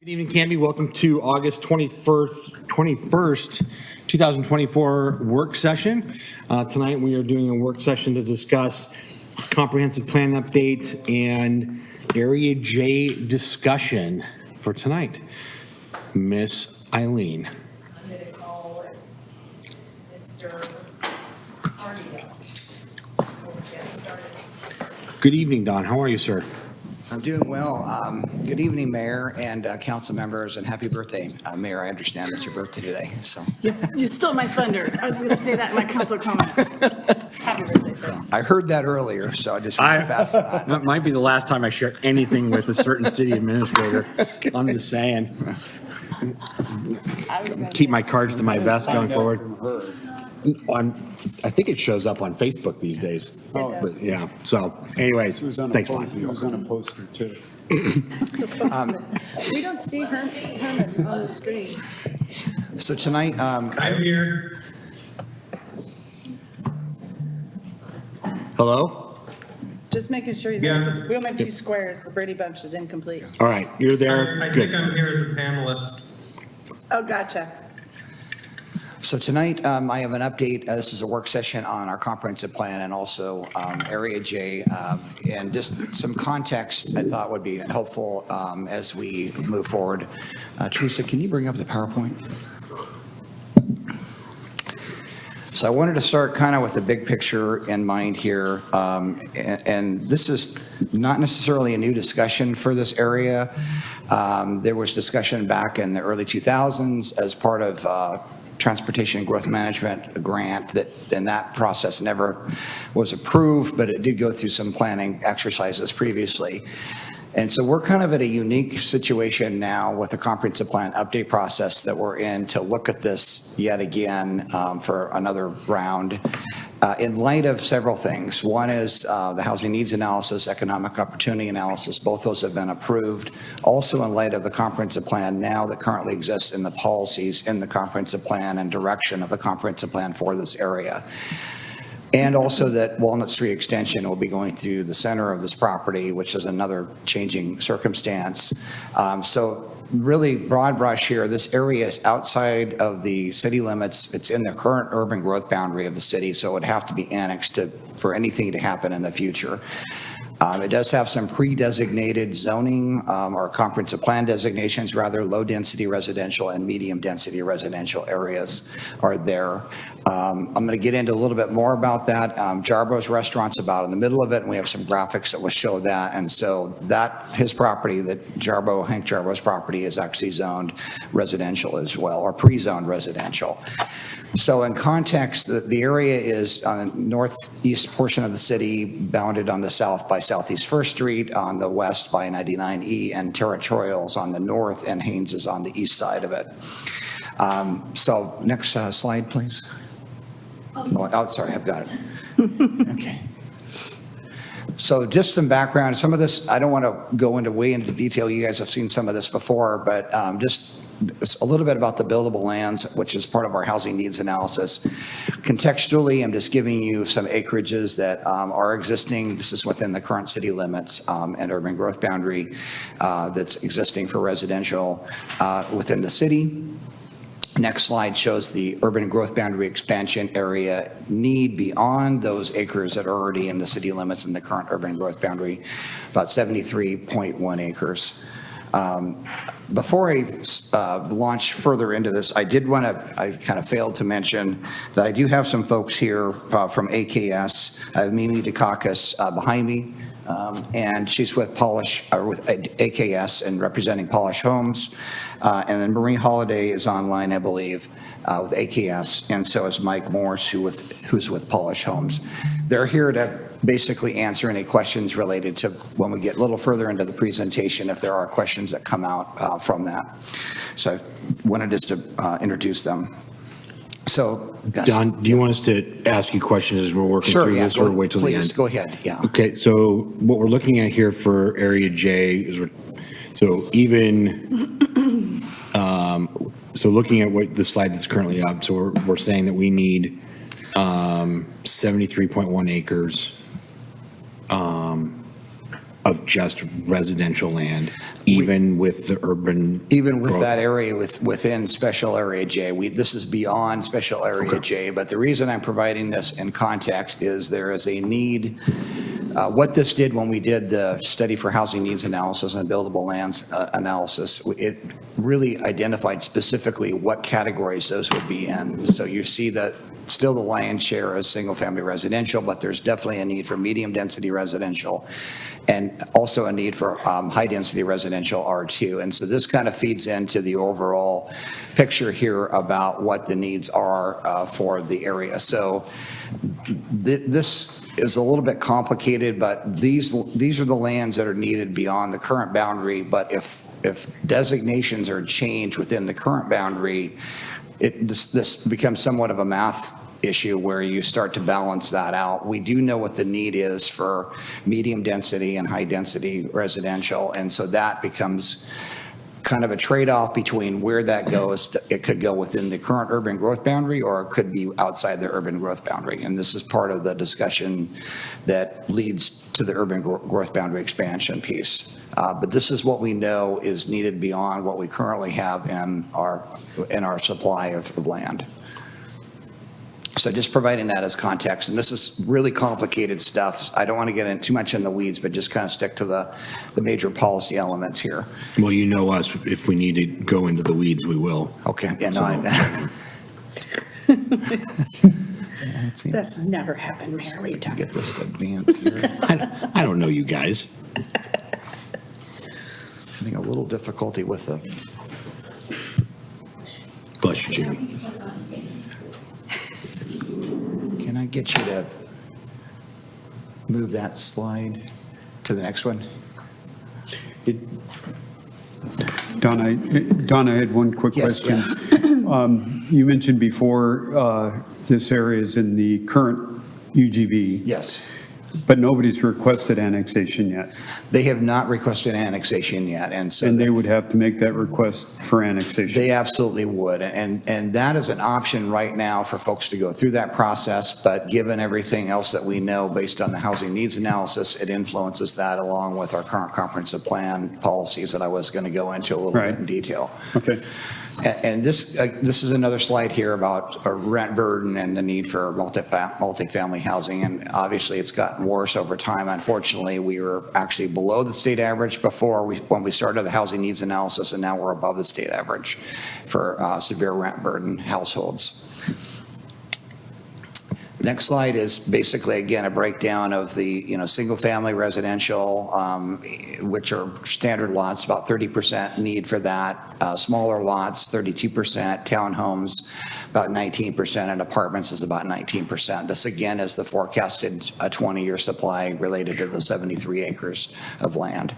Good evening, Canby. Welcome to August 21st, 2024 work session. Tonight we are doing a work session to discuss comprehensive plan updates and Area J discussion for tonight. Miss Eileen. I'm going to call Mr. Cardio. We'll get started. Good evening, Don. How are you, sir? I'm doing well. Good evening, Mayor and council members, and happy birthday. Mayor, I understand it's your birthday today, so. You stole my thunder. I was going to say that in my council comments. Happy birthday, sir. I heard that earlier, so I just want to pass it on. That might be the last time I share anything with a certain city administrator. I'm just saying. Keep my cards to my vest going forward. I think it shows up on Facebook these days. It does. But yeah, so anyways, thanks, Mike. It was on a poster too. We don't see Herman on the screen. So tonight, I'm here. Hello? Just making sure he's Yeah. there, because we only have two squares. The Brady Bunch is incomplete. All right, you're there. I Good. think I'm here as a panelist. Oh, gotcha. so tonight I have an update. This is a work session on our comprehensive plan and also Area J. And just some context I thought would be helpful as we move forward. Teresa, can you bring up the PowerPoint? So I wanted to start kind of with the big picture in mind here. And this is not necessarily a new discussion for this area. There was discussion back in the early 2000s as part of Transportation and Growth Management grant and that process never was approved, but it did go through some planning exercises previously. And so we're kind of at a unique situation now with the comprehensive plan update process that we're in to look at this yet again for another round in light of several things. One is the housing needs analysis, economic opportunity analysis. Both those have been approved. Also in light of the comprehensive plan now that currently exists in the policies in the comprehensive plan and direction of the comprehensive plan for this area. And also that Walnut Street extension will be going through the center of this property, which is another changing circumstance. So really broad brush here, this area is outside of the city limits. It's in the current urban growth boundary of the city, so it would have to be annexed for anything to happen in the future. It does have some pre-designated zoning or comprehensive plan designations, rather low-density residential and medium-density residential areas are there. I'm going to get into a little bit more about that. Jarbo's Restaurant's about in the middle of it, and we have some graphics that will show that. And so his property, Hank Jarbo's property, is actually zoned residential as well, or pre-zoned residential. So in context, the area is on the northeast portion of the city, bounded on the south by Southeast First Street, on the west by 99E, and Territorial's on the north, and Haynes is on the east side of it. So next slide, please. Oh, sorry, I've got it. Okay. So just some background. Some of this, I don't want to go way into detail. You guys have seen some of this before, but just a little bit about the buildable lands, which is part of our housing needs analysis. Contextually, I'm just giving you some acreages that are existing. This is within the current city limits and urban growth boundary that's existing for residential within the city. Next slide shows the urban growth boundary expansion area need beyond those acres that are already in the city limits in the current urban growth boundary, about 73.1 acres. Before I launch further into this, I kind of failed to mention that I do have some folks here from AKS. I have Mimi Dukakis behind me, and she's with AKS and representing Polish Homes. And then Marie Holiday is online, I believe, with AKS, and so is Mike Morse, who's with Polish Homes. They're here to basically answer any questions related to when we get a little further into the presentation, if there are questions that come out from that. So I wanted just to introduce them. So, yes. Don, do you want us to ask you questions as we're working through this, or wait till the end? Please, go ahead, yeah. Okay, so what we're looking at here for Area J is so looking at what the slide that's currently up, so we're saying that we need 73.1 acres of of just residential land, even with the urban? Even with growth? that area within Special Area J, this is beyond Special Area J, but the reason I'm providing this in context is there is a need. What this did when we did the study for housing needs analysis and buildable lands analysis, it really identified specifically what categories those would be in. So you see that still the lion's share is single-family residential, but there's definitely a need for medium-density residential and also a need for high-density residential R2. And so this kind of feeds into the overall picture here about what the needs are for the area. So this is a little bit complicated, but these are the lands that are needed beyond the current boundary. But if designations are changed within the current boundary, this becomes somewhat of a math issue where you start to balance that out. We do know what the need is for medium density and high density residential, and so that becomes kind of a trade-off between where that goes. It could go within the current urban growth boundary, or it could be outside the urban growth boundary. And this is part of the discussion that leads to the urban growth boundary expansion piece. But this is what we know is needed beyond what we currently have in our supply of land. So just providing that as context, and this is really complicated stuff. I don't want to get in too much in the weeds, but just kind of stick to the major policy elements here. Well, you know us, if we need to go into the weeds, we will. Okay. Yeah, let's see. That's never happened, Mayor. What are you talking Get this to advance here. I don't know you guys. Having a little difficulty with the. Bless you, Jimmy. Can I get you to move that slide to the next one? Donna, I had one quick Yes, question. You mentioned before this area is in the current UGB, Yes. but nobody's requested annexation yet. They have not requested annexation yet, and so. And they would have to make that request for annexation. They absolutely would, and that is an option right now for folks to go through that process, but given everything else that we know based on the housing needs analysis, it influences that along with our current comprehensive plan policies that I was going to go into a little bit in detail. Okay. And this is another slide here about a rent burden and the need for multifamily housing, and obviously it's gotten worse over time. Unfortunately, we were actually below the state average before when we started the housing needs analysis, and now we're above the state average for severe rent burden households. Next slide is basically, again, a breakdown of the, single-family residential, which are standard lots, about 30% need for that. Smaller lots, 32%. Townhomes, about 19%. And apartments is about 19%. This, again, is the forecasted 20-year supply related to the 73 acres of land.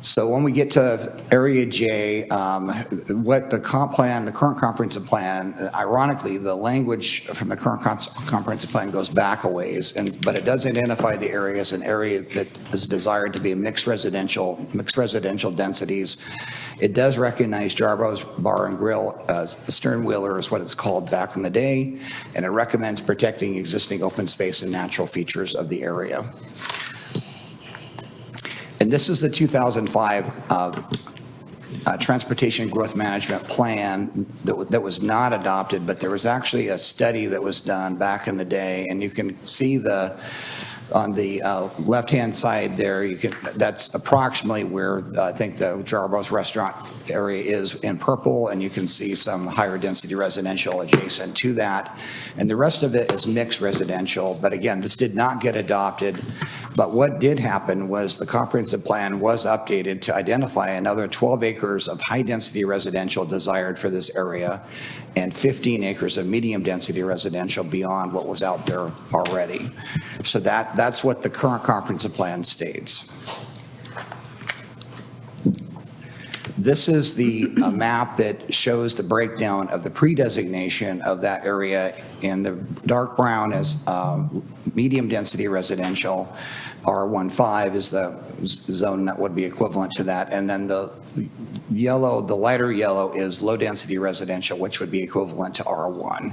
So when we get to Area J, what the comp plan, the current comprehensive plan, ironically, the language from the current comprehensive plan goes back a ways, but it does identify the area as an area that is desired to be mixed residential densities. It does recognize Jarbo's Bar and Grill as the stern wheeler is what it's called back in the day, and it recommends protecting existing open space and natural features of the area. And this is the 2005 Transportation Growth Management Plan that was not adopted, but there was actually a study that was done back in the day, and you can see on the left-hand side there, that's approximately where I think the Jarbo's restaurant area is in purple, and you can see some higher density residential adjacent to that. And the rest of it is mixed residential, but again, this did not get adopted. But what did happen was the comprehensive plan was updated to identify another 12 acres of high-density residential desired for this area and 15 acres of medium-density residential beyond what was out there already. So that's what the current comprehensive plan states. This is the map that shows the breakdown of the pre-designation of that area. In the dark brown is medium-density residential. R15 is the zone that would be equivalent to that. And then the yellow, the lighter yellow is low-density residential, which would be equivalent to R1.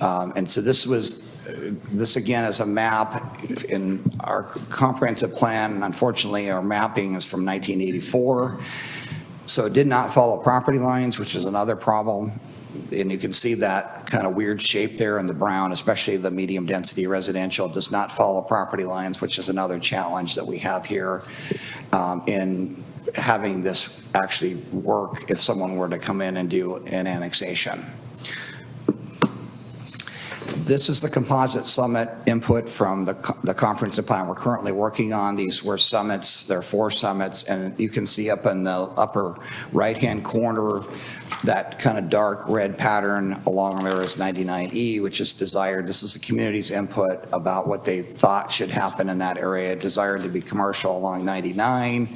And so this was This again is a map in our comprehensive plan. Unfortunately, our mapping is from 1984. So it did not follow property lines, which is another problem. And you can see that kind of weird shape there in the brown, especially the medium density residential does not follow property lines, which is another challenge that we have here in having this actually work if someone were to come in and do an annexation. This is the composite summit input from the comprehensive plan we're currently working on. These were summits, there are 4 summits, and you can see up in the upper right-hand corner, that kind of dark red pattern along there is 99E, which is desired. This is the community's input about what they thought should happen in that area, desired to be commercial along 99.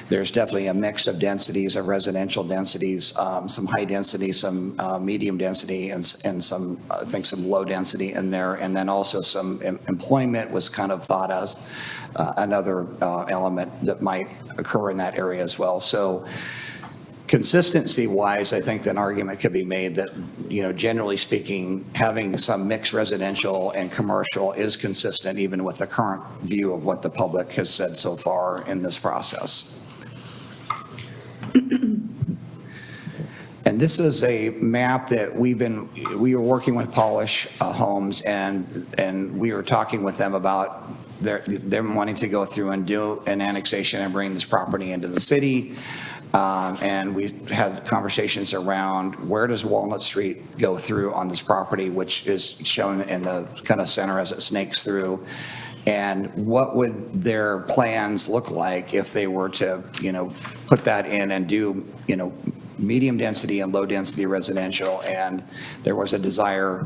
There's definitely a mix of densities, of residential densities, some high density, some medium density, and some, I think, some low density in there. And then also some employment was kind of thought as another element that might occur in that area as well. So consistency-wise, I think that an argument could be made that, generally speaking, having some mixed residential and commercial is consistent even with the current view of what the public has said so far in this process. And this is a map that we were working with Polish Homes, and we were talking with them about them wanting to go through and do an annexation and bring this property into the city. And we had conversations around where does Walnut Street go through on this property, which is shown in the kind of center as it snakes through. And what would their plans look like if they were to, put that in and do, medium density and low density residential? And there was a desire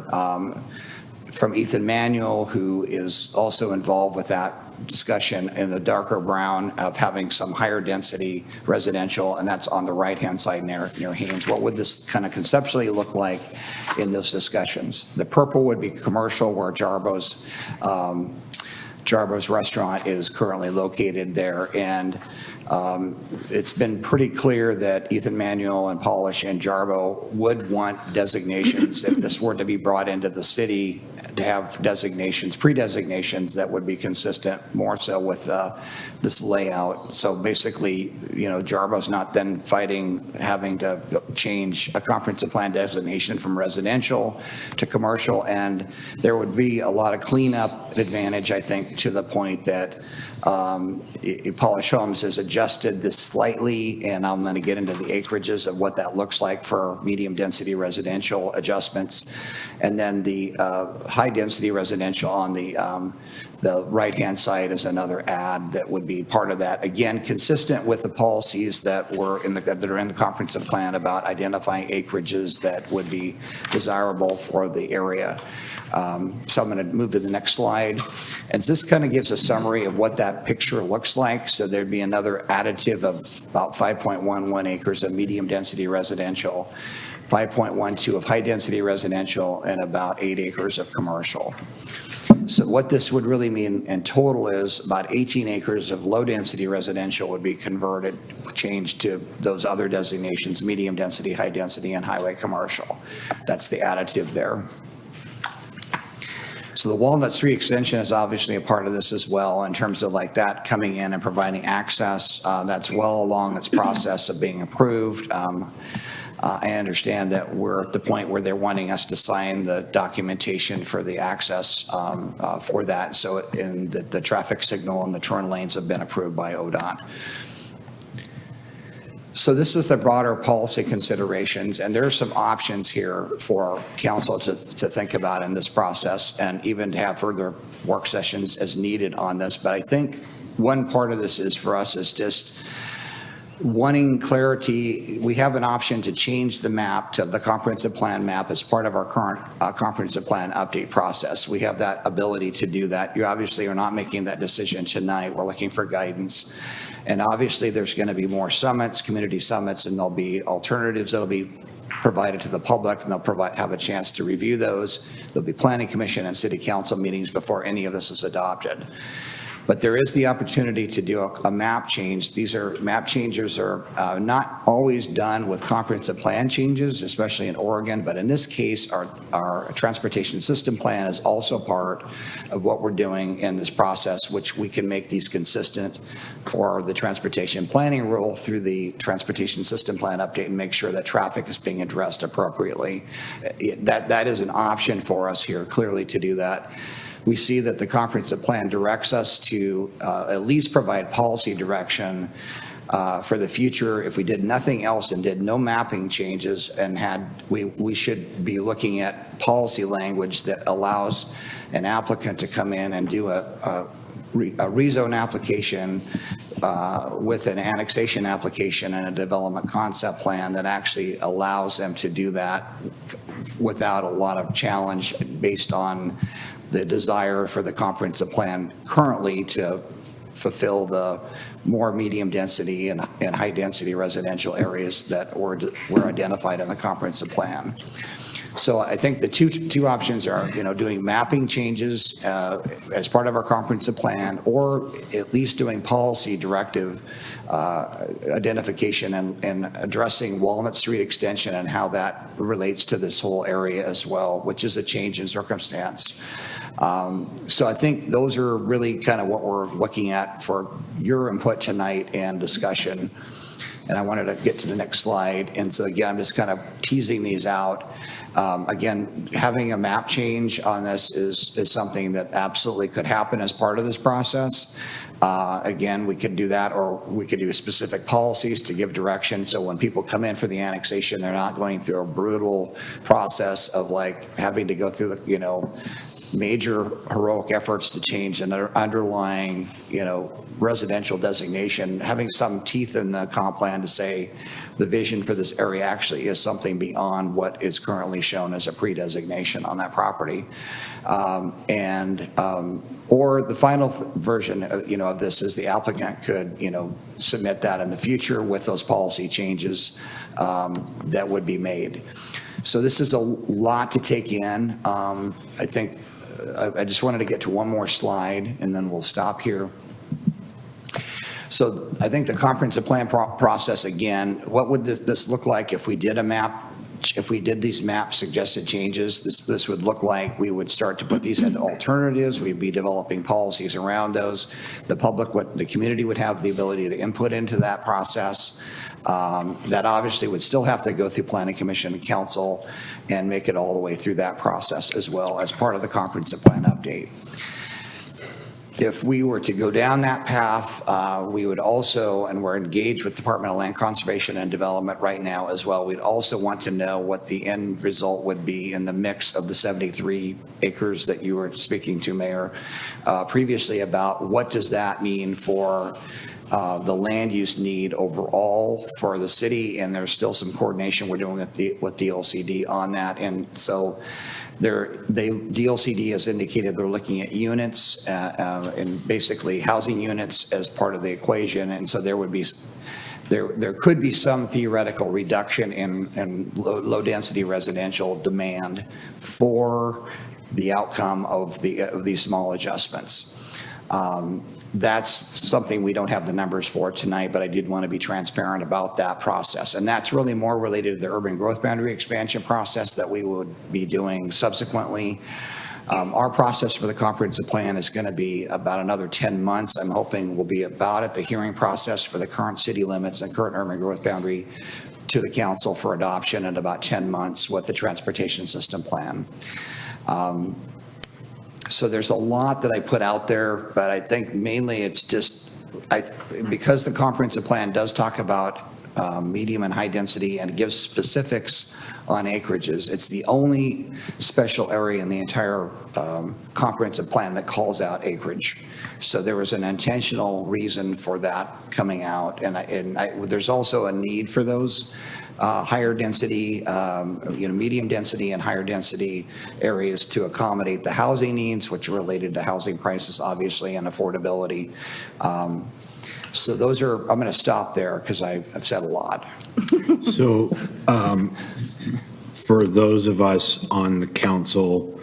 from Ethan Manuel, who is also involved with that discussion in the darker brown, of having some higher density residential, and that's on the right-hand side near Haynes. What would this kind of conceptually look like in those discussions? The purple would be commercial, where Jarbo's restaurant is currently located there. And it's been pretty clear that Ethan Manuel and Polish and Jarbo would want designations if this were to be brought into the city, to have designations, pre-designations that would be consistent more so with this layout. So basically, Jarbo's not then having to change a comprehensive plan designation from residential to commercial. And there would be a lot of cleanup advantage, I think, to the point that Polish Homes has adjusted this slightly, and I'm going to get into the acreages of what that looks like for medium density residential adjustments. And then the high density residential on the right-hand side is another add that would be part of that. Again, consistent with the policies that are in the comprehensive plan about identifying acreages that would be desirable for the area. So I'm going to move to the next slide. And this kind of gives a summary of what that picture looks like. So there'd be another additive of about 5.11 acres of medium density residential, 5.12 of high density residential, and about 8 acres of commercial. So what this would really mean in total is about 18 acres of low density residential would be converted, changed to those other designations, medium density, high density, and highway commercial. That's the additive there. So the Walnut Street extension is obviously a part of this as well, in terms of like that coming in and providing access. That's well along its process of being approved. I understand that we're at the point where they're wanting us to sign the documentation for the access for that. So in the traffic signal and the turn lanes have been approved by ODOT. So this is the broader policy considerations, and there are some options here for council to think about in this process, and even to have further work sessions as needed on this. But I think one part of this is for us is just wanting clarity. We have an option to change the map to the comprehensive plan map as part of our current comprehensive plan update process. We have that ability to do that. You obviously are not making that decision tonight. We're looking for guidance. And obviously there's going to be more summits, community summits, and there'll be alternatives that'll be provided to the public, and they'll have a chance to review those. There'll be planning commission and city council meetings before any of this is adopted. But there is the opportunity to do a map change. Map changes are not always done with comprehensive plan changes, especially in Oregon, but in this case, our transportation system plan is also part of what we're doing in this process, which we can make these consistent for the transportation planning rule through the transportation system plan update and make sure that traffic is being addressed appropriately. That is an option for us here, clearly, to do that. We see that the comprehensive plan directs us to at least provide policy direction for the future. If we did nothing else and did no mapping changes and we should be looking at policy language that allows an applicant to come in and do a rezone application with an annexation application and a development concept plan that actually allows them to do that without a lot of challenge based on the desire for the comprehensive plan currently to fulfill the more medium density and high density residential areas that were identified in the comprehensive plan. So I think the two options are, doing mapping changes as part of our comprehensive plan, or at least doing policy directive identification and addressing Walnut Street extension and how that relates to this whole area as well, which is a change in circumstance. So I think those are really kind of what we're looking at for your input tonight and discussion. And I wanted to get to the next slide. And so again, I'm just kind of teasing these out. Again, having a map change on this is something that absolutely could happen as part of this process. Again, we could do that, or we could do specific policies to give direction. So when people come in for the annexation, they're not going through a brutal process of like having to go through the, major heroic efforts to change an underlying, residential designation, having some teeth in the comp plan to say the vision for this area actually is something beyond what is currently shown as a pre-designation on that property. Or the final version, of this is the applicant could, submit that in the future with those policy changes that would be made. So this is a lot to take in. I think I just wanted to get to one more slide and then we'll stop here. So I think the comprehensive plan process, again, what would this look like if we did a map? If we did these map suggested changes, this would look like we would start to put these into alternatives. We'd be developing policies around those. The community would have the ability to input into that process. That obviously would still have to go through Planning Commission and Council and make it all the way through that process as well as part of the comprehensive plan update. If we were to go down that path, we would also, and we're engaged with Department of Land Conservation and Development right now as well, we'd also want to know what the end result would be in the mix of the 73 acres that you were speaking to, Mayor, previously, about what does that mean for the land use need overall for the city, and there's still some coordination we're doing with DLCD on that. And so DLCD has indicated they're looking at units and basically housing units as part of the equation. And so there could be some theoretical reduction in low density residential demand for the outcome of these small adjustments. That's something we don't have the numbers for tonight, but I did want to be transparent about that process. And that's really more related to the urban growth boundary expansion process that we would be doing subsequently. Our process for the comprehensive plan is going to be about another 10 months. I'm hoping we'll be about at the hearing process for the current city limits and current urban growth boundary to the council for adoption in about 10 months with the transportation system plan. So there's a lot that I put out there, but I think mainly it's just, because the comprehensive plan does talk about medium and high density and gives specifics on acreages, it's the only special area in the entire comprehensive plan that calls out acreage. So there was an intentional reason for that coming out, and there's also a need for those higher density, medium density and higher density areas to accommodate the housing needs, which are related to housing prices, obviously, and affordability. So those are, I'm going to stop there because I've said a lot. So for those of us on the council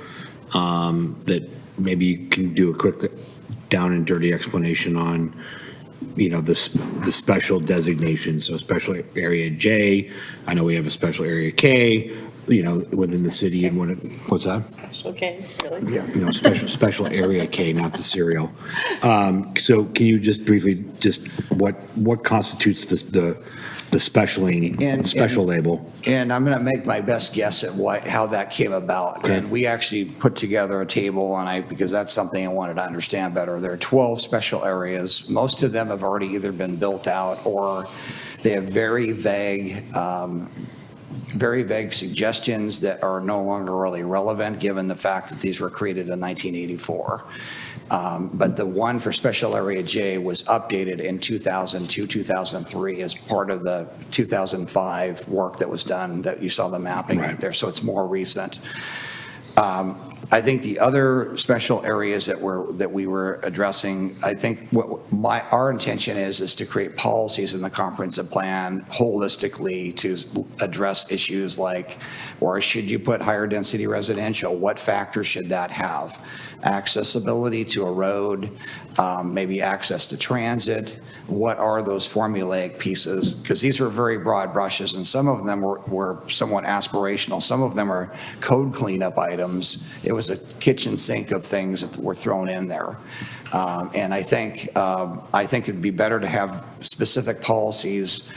that maybe can do a quick down and dirty explanation on, the special designation. So special area J, I know we have a special area K, within the city and what's that? Okay, really? Special area K, not the cereal. So can you just briefly, what constitutes the special label? And I'm going to make my best guess at how that came about. Okay. And we actually put together a table, because that's something I wanted to understand better. There are 12 special areas. Most of them have already either been built out or they have very vague suggestions that are no longer really relevant, given the fact that these were created in 1984. But the one for Special Area J was updated in 2002, 2003 as part of the 2005 work that was done, that you saw the mapping Right. there, so it's more recent. I think the other special areas that we were addressing, I think our intention is to create policies in the comprehensive plan holistically to address issues like, or should you put higher density residential? What factors should that have? Accessibility to a road, maybe access to transit. What are those formulaic pieces? Because these were very broad brushes, and some of them were somewhat aspirational. Some of them are code cleanup items. It was a kitchen sink of things that were thrown in there. And I think it'd be better to have specific policies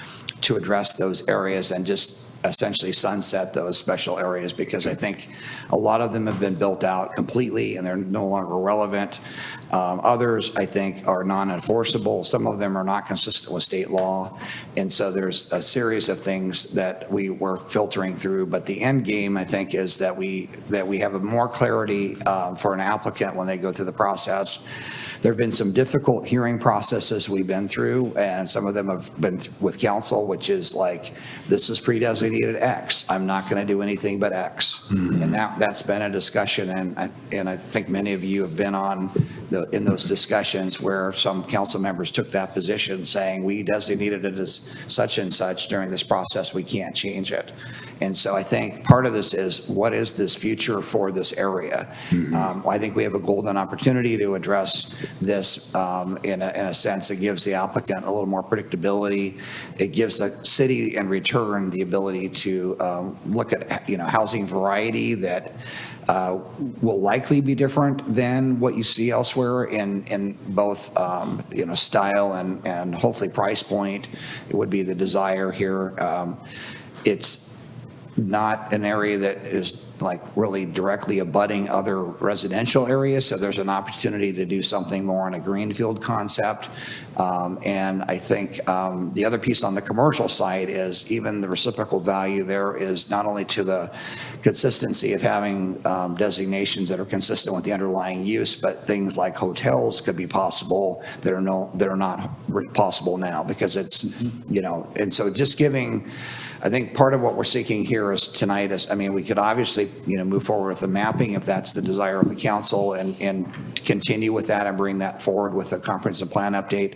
to address those areas and just essentially sunset those special areas, because I think a lot of them have been built out completely and they're no longer relevant. Others, I think, are non-enforceable. Some of them are not consistent with state law. And so there's a series of things that we were filtering through. But the end game, I think, is that we have a more clarity for an applicant when they go through the process. There have been some difficult hearing processes we've been through, and some of them have been with council, which is like, this is pre-designated X. I'm not going to do anything but X. And that's been a discussion, and I think many of you have been in those discussions where some council members took that position, saying, we designated it as such and such during this process, we can't change it. And so I think part of this is, what is this future for this area? I think we have a golden opportunity to address this in a sense. It gives the applicant a little more predictability. It gives the city in return the ability to look at housing variety that will likely be different than what you see elsewhere in both style and hopefully price point. It would be the desire here. It's not an area that is like really directly abutting other residential areas, so there's an opportunity to do something more in a greenfield concept. And I think the other piece on the commercial side is even the reciprocal value there is not only to the consistency of having designations that are consistent with the underlying use, but things like hotels could be possible that are not possible now, because it's, and so just giving, I think part of what we're seeking here tonight is, we could obviously, move forward with the mapping if that's the desire of the council, and continue with that and bring that forward with a comprehensive plan update.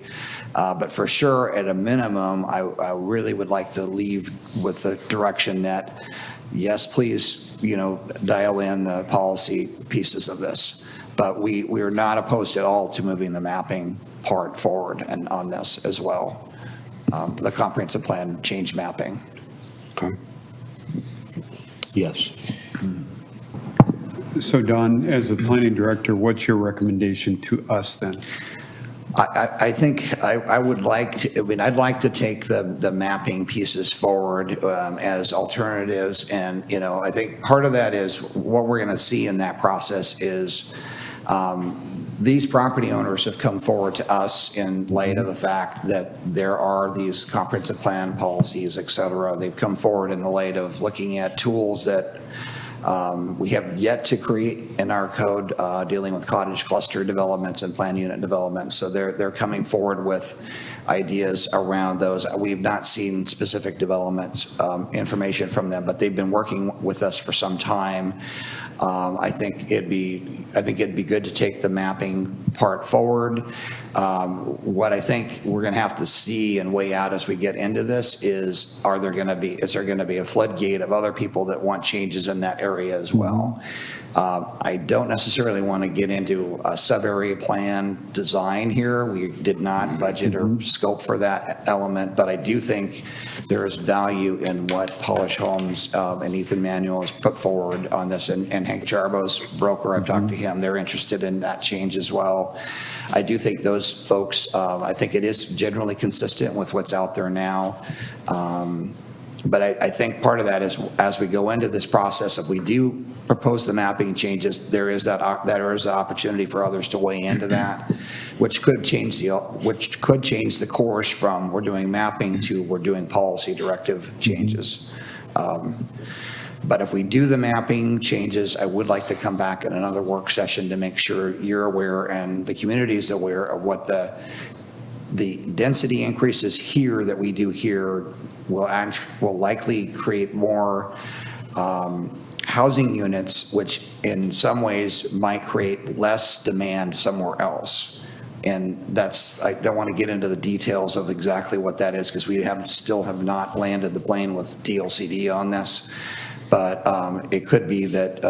But for sure, at a minimum, I really would like to leave with the direction that, yes, please, dial in the policy pieces of this. But we are not opposed at all to moving the mapping part forward and on this as well. The comprehensive plan change mapping. Okay. Yes. So Don, as the planning director, what's your recommendation to us then? I think I would like to, I'd like to take the mapping pieces forward as alternatives. And, I think part of that is what we're going to see in that process is these property owners have come forward to us in light of the fact that there are these comprehensive plan policies, et cetera. They've come forward in the light of looking at tools that we have yet to create in our code dealing with cottage cluster developments and plan unit developments. So they're coming forward with ideas around those. We've not seen specific development information from them, but they've been working with us for some time. I think it'd be good to take the mapping part forward. What I think we're going to have to see and weigh out as we get into this is there going to be a floodgate of other people that want changes in that area as well? I don't necessarily want to get into a sub-area plan design here. We did not budget or scope for that element, but I do think there is value in what Polish Homes and Ethan Manuel has put forward on this, and Hank Jarbo's broker, I've talked to him, they're interested in that change as well. I do think those folks, I think it is generally consistent with what's out there now. But I think part of that is, as we go into this process, if we do propose the mapping changes, there is an opportunity for others to weigh into that, which could change the course from we're doing mapping to we're doing policy directive changes. But if we do the mapping changes, I would like to come back in another work session to make sure you're aware and the community is aware of what the density increases here that we do here will likely create more housing units, which in some ways might create less demand somewhere else. And I don't want to get into the details of exactly what that is because we still have not landed the plane with DLCD on this. But it could be that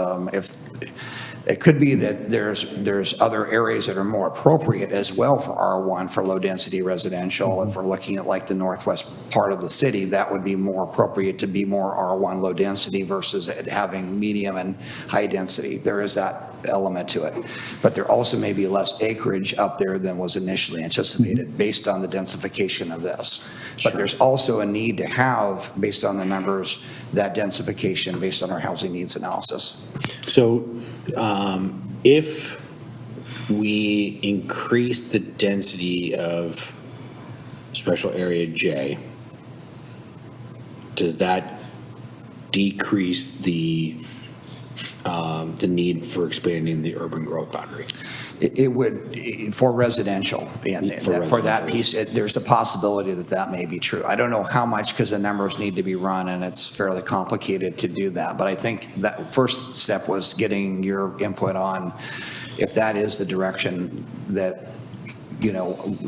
there's other areas that are more appropriate as well for R1 for low density residential. If we're looking at like the northwest part of the city, that would be more appropriate to be more R1 low density versus it having medium and high density. There is that element to it. But there also may be less acreage up there than was initially anticipated based on the densification of this. But there's also a need to have, based on the numbers, that densification based on our housing needs analysis. So if we increase the density of special area J, does that decrease the need for expanding the urban growth boundary? It would, for residential, and for that piece, there's a possibility that may be true. I don't know how much because the numbers need to be run and it's fairly complicated to do that. But I think that first step was getting your input on if that is the direction that,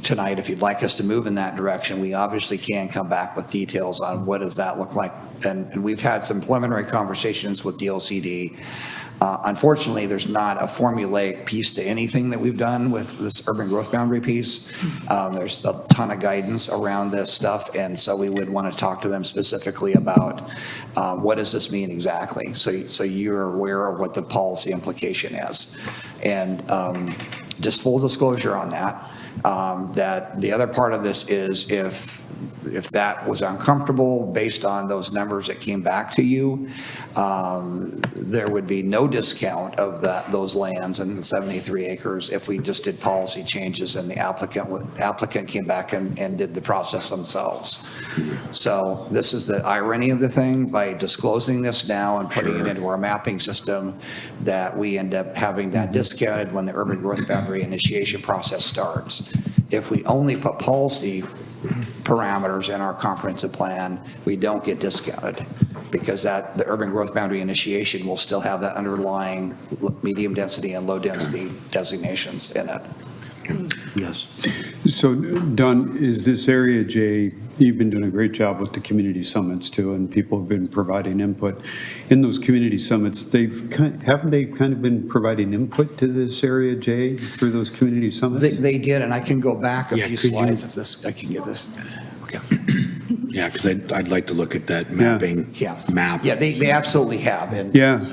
tonight, if you'd like us to move in that direction, we obviously can come back with details on what does that look like. And we've had some preliminary conversations with DLCD. Unfortunately, there's not a formulaic piece to anything that we've done with this urban growth boundary piece. There's a ton of guidance around this stuff, and so we would want to talk to them specifically about what does this mean exactly, so you're aware of what the policy implication is. And just full disclosure on that, that the other part of this is if that was uncomfortable based on those numbers that came back to you, there would be no discount of those lands and the 73 acres if we just did policy changes and the applicant came back and did the process themselves. So this is the irony of the thing. By disclosing this now and putting it into our mapping system, that we end up having that discounted when the urban growth boundary initiation process starts. If we only put policy parameters in our comprehensive plan, we don't get discounted because the urban growth boundary initiation will still have that underlying medium density and low density designations in it. Yes. So, Don, is this area J, you've been doing a great job with the community summits too, and people have been providing input. In those community summits, haven't they kind of been providing input to this area J through those community summits? They did, and I can go back a few could you- slides if this, I can get this. Okay. Yeah, because I'd like to look at that mapping map. Yeah, they absolutely have. And Yeah.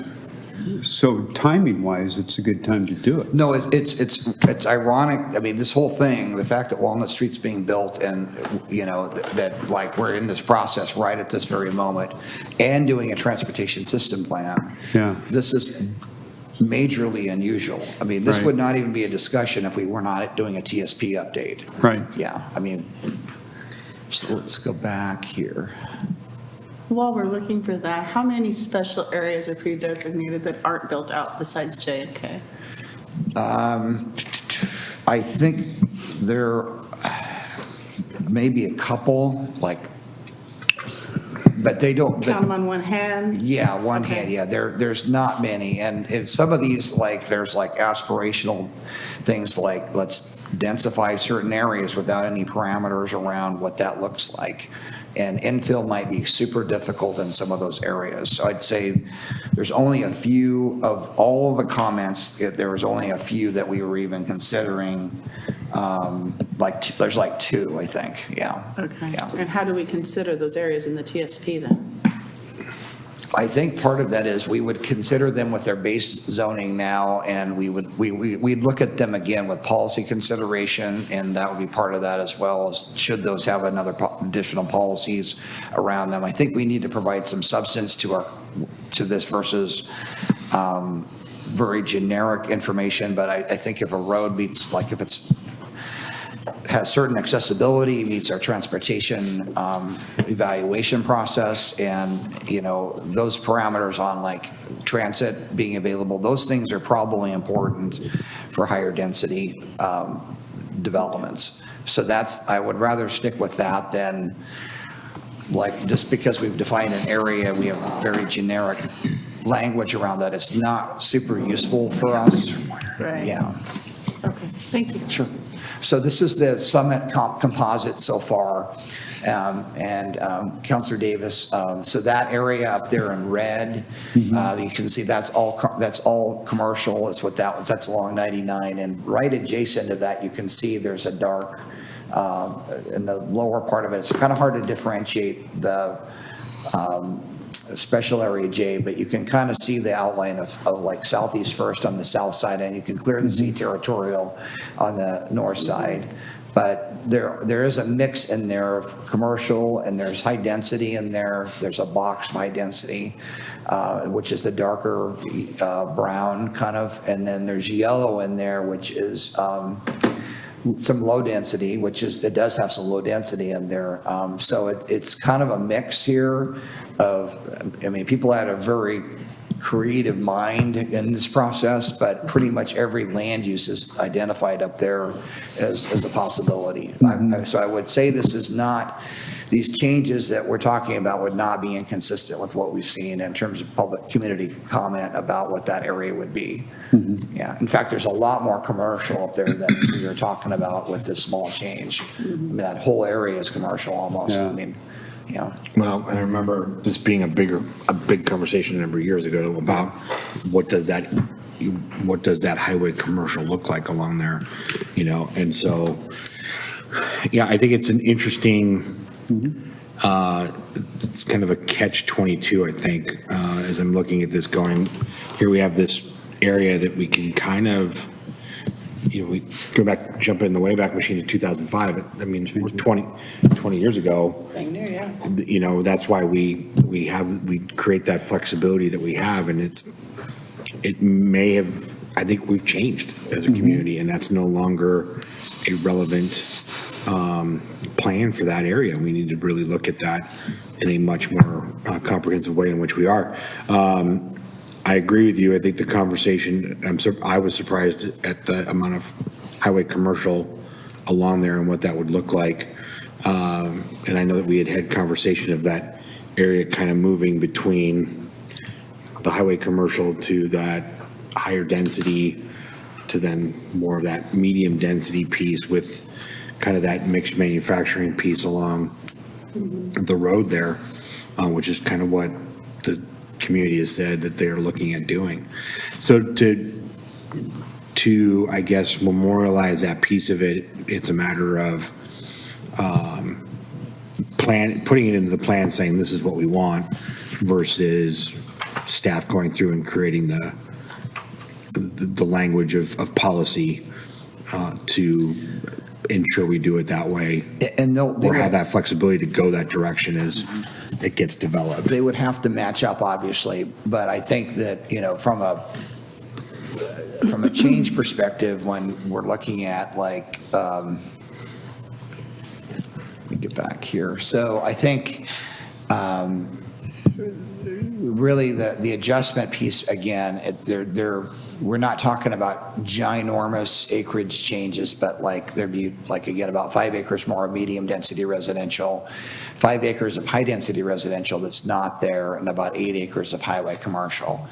So timing-wise, it's a good time to do it. no, it's ironic. I mean, this whole thing, the fact that Walnut Street's being built and, that like we're in this process right at this very moment and doing a transportation system plan. Yeah. This is majorly unusual. I mean, this Right. would not even be a discussion if we were not doing a TSP update. Right. Yeah, I mean, so let's go back here. While we're looking for that, how many special areas are pre-designated that aren't built out besides J and K? I think there, maybe a couple, like, but they don't. Count them on one hand? Yeah, one Okay. hand, yeah, there's not many, and some of these, like, there's like aspirational things like, let's densify certain areas without any parameters around what that looks like. And infill might be super difficult in some of those areas. So I'd say there's only a few of all of the comments, there was only a few that we were even considering, there's like two, I think, yeah. Okay. Yeah. And how do we consider those areas in the TSP then? I think part of that is we would consider them with their base zoning now, and we'd look at them again with policy consideration, and that would be part of that as well, as should those have additional policies around them. I think we need to provide some substance to this versus very generic information, but I think if a road meets, like if it's has certain accessibility, meets our transportation evaluation process, and, you know, those parameters on like transit being available, those things are probably important for higher density developments. So I would rather stick with that than, like, just because we've defined an area, we have very generic language around that. It's not super useful for us. Right. Yeah. Okay, thank you. Sure. So this is the summit composite so far, and Councilor Davis, so that area up there in red, you can see that's all commercial, is what that's along 99, and right adjacent to that, you can see there's a dark, in the lower part of it, it's kind of hard to differentiate the special area J, but you can kind of see the outline of like Southeast First on the south side, and you can clearly see territorial on the north side. But there is a mix in there of commercial, and there's high density in there. There's a box high density, which is the darker brown kind of, and then there's yellow in there, which is some low density, it does have some low density in there. So it's kind of a mix here of, I mean, people had a very creative mind in this process, but pretty much every land use is identified up there as a possibility. So I would say these changes that we're talking about would not be inconsistent with what we've seen in terms of public community comment about what that area would be. Yeah, in fact, there's a lot more commercial up there than we were talking about with this small change. I mean, that whole area is commercial almost. Yeah. I mean, yeah. Well, I remember this being a big conversation a number of years ago about what does that highway commercial look like along there, you know? And so, yeah, I think it's an interesting, it's kind of a catch-22, I think, as I'm looking at this going, here we have this area that we can kind of, you know, we jump in the Wayback Machine to 2005. I mean, we're 20 years ago. Dang near, yeah. You know, that's why we create that flexibility that we have, and it may have, I think we've changed as a community, and that's no longer a relevant plan for that area. We need to really look at that in a much more comprehensive way in which we are. I agree with you. I think the conversation, I was surprised at the amount of highway commercial along there and what that would look like. And I know that we had conversation of that area kind of moving between the highway commercial to that higher density to then more of that medium density piece with kind of that mixed manufacturing piece along the road there, which is kind of what the community has said that they're looking at doing. So to I guess memorialize that piece of it, it's a matter of putting it into the plan, saying this is what we want, versus staff going through and creating the language of policy to ensure we do it that way, And or have that flexibility to go that direction as it gets developed. they would have to match up, obviously, but I think that, you know, from a change perspective, when we're looking at like, let me get back here. So I think really the adjustment piece, again, we're not talking about ginormous acreage changes, but like there'd be like, again, about 5 acres more of medium density residential, 5 acres of high density residential that's not there, and about 8 acres of highway commercial.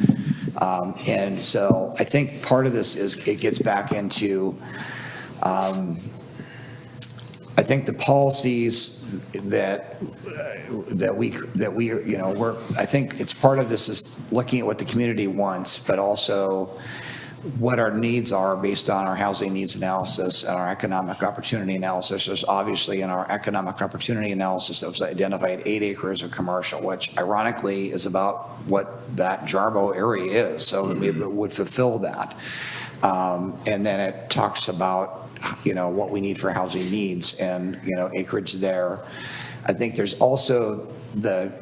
And so I think part of this is, it gets back into, I think the policies that we, you know, I think it's part of this is looking at what the community wants, but also what our needs are based on our housing needs analysis and our economic opportunity analysis. There's obviously in our economic opportunity analysis that was identified 8 acres of commercial, which ironically is about what that Jarbo area is. So it would fulfill that. And then it talks about, you know, what we need for housing needs and, you know, acreage there. I think there's also the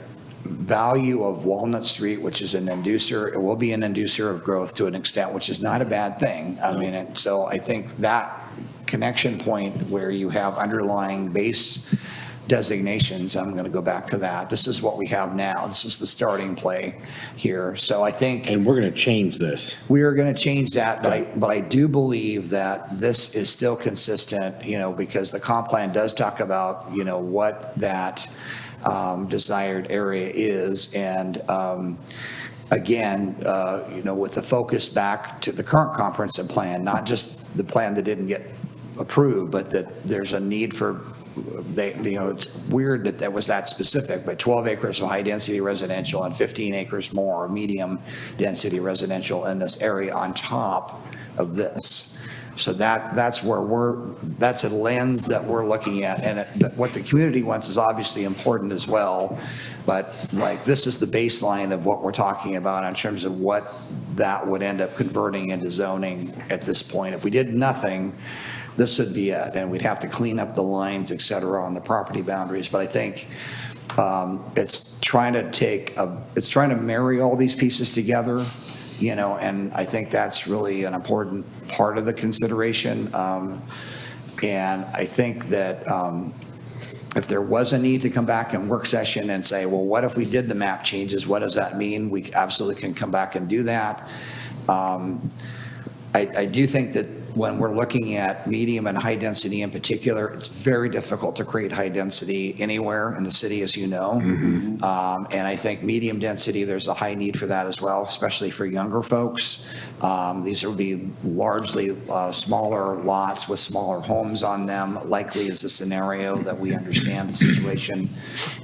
value of Walnut Street, which is an inducer. It will be an inducer of growth to an extent, which is not a bad thing. I mean, so I think that connection point where you have underlying base designations, I'm going to go back to that. This is what we have now. This is the starting play here. So I think. And we're going to change this. We are going to change that, but I do believe that this is still consistent, you know, because the comp plan does talk about, you know, what that desired area is. And again, you know, with the focus back to the current comprehensive plan, not just the plan that didn't get approved, but that there's a need for, you know, it's weird that that was that specific, but 12 acres of high density residential and 15 acres more of medium density residential in this area on top of this. So that's where that's a lens that we're looking at. And what the community wants is obviously important as well. But like, this is the baseline of what we're talking about in terms of what that would end up converting into zoning at this point. If we did nothing, this would be it. And we'd have to clean up the lines, et cetera, on the property boundaries. But I think it's trying to marry all these pieces together. You know, and I think that's really an important part of the consideration. And I think that if there was a need to come back in work session and say, well, what if we did the map changes? What does that mean? We absolutely can come back and do that. I do think that when we're looking at medium and high density in particular, it's very difficult to create high density anywhere in the city, as you know. And I think medium density, there's a high need for that as well, especially for younger folks. These will be largely smaller lots with smaller homes on them, likely is a scenario that we understand the situation.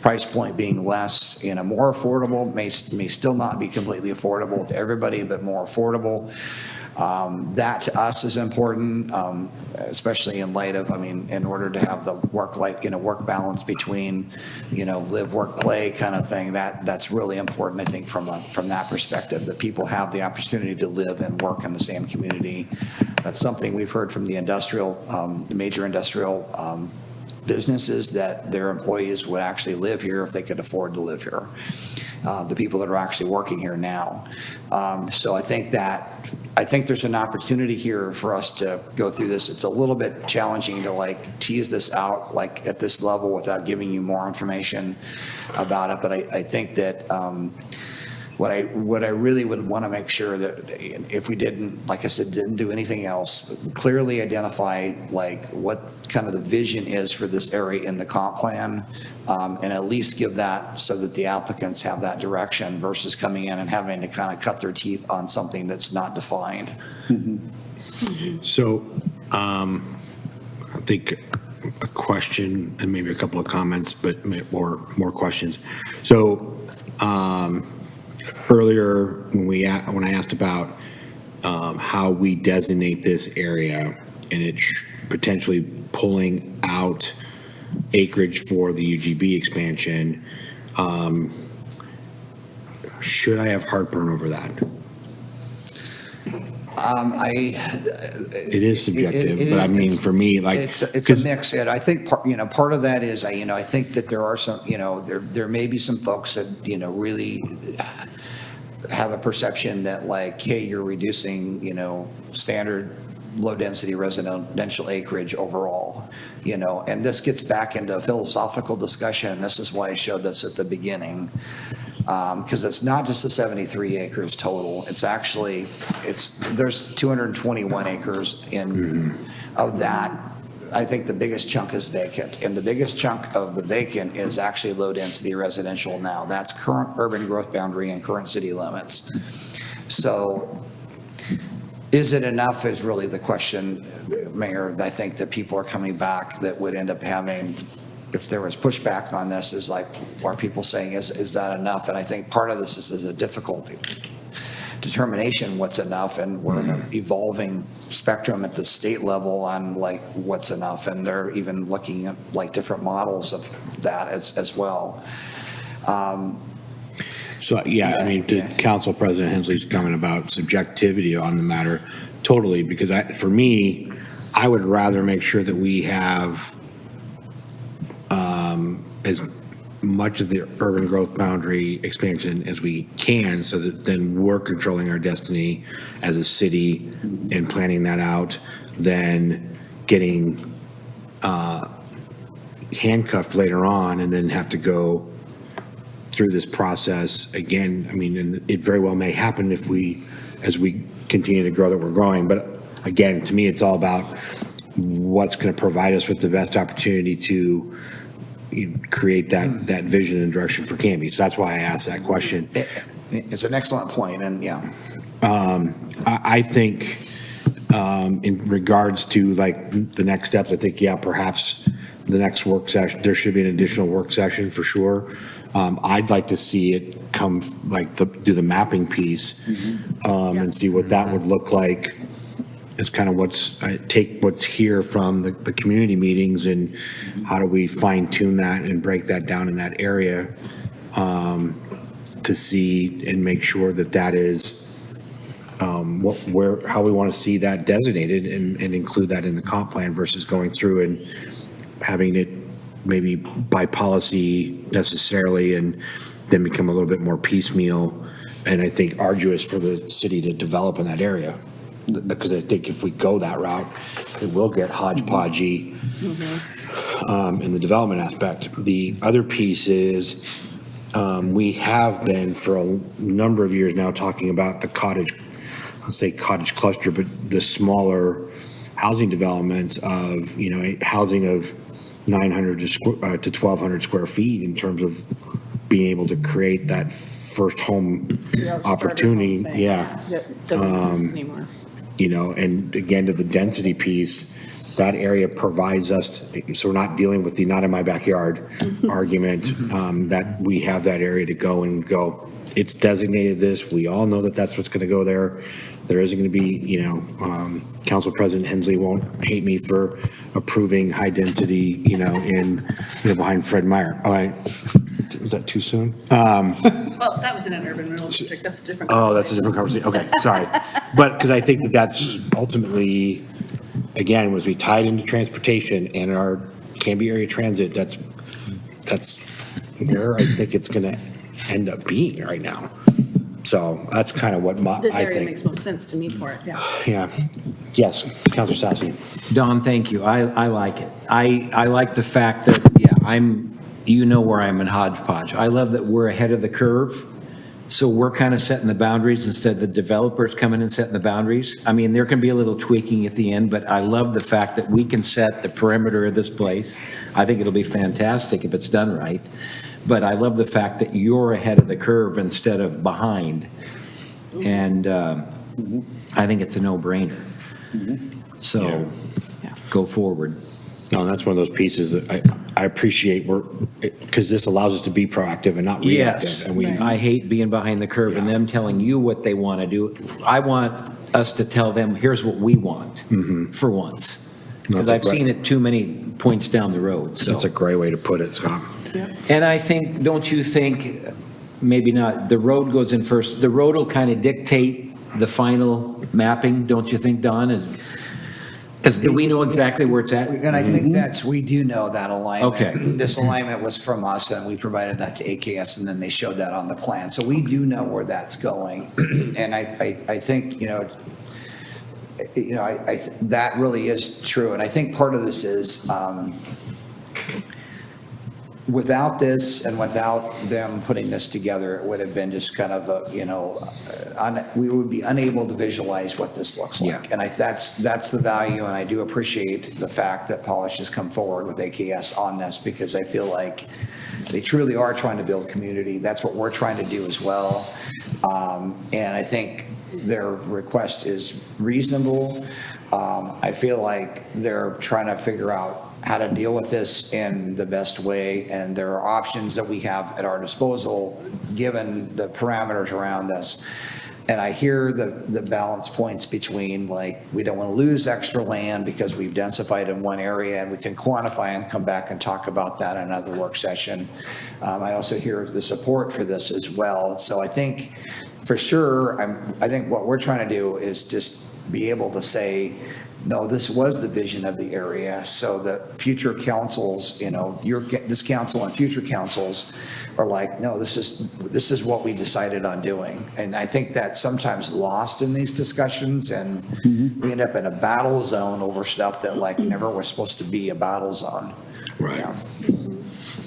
Price point being less, you know, more affordable, may still not be completely affordable to everybody, but more affordable. That to us is important, especially in light of, I mean, in order to have the work balance between, you know, live, work, play kind of thing, that's really important, I think, from that perspective, that people have the opportunity to live and work in the same community. That's something we've heard from the major industrial businesses, that their employees would actually live here if they could afford to live here. The people that are actually working here now. So I think there's an opportunity here for us to go through this. It's a little bit challenging to like tease this out like at this level without giving you more information about it. But I think that what I really would want to make sure that if we didn't, like I said, didn't do anything else, clearly identify like what kind of the vision is for this area in the comp plan, and at least give that so that the applicants have that direction versus coming in and having to kind of cut their teeth on something that's not defined. So I think a question and maybe a couple of comments, but more questions. So earlier when I asked about how we designate this area and it potentially pulling out acreage for the UGB expansion, should I have heartburn over that? It is subjective, but I mean, for me, like, it's a mix. And I think part of that is, I think that there are some, there may be some folks that, really have a perception that like, hey, you're reducing, standard low density residential acreage overall, and this gets back into a philosophical discussion. And this is why I showed this at the beginning. because it's not just the 73 acres total. It's actually, there's 221 acres of that. I think the biggest chunk is vacant, and the biggest chunk of the vacant is actually low-density residential now. That's current urban growth boundary and current city limits. So is it enough is really the question, Mayor. I think that people are coming back that would end up having, if there was pushback on this, is like, are people saying, is that enough? And I think part of this is a difficulty determination what's enough, and we're in an evolving spectrum at the state level on like what's enough, and they're even looking at like different models of that as well. So, yeah, I mean, to Council President Hensley's comment about subjectivity on the matter, totally, because for me, I would rather make sure that we have as much of the urban growth boundary expansion as we can, so that then we're controlling our destiny as a city and planning that out, than getting handcuffed later on and then have to go through this process again. I mean, and it very well may happen as we continue to grow that we're growing. But again, to me, it's all about what's going to provide us with the best opportunity to create that vision and direction for Canby. So that's why I asked that question. It's an excellent point, and yeah. I think in regards to like the next steps, I think, yeah, perhaps the next work session, there should be an additional work session for sure. I'd like to see it come, like, do the mapping piece and see what that would look like. Is kind of take what's here from the community meetings, and how do we fine tune that and break that down in that area to see and make sure that is how we want to see that designated, and include that in the comp plan, versus going through and having it maybe by policy necessarily, and then become a little bit more piecemeal, and I think arduous for the city to develop in that area. Because I think if we go that route, it will get hodgepodgey in the development aspect. The other piece is we have been for a number of years now talking about the cottage, I'll say cottage cluster, but the smaller housing developments of, housing of 900 to 1,200 square feet, in terms of being able to create that first home opportunity. Yeah. That doesn't exist anymore. And again, to the density piece, that area provides us, so we're not dealing with the not in my backyard argument, that we have that area to go, it's designated this, we all know that that's what's going to go there. There isn't going to be, Council President Hensley won't hate me for approving high density, behind Fred Meyer. All right. Was that too soon? Well, that was in an urban renewal district. That's a different. Oh, that's a different conversation. Okay, sorry. But because I think that's ultimately, again, was we tied into transportation and our Canby area transit, that's where I think it's going to end up being right now. So that's kind of what This I area think. makes most sense to me for it, yeah. Yeah. Yes, Councilor Sassy. Don, thank you. I like it. I like the fact that, where I'm in hodgepodge. I love that we're ahead of the curve. So we're kind of setting the boundaries instead of the developers coming and setting the boundaries. I mean, there can be a little tweaking at the end, but I love the fact that we can set the perimeter of this place. I think it'll be fantastic if it's done right. But I love the fact that you're ahead of the curve instead of behind. And I think it's a no-brainer. So go forward. No, that's one of those pieces that I appreciate, because this allows us to be proactive and not reactive. Yes, And I hate being behind the curve and them telling you what they want to do. I want us to tell them, here's what we want for once. Because I've seen it too many points down the road. So. That's a great way to put it, Scott. And I think, don't you think, maybe not, the road goes in first. The road will kind of dictate the final mapping, don't you think, Don? Because do we know exactly where it's at? And I think we do know that alignment. Okay. This alignment was from us, and we provided that to AKS, and then they showed that on the plan. So we do know where that's going. And I think, that really is true. And I think part of this is, without this and without them putting this together, it would have been just kind of a, we would be unable to visualize what this looks like. Yeah. And that's the value, and I do appreciate the fact that Polish has come forward with AKS on this, because I feel like they truly are trying to build community. That's what we're trying to do as well. And I think their request is reasonable. I feel like they're trying to figure out how to deal with this in the best way, and there are options that we have at our disposal, given the parameters around this. And I hear the balance points between, like, we don't want to lose extra land because we've densified in one area, and we can quantify and come back and talk about that in another work session. I also hear the support for this as well. So I think, for sure, I think what we're trying to do is just be able to say, no, this was the vision of the area, so that future councils, this council and future councils are like, no, this is what we decided on doing. And I think that's sometimes lost in these discussions, and we end up in a battle zone over stuff that like never was supposed to be a battle zone. Right. Yeah.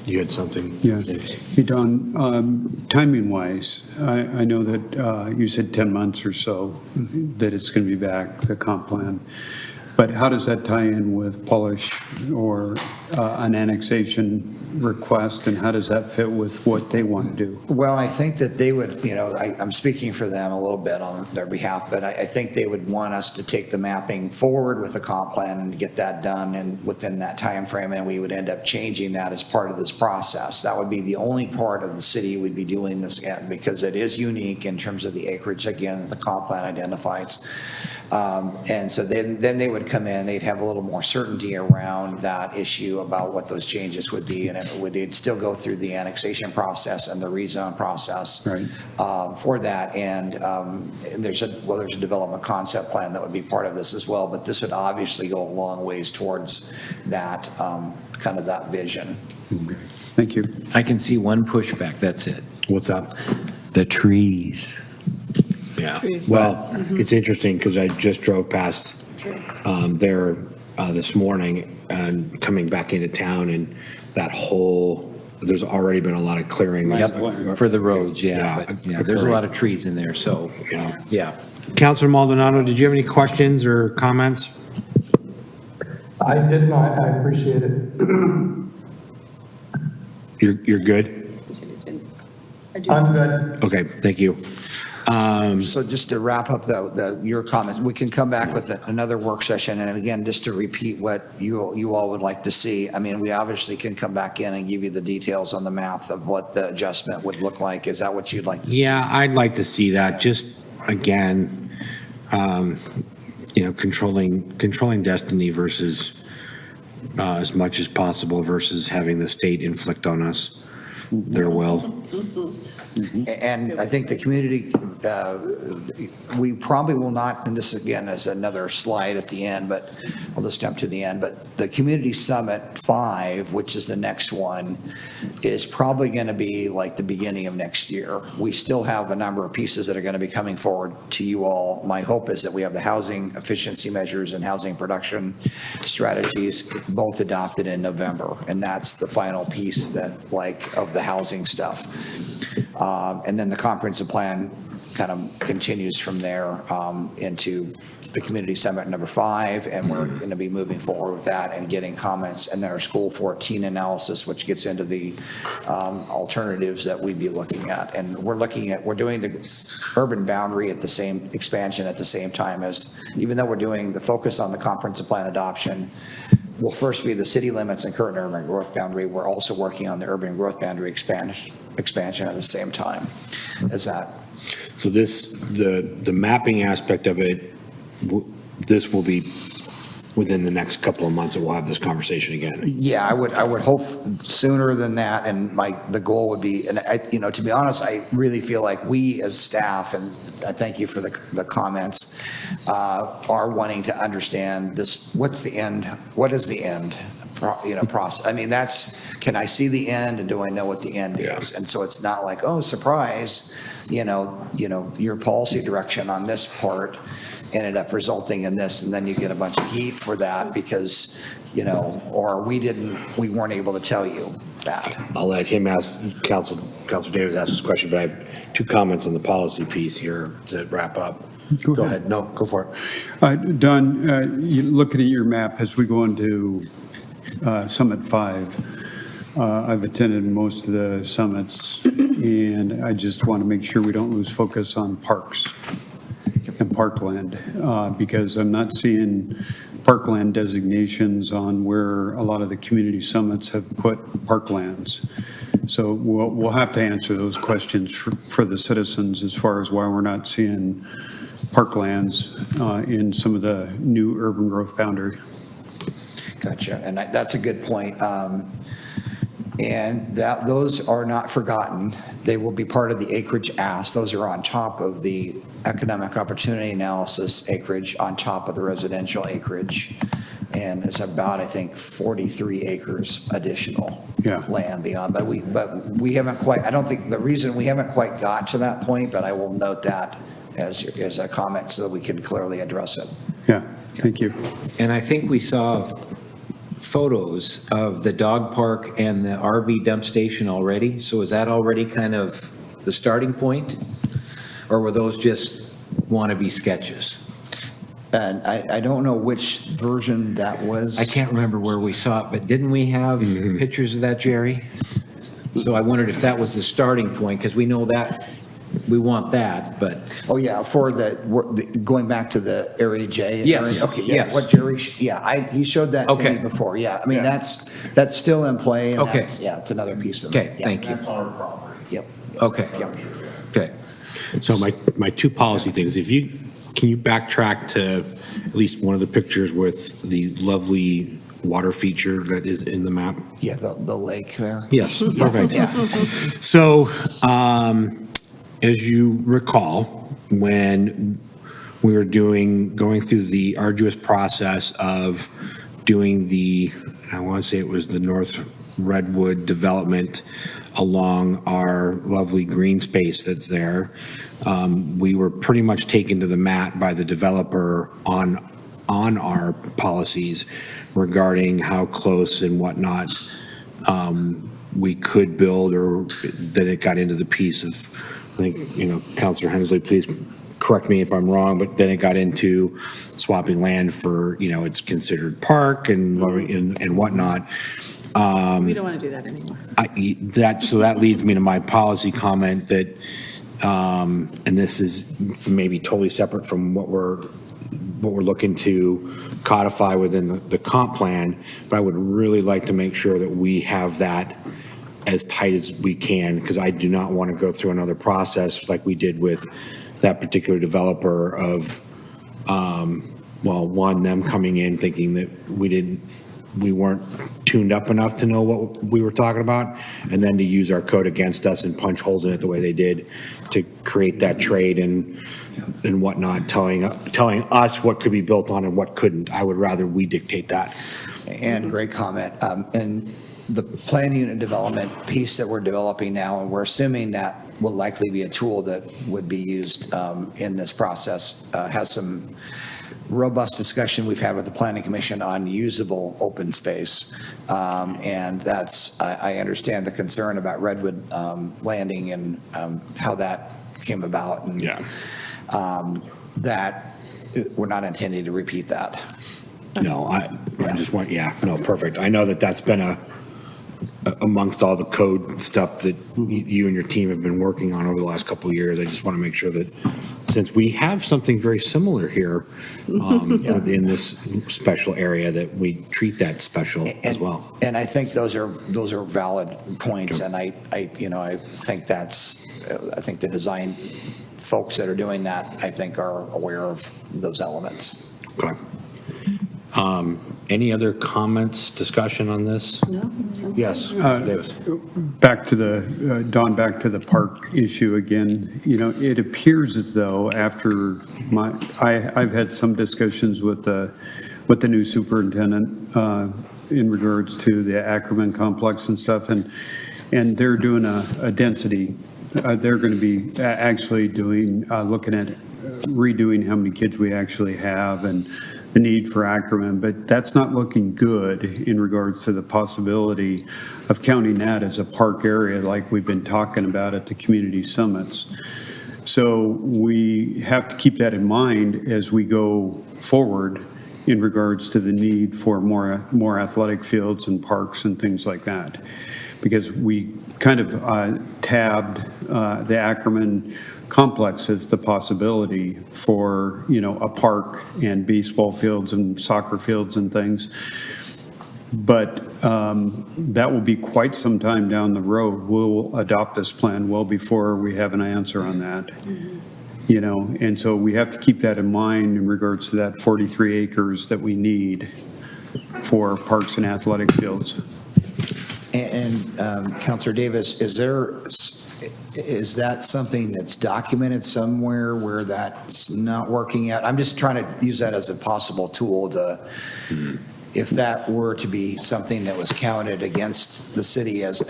You had something? Yeah. Hey, Don, timing-wise, I know that you said 10 months or so that it's going to be back, the comp plan. But how does that tie in with Polish or an annexation request, and how does that fit with what they want to do? Well, I think that they would, I'm speaking for them a little bit on their behalf, but I think they would want us to take the mapping forward with the comp plan and get that done and within that time frame, and we would end up changing that as part of this process. That would be the only part of the city we'd be doing this in, because it is unique in terms of the acreage, again, the comp plan identifies. And so then they would come in, they'd have a little more certainty around that issue about what those changes would be, and they'd still go through the annexation process and the rezone process Right. For that. And there's a development concept plan that would be part of this as well, but this would obviously go a long ways towards that, kind of that vision. Okay. Thank you. I can see one pushback, that's it. What's up? The trees. Yeah. Trees. Well, it's interesting because I just drove past there this morning and coming back into town, and that whole, there's already been a lot of clearing. Yep, for the roads, Yeah, yeah, but yeah, there's a lot of trees in there, so, Yeah. yeah. Councilor Maldonado, did you have any questions or comments? I did not, I appreciate it. You're good? I'm good. Okay, thank you. So just to wrap up your comments, we can come back with another work session. And again, just to repeat what you all would like to see. I mean, we obviously can come back in and give you the details on the math of what the adjustment would look like. Is that what you'd like to see? Yeah, I'd like to see that. Just, again, controlling destiny versus as much as possible versus having the state inflict on us their will. And I think the community, we probably will not, and this again is another slide at the end, but I'll just jump to the end, but the Community Summit 5, which is the next one, is probably going to be like the beginning of next year. We still have a number of pieces that are going to be coming forward to you all. My hope is that we have the housing efficiency measures and housing production strategies both adopted in November, and that's the final piece that, like, of the housing stuff. And then the comprehensive plan kind of continues from there into the Community Summit number 5, and we're going to be moving forward with that and getting comments, and then our School 14 analysis, which gets into the alternatives that we'd be looking at. And we're doing the urban boundary at the same expansion at the same time as, even though we're doing the focus on the comprehensive plan adoption, will first be the city limits and current urban growth boundary. We're also working on the urban growth boundary expansion at the same time as that. So the mapping aspect of it, this will be within the next couple of months that we'll have this conversation again. Yeah, I would hope sooner than that, and the goal would be, and to be honest, I really feel like we as staff, and I thank you for the comments, are wanting to understand this. What's the end? What is the end? Process. I mean, can I see the end, and do I know what the end is? And so it's not like, oh, surprise, your policy direction on this part ended up resulting in this, and then you get a bunch of heat for that because, or we weren't able to tell you. that. I'll let him ask, Counselor Davis ask this question, but I have two comments on the policy piece here to wrap up. Go ahead. No, go for it. Don, looking at your map as we go into Summit 5, I've attended most of the summits, and I just want to make sure we don't lose focus on parks and parkland, because I'm not seeing parkland designations on where a lot of the community summits have put parklands. So we'll have to answer those questions for the citizens as far as why we're not seeing parklands in some of the new urban growth boundary. Gotcha, and that's a good point. And those are not forgotten. They will be part of the acreage ask. Those are on top of the economic opportunity analysis acreage, on top of the residential acreage. And it's about, I think, 43 acres additional land beyond. But we haven't quite, I don't think, the reason we haven't quite got to that point, but I will note that as a comment so that we can clearly address it. Yeah, thank you. And I think we saw photos of the dog park and the RV dump station already. So is that already kind of the starting point? Or were those just wannabe sketches? And I don't know which version that was. I can't remember where we saw it, but didn't we have pictures of that, Jerry? So I wondered if that was the starting point, because we know that, we want that, but. Oh, yeah, for going back to the Area J. Yes, area? Okay, yeah, yes. what Jerry, he showed that to Okay. me before, yeah. I mean, Yeah. that's still in play, and Okay. it's another piece of it. Okay, Yeah. thank you. Yep. Okay. Okay. So my two policy things, can you backtrack to at least one of the pictures with the lovely water feature that is in the map? Yeah, the lake there. Yes, perfect. So, as you recall, when we were going through the arduous process of doing I want to say it was the North Redwood development along our lovely green space that's there, we were pretty much taken to the mat by the developer on our policies regarding how close and whatnot we could build, or that it got into the piece of, I think, Counselor Hensley, please correct me if I'm wrong, but then it got into swapping land for, it's considered park and whatnot. We don't want to do that anymore. So that leads me to my policy comment that, and this is maybe totally separate from what we're looking to codify within the comp plan, but I would really like to make sure that we have that as tight as we can, because I do not want to go through another process like we did with that particular developer of, them coming in thinking that we weren't tuned up enough to know what we were talking about, and then to use our code against us and punch holes in it the way they did to create that trade and whatnot, telling us what could be built on and what couldn't. I would rather we dictate that. And great comment. And the plan unit development piece that we're developing now, and we're assuming that will likely be a tool that would be used in this process, has some robust discussion we've had with the Planning Commission on usable open space. And that's, I understand the concern about Redwood Landing and how that came about. And, that we're not intending to repeat that. No, I just want, perfect. I know that's been amongst all the code stuff that you and your team have been working on over the last couple of years. I just want to make sure that, since we have something very similar here in this special area, that we treat that special as well. And I think those are valid points. And I think I think the design folks that are doing that, I think, are aware of those elements. Okay. Any other comments, discussion on this? No? Yes, Mr. Davis. Back to the park issue again. It appears as though after I've had some discussions with the new superintendent in regards to the Ackerman complex and stuff, and they're doing a density. They're going to be actually looking at redoing how many kids we actually have, and the need for Ackerman, but that's not looking good in regards to the possibility of counting that as a park area like we've been talking about at the community summits. So we have to keep that in mind as we go forward in regards to the need for more athletic fields and parks and things like that. Because we kind of tabbed the Ackerman complex as the possibility for, a park and baseball fields and soccer fields and things. But that will be quite some time down the road. We'll adopt this plan well before we have an answer on that. And so we have to keep that in mind in regards to that 43 acres that we need for parks and athletic fields. And Counselor Davis, is that something that's documented somewhere where that's not working out? I'm just trying to use that as a possible tool to, if that were to be something that was counted against the city as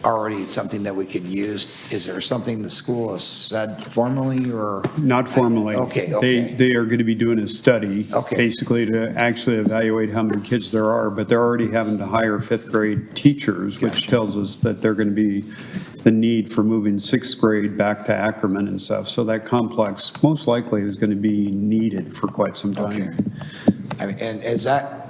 already something that we could use, is there something the school has said formally or? Not formally. Okay. They are going to be doing a study, Okay. basically to actually evaluate how many kids there are, but they're already having to hire fifth grade teachers, which tells us that they're going to be the need for moving sixth grade back to Ackerman and stuff. So that complex most likely is going to be needed for quite some time. Okay. I mean, and as that,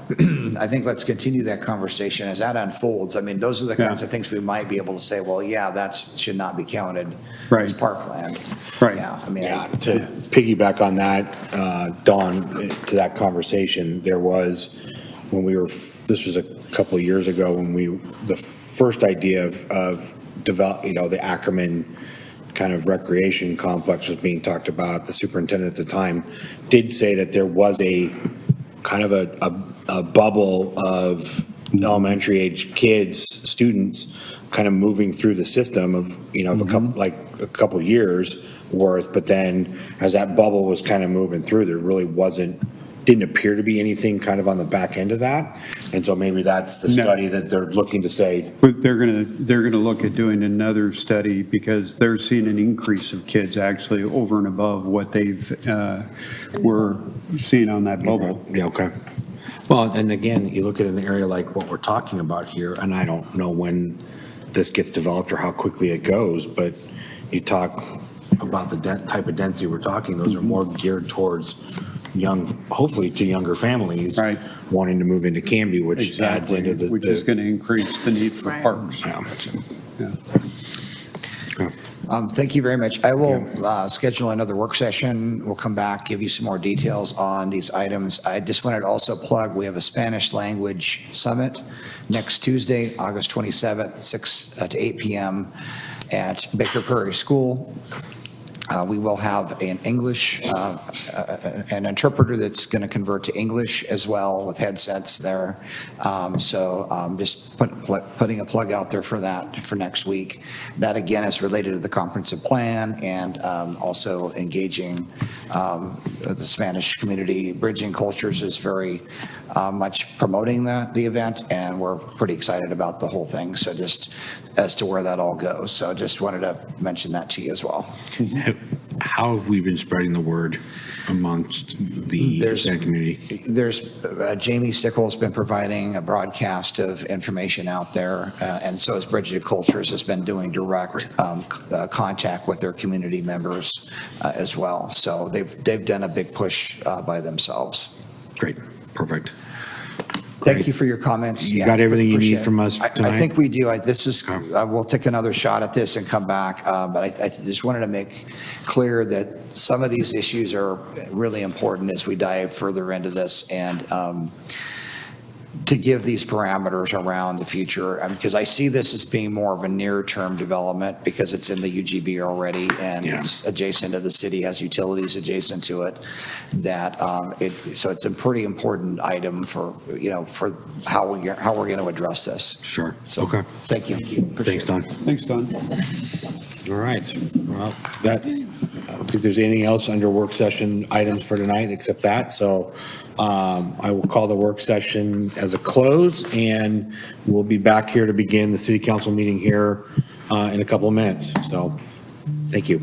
I think let's continue that conversation as that unfolds. I mean, those are the kinds of things we might be able to say, well, yeah, that should not be counted as parkland. Right. Yeah, I mean. Yeah, to piggyback on that, Dawn, to that conversation, there was, this was a couple of years ago when the first idea of develop, the Ackerman kind of recreation complex was being talked about. The superintendent at the time did say that there was a kind of a bubble of elementary age kids, students, kind of moving through the system of, a couple years worth. But then as that bubble was kind of moving through, there really didn't appear to be anything kind of on the back end of that. And so maybe that's the study that they're looking to say. But they're going to look at doing another study because they're seeing an increase of kids actually over and above what they've were seeing on that bubble. Yeah, okay. Well, and again, you look at an area like what we're talking about here, and I don't know when this gets developed or how quickly it goes, but you talk about the type of density we're talking, those are more geared towards hopefully to younger families. Right. Wanting to move into Canby, which adds into the. Which is going to increase the need for parks. Yeah. Yeah. Thank you very much. I will schedule another work session. We'll come back, give you some more details on these items. I just wanted to also plug, we have a Spanish language summit next Tuesday, August 27th, 6 to 8 p.m. at Baker Prairie School. We will have an interpreter that's going to convert to English as well with headsets there. Just putting a plug out there for that for next week. That again is related to the comprehensive plan and also engaging the Spanish community. Bridging Cultures is very much promoting the event, and we're pretty excited about the whole thing. So just as to where that all goes. So just wanted to mention that to you as well. How have we been spreading the word amongst the Hispanic community? There's Jamie Sickles been providing a broadcast of information out there, and so has Bridget Cultures has been doing direct contact with their community members as well. So they've done a big push by themselves. Great, perfect. Thank you for your comments. You got everything you need from us I tonight? think we do. We'll take another shot at this and come back, but I just wanted to make clear that some of these issues are really important as we dive further into this, and to give these parameters around the future, because I see this as being more of a near-term development because it's in the UGB already and it's adjacent to the city, has utilities adjacent to it. So it's a pretty important item for how we're going to address this. Sure. So, Okay. Thank you. Thanks, Don. Thanks, Don. All right. Well, I don't think there's anything else under work session items for tonight except that. So I will call the work session as a close, and we'll be back here to begin the city council meeting here in a couple of minutes. So thank you.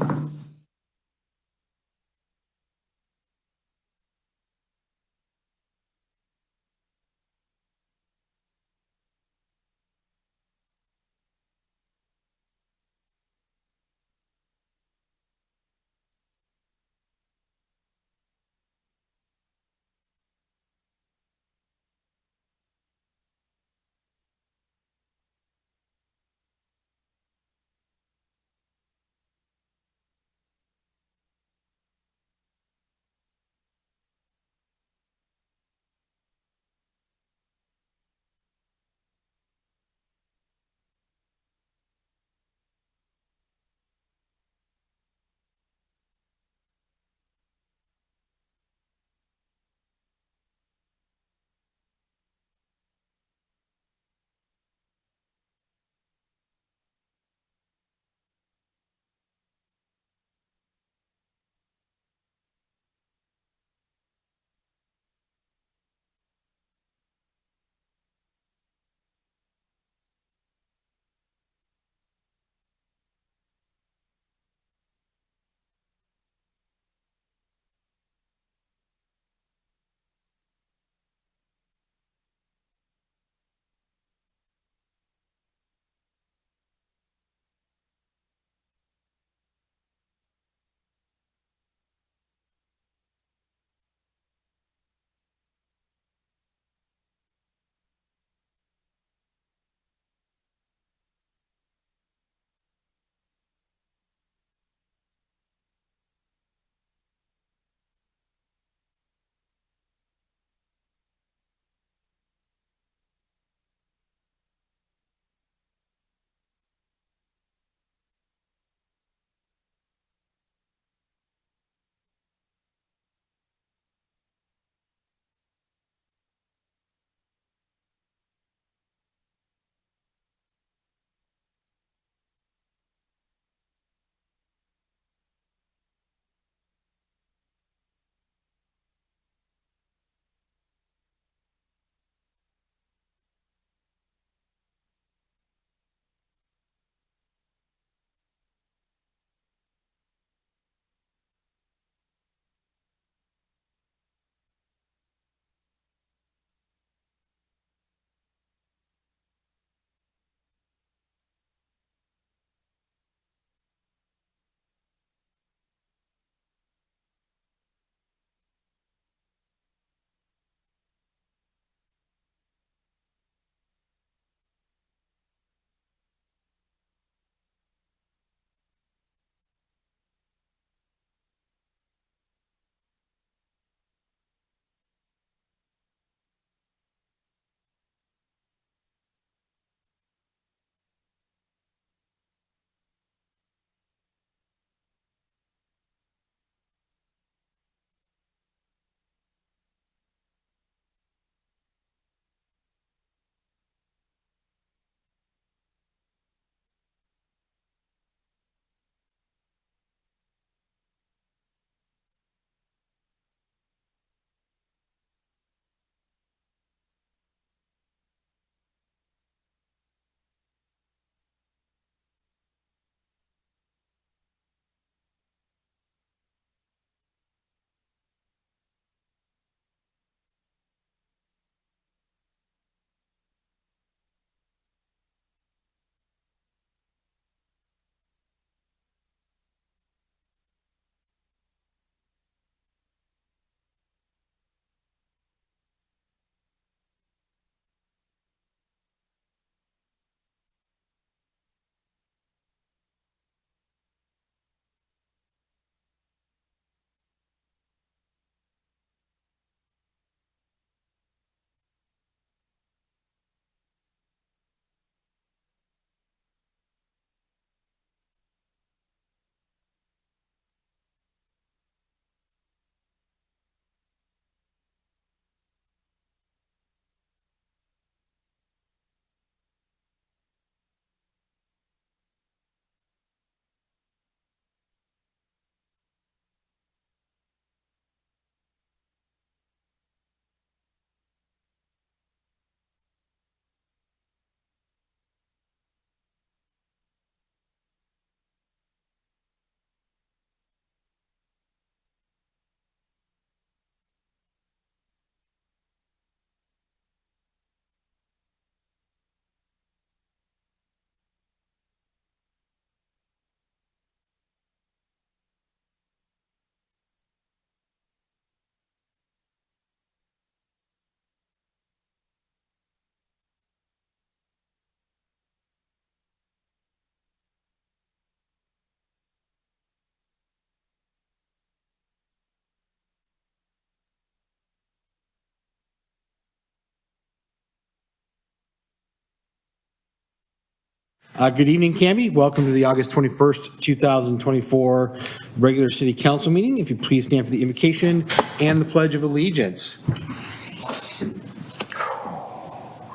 Good evening, Canby. Welcome to the August 21st, 2024 regular city council meeting. If you please stand for the invocation and the pledge of allegiance.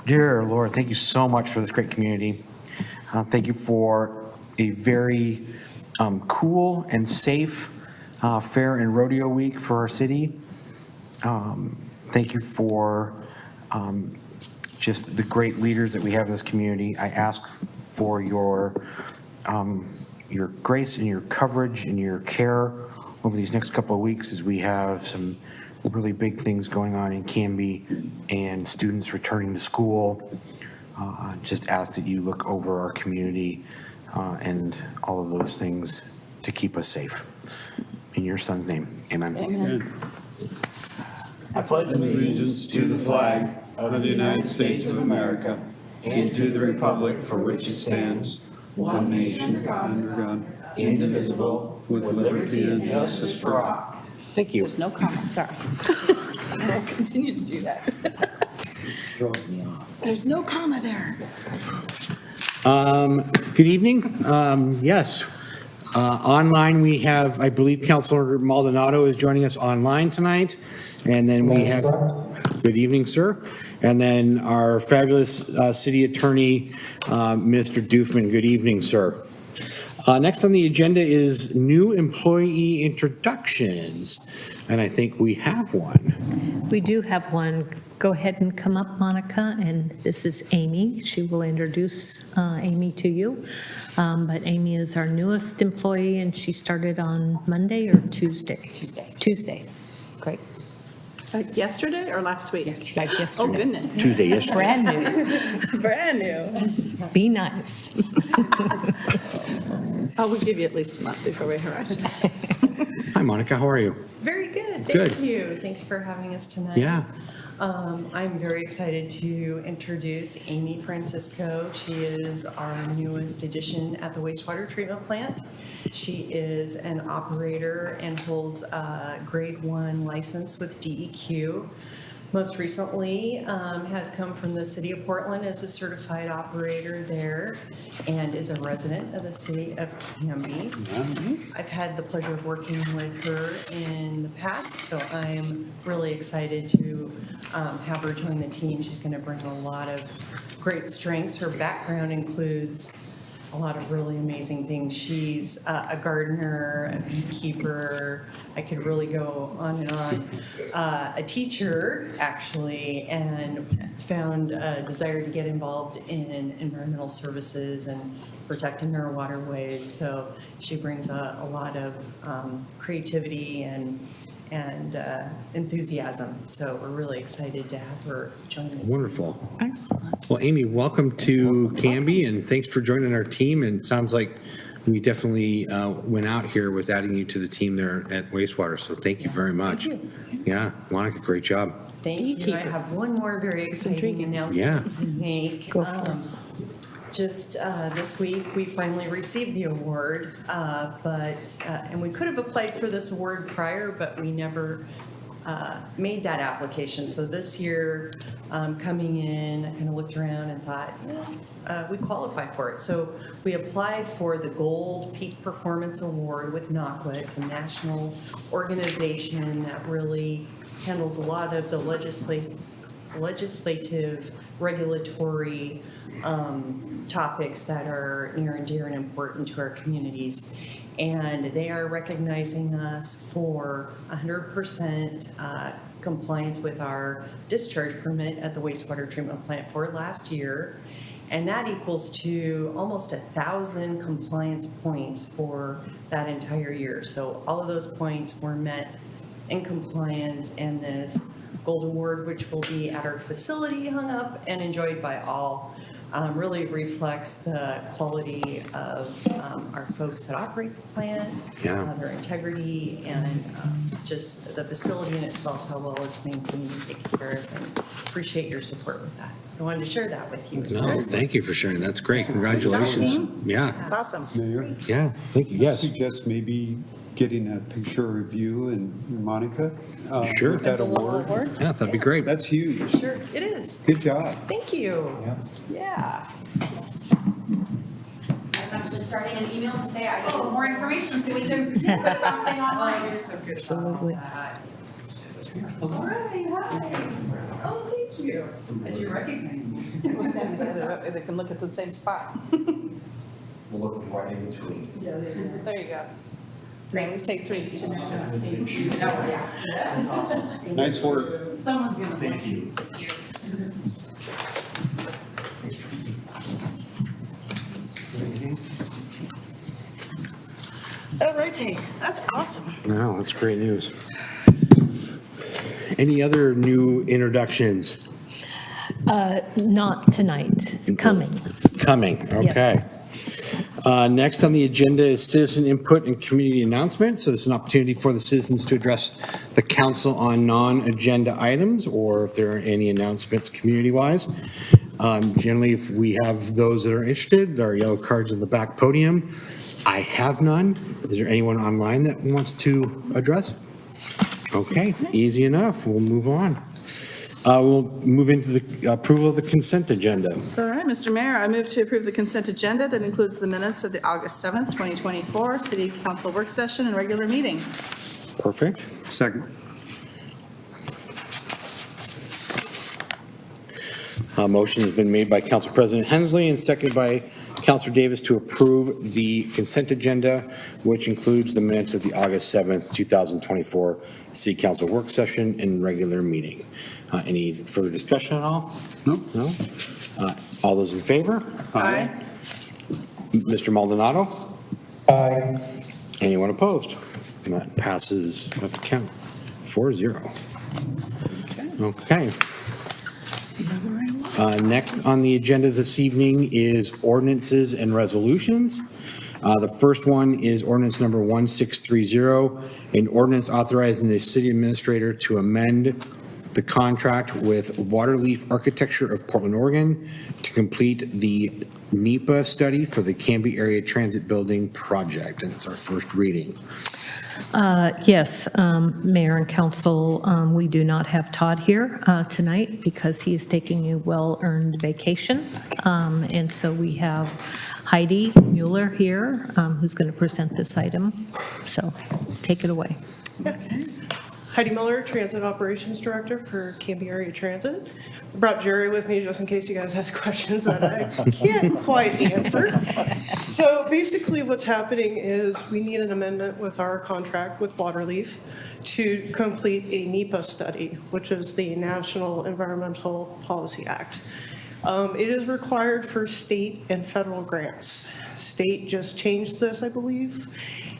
Dear Lord, thank you so much for this great community. Thank you for a very cool and safe fair and rodeo week for our city. Thank you for just the great leaders that we have in this community. I ask for your grace and your coverage and your care over these next couple of weeks as we have some really big things going on in Canby and students returning to school. Just ask that you look over our community and all of those things to keep us safe. In your son's name, amen. Amen. I pledge allegiance to the flag of the United States of America and to the republic for which it stands, one nation, under God, indivisible, with liberty and justice for all. Thank you. There's no comment, sorry. I'll continue to do that. There's no comma there. Good evening. Yes. Online, we have, I believe, Councilor Maldonado is joining us online tonight. And then we have, good evening, sir. And then our fabulous city attorney, Mr. Doofman. Good evening, sir. Next on the agenda is new employee introductions. And I think we have one. We do have one. Go ahead and come up, Monica, and this is Amy. She will introduce Amy to you. But Amy is our newest employee, and she started on Monday or Tuesday? Tuesday. Great. Yesterday or last week? Yesterday. Oh, goodness. Tuesday, yesterday. Brand new. Brand new. Be nice. Oh, we'll give you at least a month before we harass you. Hi, Monica. How are you? Very good, Good. thank you. Thanks for having us tonight. Yeah. I'm very excited to introduce Amy Francisco. She is our newest addition at the wastewater treatment plant. She is an operator and holds a grade 1 license with DEQ. Most recently has come from the city of Portland as a certified operator there and is a resident of the city of Canby. I've had the pleasure of working with her in the past, so I'm really excited to have her join the team. She's going to bring a lot of great strengths. Her background includes a lot of really amazing things. She's a gardener, a beekeeper, I could really go on and on. A teacher, actually, and found a desire to get involved in environmental services and protecting our waterways. So she brings a lot of creativity and enthusiasm. So we're really excited to have her join the team. Wonderful. Excellent. Well, Amy, welcome to Canby, and thanks for joining our team. And it sounds like we definitely went out here with adding you to the team there at wastewater. So thank you very much. Thank you. Yeah, Monica, great job. Thank you. I Beekeeper. have one more very exciting intriguing. announcement to make. Go for it. Just this week, we finally received the award, and we could have applied for this award prior, but we never made that application. So this year, coming in, I kind of looked around and thought, we qualify for it. So we applied for the Gold Peak Performance Award with NACWA. It's a national organization that really handles a lot of the legislative, regulatory topics that are near and dear and important to our communities. And they are recognizing us for 100% compliance with our discharge permit at the wastewater treatment plant for last year. And that equals to almost 1,000 compliance points for that entire year. So all of those points were met in compliance, and this gold award, which will be at our facility hung up and enjoyed by all, really reflects the quality of our folks that operate the plant, Yeah. their integrity, and just the facility in itself, how well it's maintained and taken care of, and appreciate your support with that. So I wanted to share that with you. No, thank you for sharing. That's great. Congratulations. Yeah, It's awesome. Mayor, yeah, thank you. I Yes. suggest maybe getting a picture of you and Monica. Sure. With that award. Yeah, that'd be great. That's huge. Sure, it is. Good job. Thank you. Yeah. starting an email to say I need more information so we can put something online. You're so good. Absolutely. All right, hi. Oh, thank you. Did you recognize me? We'll stand together, they can look at the same spot. We'll look right in between. There you go. Always take 3. Nice work. Someone's gonna. Thank you. All righty, that's awesome. No, that's great news. Any other new introductions? Not tonight, it's coming. Coming, okay. Next on the agenda is citizen input and community announcements. So this is an opportunity for the citizens to address the council on non-agenda items, or if there are any announcements community-wise. Generally, if we have those that are interested, there are yellow cards in the back podium. I have none. Is there anyone online that wants to address? Okay, easy enough. We'll move on. We'll move into the approval of the consent agenda. All right, Mr. Mayor, I move to approve the consent agenda that includes the minutes of the August 7th, 2024 City Council work session and regular meeting. Perfect. Second. Motion has been made by Council President Hensley and seconded by Councilor Davis to approve the consent agenda, which includes the minutes of the August 7th, 2024 City Council work session and regular meeting. Any further discussion at all? No? No? All those in favor? Aye. Mr. Maldonado? Aye. Anyone opposed? And that passes, I have to count, 4-0. Okay. Next on the agenda this evening is ordinances and resolutions. The first one is ordinance number 1630, an ordinance authorizing the city administrator to amend the contract with Waterleaf Architecture of Portland, Oregon to complete the NEPA study for the Canby Area Transit Building project, and it's our first reading. Yes, Mayor and Council, we do not have Todd here tonight because he is taking a well-earned vacation. And so we have Heidi Mueller here, who's going to present this item. So take it away. Heidi Miller, Transit Operations Director for Canby Area Transit. I brought Jerry with me just in case you guys ask questions that I can't quite answer. So basically what's happening is we need an amendment with our contract with Waterleaf to complete a NEPA study, which is the National Environmental Policy Act. It is required for state and federal grants. State just changed this, I believe.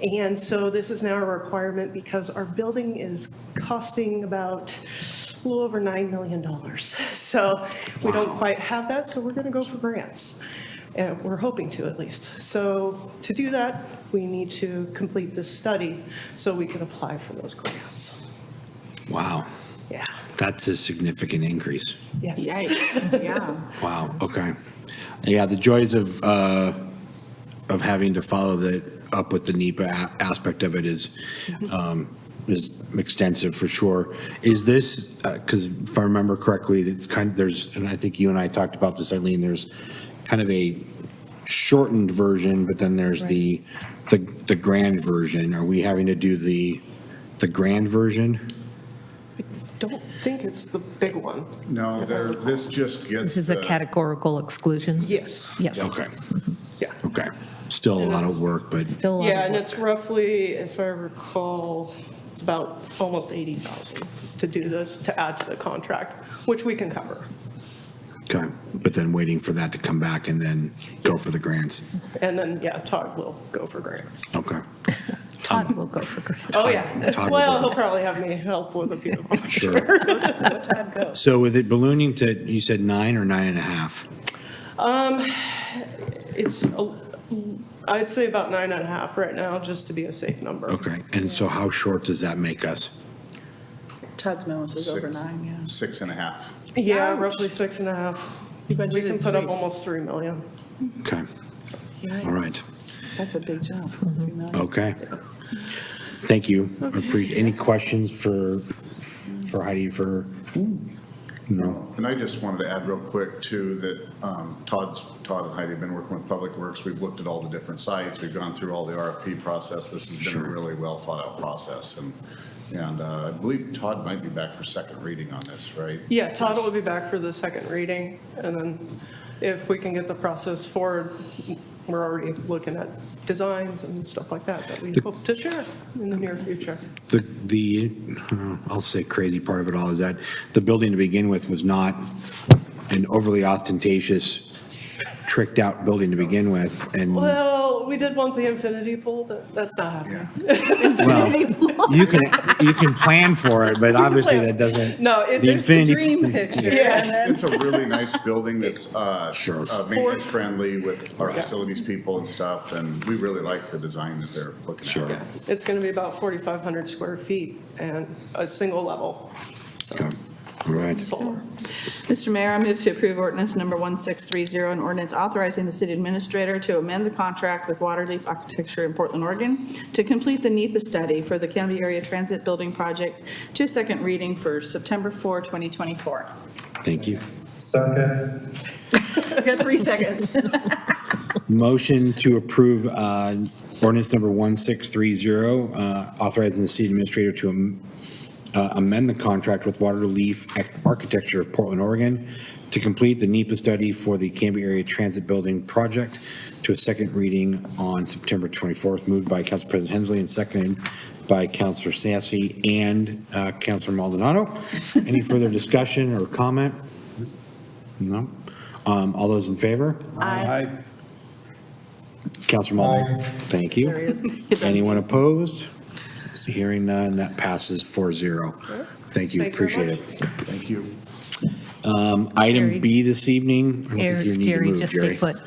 And so this is now a requirement because our building is costing about a little over $9 million. So we don't quite have that, so we're going to go for grants. And we're hoping to, at least. So to do that, we need to complete this study so we can apply for those grants. Wow, Yeah. that's a significant increase. Yes. Yeah. Wow, okay. Yeah, the joys of having to follow up with the NEPA aspect of it is extensive for sure. Is this, because if I remember correctly, it's there's, and I think you and I talked about this, Eileen, there's kind of a shortened version, but then there's the grand version. Are we having to do the grand version? Don't think it's the big one. No, this just gets. This is a categorical exclusion? Yes. Yes. Okay, Yeah. okay. Still a lot of work, but Still a lot Yeah, of and work. it's roughly, if I recall, it's about almost 80,000 to do this, to add to the contract, which we can cover. okay. But then waiting for that to come back and then go for the grants. And then, yeah, Todd will go for grants. Okay. Todd will go for grant. Oh, yeah. Todd will Well, go. he'll probably have me help with a few of them. I'm Sure. Todd goes. So with it ballooning to, you said 9 or 9.5? It's, I'd say about 9.5 right now, just to be a safe number. Okay, and so how short does that make us? Todd's memo says over 9, yeah. 6.5. Yeah, Ouch. roughly 6.5. You We budgeted can put up 3. almost 3 million. Okay, all right, That's a big jump from 3 million. okay. Thank you. Any questions for Heidi for No. And I just wanted to add real quick too, that Todd and Heidi have been working with Public Works. We've looked at all the different sites. We've gone through all the RFP process. This has been a really well thought out process. And I believe Todd might be back for second reading on this, right? Yeah, Todd will be back for the second reading, and then if we can get the process forward, we're already looking at designs and stuff like that we hope to share in the near future. I'll say crazy part of it all is that the building to begin with was not an overly ostentatious, tricked out building to begin with. And Well, we did want the infinity pool, that's not happening. well, you can plan for it, but obviously that doesn't. No, the it's infinity- Dream picture. Yeah. It's a really nice building that's Sure. maintenance friendly with our facilities people and stuff. And we really like the design that they're looking at. Yeah, it's going to be about 4,500 square feet and a single level. So, All right. solar. Mr. Mayor, I move to approve ordinance number 1630, an ordinance authorizing the city administrator to amend the contract with Waterleaf Architecture in Portland, Oregon to complete the NEPA study for the Canby Area Transit Building Project to a second reading for September 4, 2024. Thank you. Second. You got 3 seconds. Motion to approve ordinance number 1630, authorizing the city administrator to amend the contract with Waterleaf Architecture of Portland, Oregon to complete the NEPA study for the Canby Area Transit Building Project to a second reading on September 24th, moved by Council President Hensley and seconded by Councilor Sassy and Councilor Maldonado. Any further discussion or comment? No? All those in favor? Aye. Councilor Maldonado? Thank you. There he is. Anyone opposed? Hearing none, that passes 4-0. Thank you, Thank you very appreciate it. much. Thank you. Item Jerry. B this evening, I don't think you need to Jerry, move, just stay Jerry, put.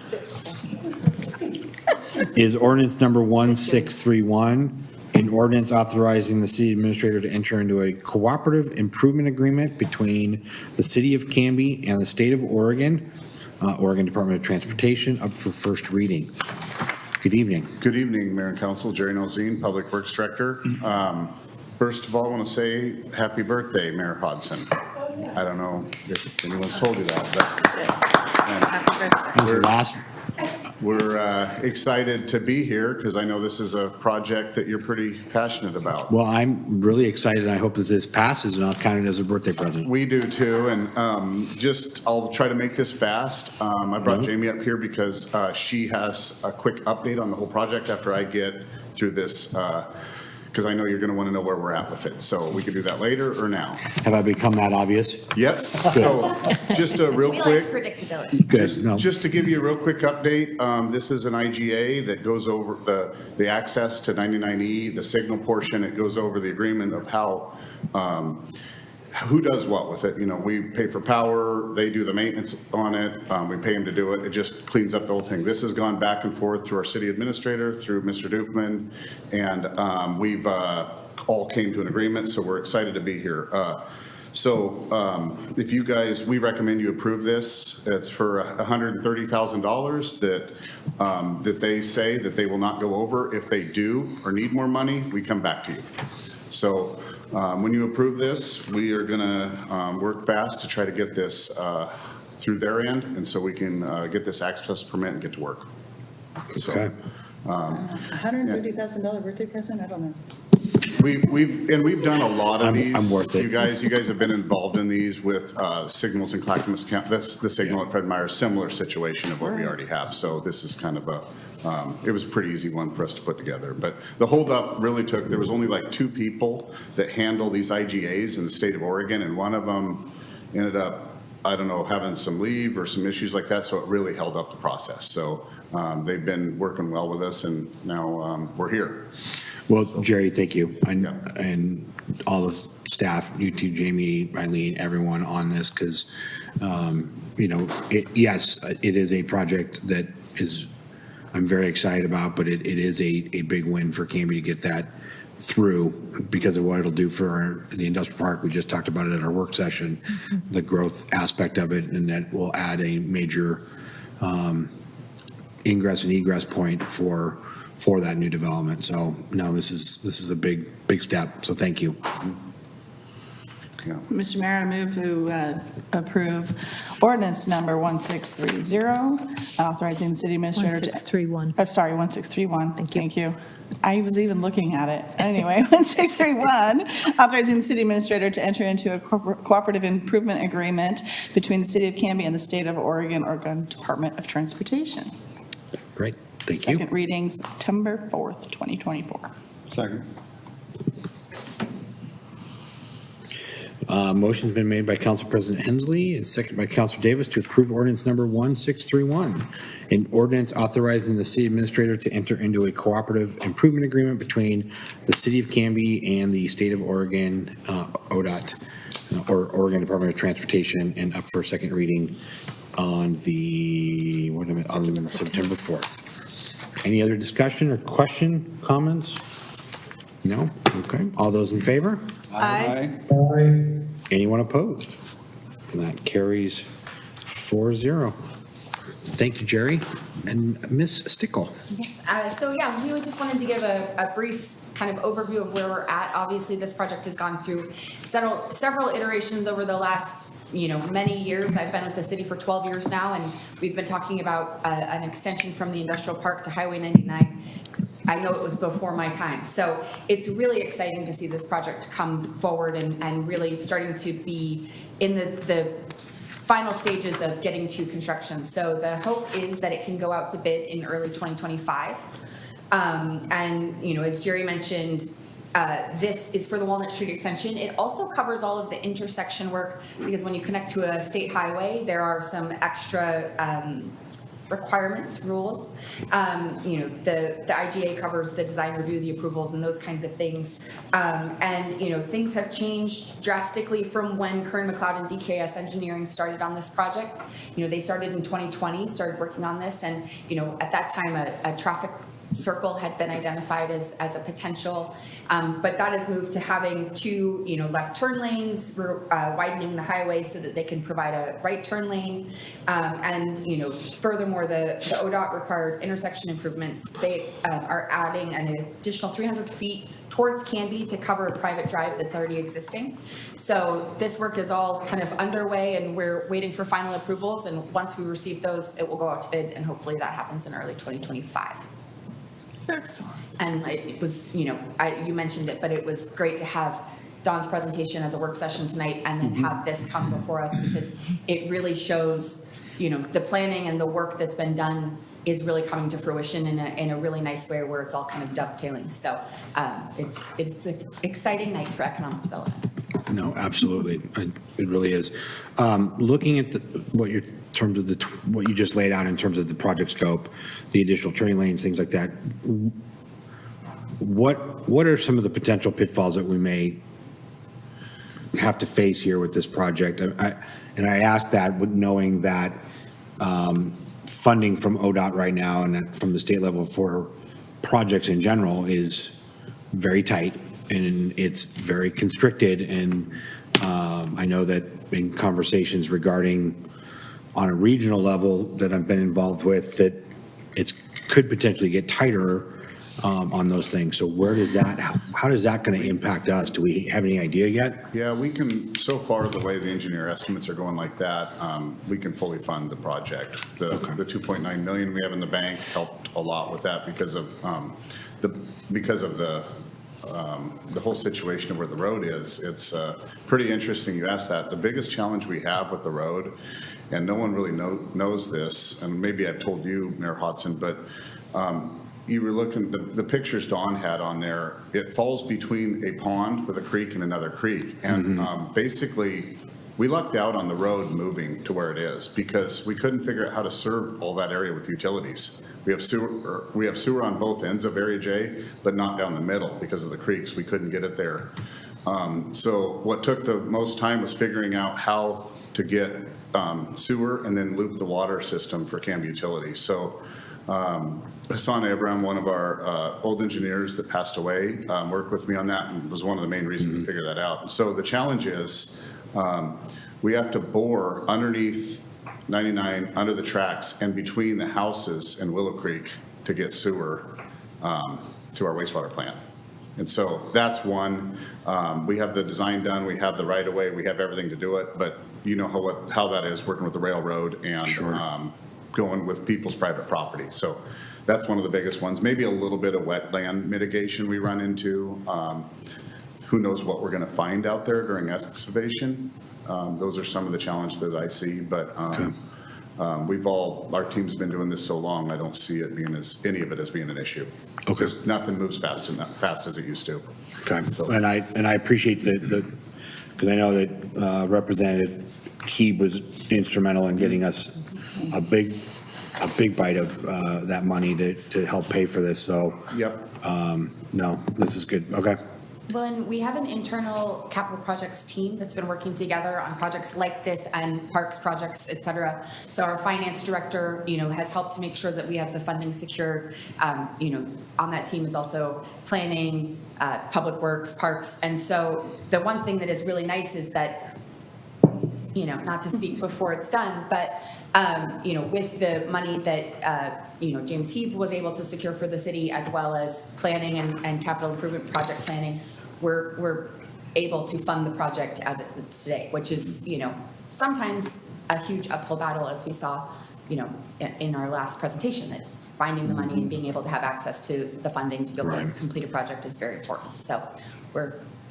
is ordinance number 1631, an ordinance authorizing the city administrator to enter into a cooperative improvement agreement between the city of Canby and the state of Oregon, Oregon Department of Transportation, up for first reading. Good evening. Good evening, Mayor and Council. Jerry Nolzine, Public Works Director. First of all, I want to say happy birthday, Mayor Hodson. I don't know if anyone's told you that, That was the last, but we're excited to be here because I know this is a project that you're pretty passionate about. well, I'm really excited, and I hope that this passes, and I'll count it as a birthday present. We do too, and I'll try to make this fast. I brought Jamie up here because she has a quick update on the whole project after I get through this, because I know you're going to want to know where we're at with it. So we could do that later or now. Have I become that obvious? Yes, so just a real We quick. like predictability. Good, no. Just to give you a real quick update, this is an IGA that goes over the access to 99E, the signal portion. It goes over the agreement of how, who does what with it. You know, we pay for power, they do the maintenance on it, we pay them to do it. It just cleans up the whole thing. This has gone back and forth through our city administrator, through Mr. Doofman, and we've all came to an agreement, so we're excited to be here. So if you guys, we recommend you approve this. It's for $130,000 that they say that they will not go over. If they do or need more money, we come back to you. So when you approve this, we are going to work fast to try to get this through their end, and so we can get this access permit and get to work. So, Okay. $130,000 birthday present? I don't know. We've done a lot of these. I'm worth it. You guys have been involved in these with signals in Clackamas County. That's the signal at Fred Meyer, similar situation of what we already have. So this is kind of it was a pretty easy one for us to put together. But the holdup really there was only like 2 people that handle these IGAs in the state of Oregon, and one of them ended up, I don't know, having some leave or some issues like that, so it really held up the process. So they've been working well with us, and now we're here. Well, Jerry, thank you. Yeah. And all the staff, you two, Jamie, Eileen, everyone on this, because, yes, it is a project that I'm very excited about, but it is a big win for Canby to get that through because of what it'll do for the industrial park. We just talked about it at our work session, the growth aspect of it, and that will add a major ingress and egress point for that new development. So no, this is a big step. So thank you. Yeah. Mr. Mayor, I move to approve ordinance number 1630, authorizing the city administrator to... 1631. I'm sorry, 1631. Thank you. I was even looking at it. Anyway, 1631, authorizing the city administrator to enter into a cooperative improvement agreement between the City of Canby and the State of Oregon Department of Transportation. Great, thank you. Second reading, September 4th, 2024. Second. Motion's been made by Council President Hensley and seconded by Council Davis to approve ordinance number 1631, an ordinance authorizing the city administrator to enter into a cooperative improvement agreement between the City of Canby and the State of Oregon, ODOT, or Oregon Department of Transportation, and up for second reading on the, on September 4th. Any other discussion or question, comments? No? Okay. All those in favor? Aye. Anyone opposed? That carries 4-0. Thank you, Jerry. And Ms. Stickle. Yes, so yeah, we just wanted to give a brief kind of overview of where we're at. Obviously, this project has gone through several iterations over the last, many years. I've been with the city for 12 years now, and we've been talking about an extension from the industrial park to Highway 99. I know it was before my time. So it's really exciting to see this project come forward and really starting to be in the final stages of getting to construction. So the hope is that it can go out to bid in early 2025. And, as Jerry mentioned, this is for the Walnut Street extension. It also covers all of the intersection work, because when you connect to a state highway, there are some extra requirements, rules. The IGA covers the design review, the approvals, and those kinds of things. And things have changed drastically from when Kern McLeod and DKS Engineering started on this project. They started in 2020, started working on this, and at that time a traffic circle had been identified as a potential, but that has moved to having two, left turn lanes, widening the highway so that they can provide a right turn lane, and furthermore, the ODOT required intersection improvements. They are adding an additional 300 feet towards Canby to cover a private drive that's already existing. So this work is all kind of underway, and we're waiting for final approvals. And once we receive those, it will go out to bid, and hopefully that happens in early 2025. Excellent. And it was, you mentioned it, but it was great to have Dawn's presentation as a work session tonight, and then have this come before us, because it really shows, the planning and the work that's been done is really coming to fruition in a really nice way, where it's all kind of dovetailing. So it's an exciting night for economic development. No, absolutely. It really is. Looking at what you just laid out in terms of the project scope, the additional turning lanes, things like that, what are some of the potential pitfalls that we may have to face here with this project? And I ask that knowing that funding from ODOT right now and from the state level for projects in general is very tight, and it's very constricted. And I know that in conversations regarding on a regional level that I've been involved with, that it could potentially get tighter on those things. So how does that going to impact us? Do we have any idea yet? Yeah, we can, so far, the way the engineer estimates are going like that, we can fully fund the project. The 2.9 million we have in the bank helped a lot with that because of the whole situation of where the road is. It's pretty interesting you asked that. The biggest challenge we have with the road, and no one really knows this, and maybe I've told you, Mayor Hodson, but you were looking, the pictures Dawn had on there, it falls between a pond with a creek and another creek. And basically, we lucked out on the road moving to where it is, because we couldn't figure out how to serve all that area with utilities. We have sewer on both ends of Area J, but not down the middle because of the creeks. We couldn't get it there. So what took the most time was figuring out how to get sewer and then loop the water system for Canby Utilities. So Hassan Abraham, one of our old engineers that passed away, worked with me on that and was one of the main reasons to figure that out. And so the challenge is we have to bore underneath 99, under the tracks and between the houses and Willow Creek to get sewer to our wastewater plant. And so that's one. We have the design done, we have the right-of-way, we have everything to do it, but you know how that is, working with the railroad and going with people's private property. So that's one of the biggest ones. Maybe a little bit of wetland mitigation we run into. Who knows what we're going to find out there during excavation. Those are some of the challenges that I see, but our team's been doing this so long, I don't see it being any of it as being an issue. Okay. Just nothing moves fast as it used to. Okay, and I appreciate because I know that Representative Keeb was instrumental in getting us a big bite of that money to help pay for this, so. Yep. No, this is good, okay. Well, and we have an internal capital projects team that's been working together on projects like this and parks projects, et cetera. So our finance director, has helped to make sure that we have the funding secured. On that team is also planning, public works, parks. And so the one thing that is really nice is that, not to speak before it's done, but, with the money that, James Heap was able to secure for the city, as well as planning and capital improvement project planning, we're able to fund the project as it sits today, which is, sometimes a huge uphill battle, as we saw, in our last presentation, that finding the money and being able to have access to the funding to be able to complete a project is very important. So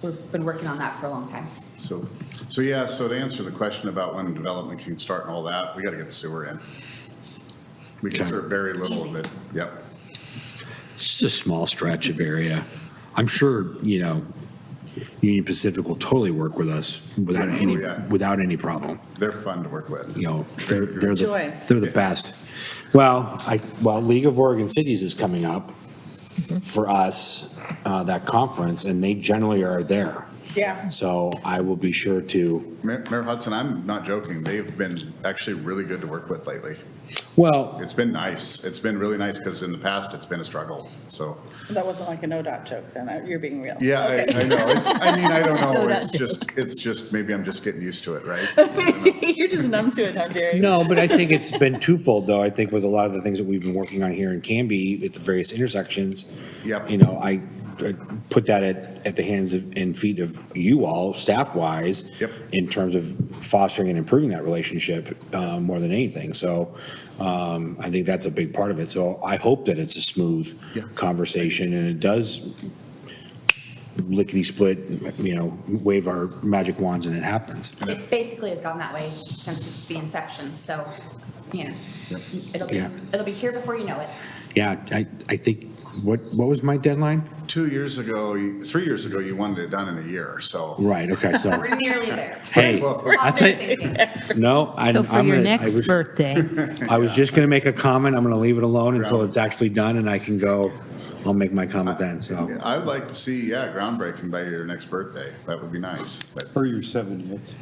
we've been working on that for a long time. So to answer the question about when development can start and all that, we got to get the sewer in. We can serve very little of it. Yep. It's just a small stretch of area. I'm sure, Union Pacific will totally work with us without any problem. They're fun to work with. They're Joy. the best. Well, League of Oregon Cities is coming up for us, that conference, and they generally are there. Yeah. So I will be sure to. Mayor Hudson, I'm not joking. They've been actually really good to work with lately. Well, It's been nice. It's been really nice because in the past, it's been a struggle. So, That wasn't like a no-dot joke, then, you're being real. yeah, Okay. I know. I don't know. No, It's just, maybe I'm just getting used to it, right? I don't know. You're just numb to it, huh, Jerry? no, but I think it's been twofold, though. I think with a lot of the things that we've been working on here in Canby at the various intersections, Yep. I put that at the hands and feet of you all, staff-wise, Yep. in terms of fostering and improving that relationship more than anything. So I think that's a big part of it. So I hope that it's a smooth conversation, and it does lickety-split, wave our magic wands and it happens. It basically has gone that way since the inception, so, it'll be here before you know it. Yeah, I think, what was my deadline? 3 years ago, you wanted it done in a year, so. Right, okay, so, We're nearly there. hey, I tell you, Thinking. no, I'm So for your gonna- next birthday, I was just gonna make a comment, I'm gonna leave it alone until it's actually done, and I can go, I'll make my comment then, so. I would like to see, groundbreaking by your next birthday. That would be nice. But Or your 70th.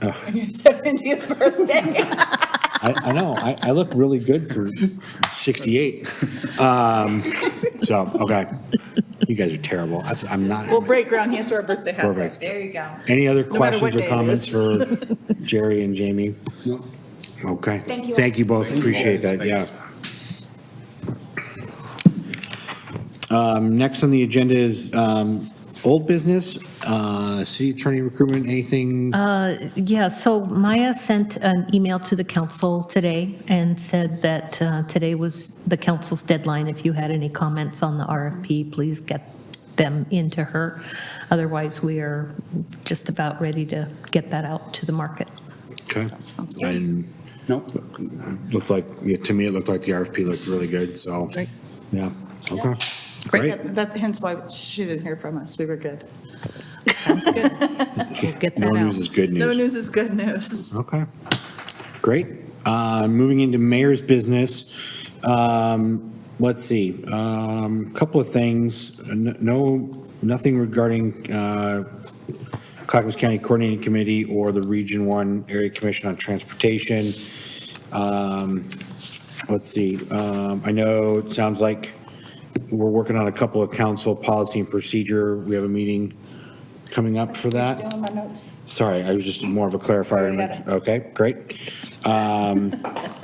Your 70th birthday. I know, I look really good for 68. So, okay, you guys are terrible, I'm not. We'll break ground, here's to our birthday hat. Perfect. There you go. Any other No matter what questions or day it comments is. for Jerry and Jamie? No. Okay. Thank you. Thank you both, Thank you. appreciate that, yeah. Thanks. Next on the agenda is old business, city attorney recruitment, anything? yeah, so Maya sent an email to the council today and said that today was the council's deadline. If you had any comments on the RFP, please get them into her. Otherwise, we are just about ready to get that out to the market. Okay. And Nope. looked like, to me, it looked like the RFP looked really good, so, yeah, okay. Great. Hence why she didn't hear from us, we were good. Sounds good. We'll get No that news out. is good No news. news is good news. Okay, great. Moving into mayor's business, let's see, couple of things. Nothing regarding Clackamas County Coordinating Committee or the Region 1 Area Commission on Transportation. Let's see, I know it sounds like we're working on a couple of council policy and procedure. We have a meeting coming up for that. Still in my notes. Sorry, I was just more of a clarifier. Already got it. Okay, great. And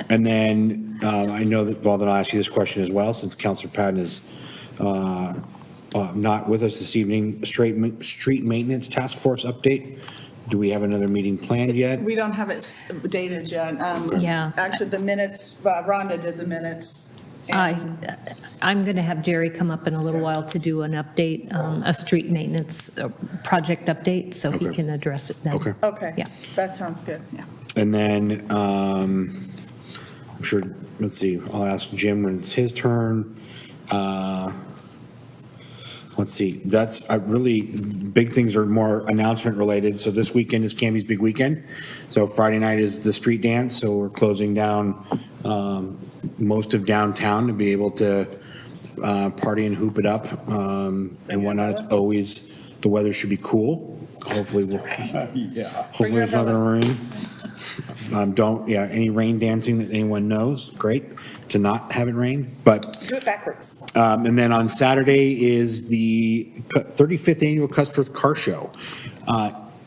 then I know that, well, then I'll ask you this question as well, since Councilor Patton is not with us this evening, street maintenance task force update. Do we have another meeting planned yet? We don't have it dated yet. Yeah. Actually, the minutes, Rhonda did the minutes. I'm going to have Jerry come up in a little while to do an update, a street maintenance project update, so he Okay. can address it then. Okay. Okay. Yeah. That sounds good, yeah. And then, I'm sure, let's see, I'll ask Jim when it's his turn. Let's see, that's really, big things are more announcement related. So this weekend is Canby's big weekend. So Friday night is the street dance, so we're closing down most of downtown to be able to party and hoop it up and whatnot. It's always, the weather should be cool. Hopefully, hopefully it's not gonna rain. Any rain dancing that anyone knows, great, to not have it rain, but. Do it backwards. And then on Saturday is the 35th Annual Customers Car Show.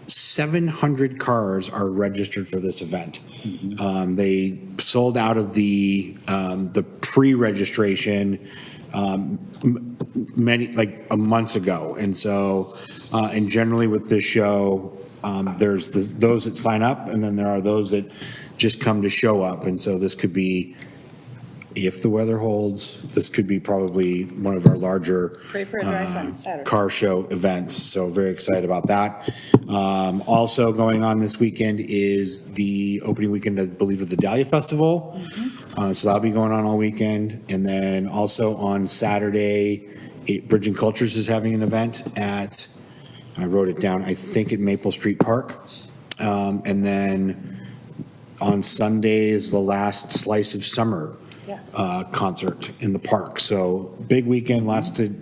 700 cars are registered for this event. They sold out of the pre-registration like months ago. And so, and generally with this show, there's those that sign up, and then there are those that just come to show up. And so this could be, if the weather holds, this could be probably one of our larger Pray for a dry Saturday. car show events. So very excited about that. Also going on this weekend is the opening weekend, I believe, of the Dahlia Festival. So that'll be going on all weekend. And then also on Saturday, Bridge and Cultures is having an event at, I wrote it down, I think at Maple Street Park. And then on Sunday is the last Slice of Summer concert in the park. So big weekend, lots to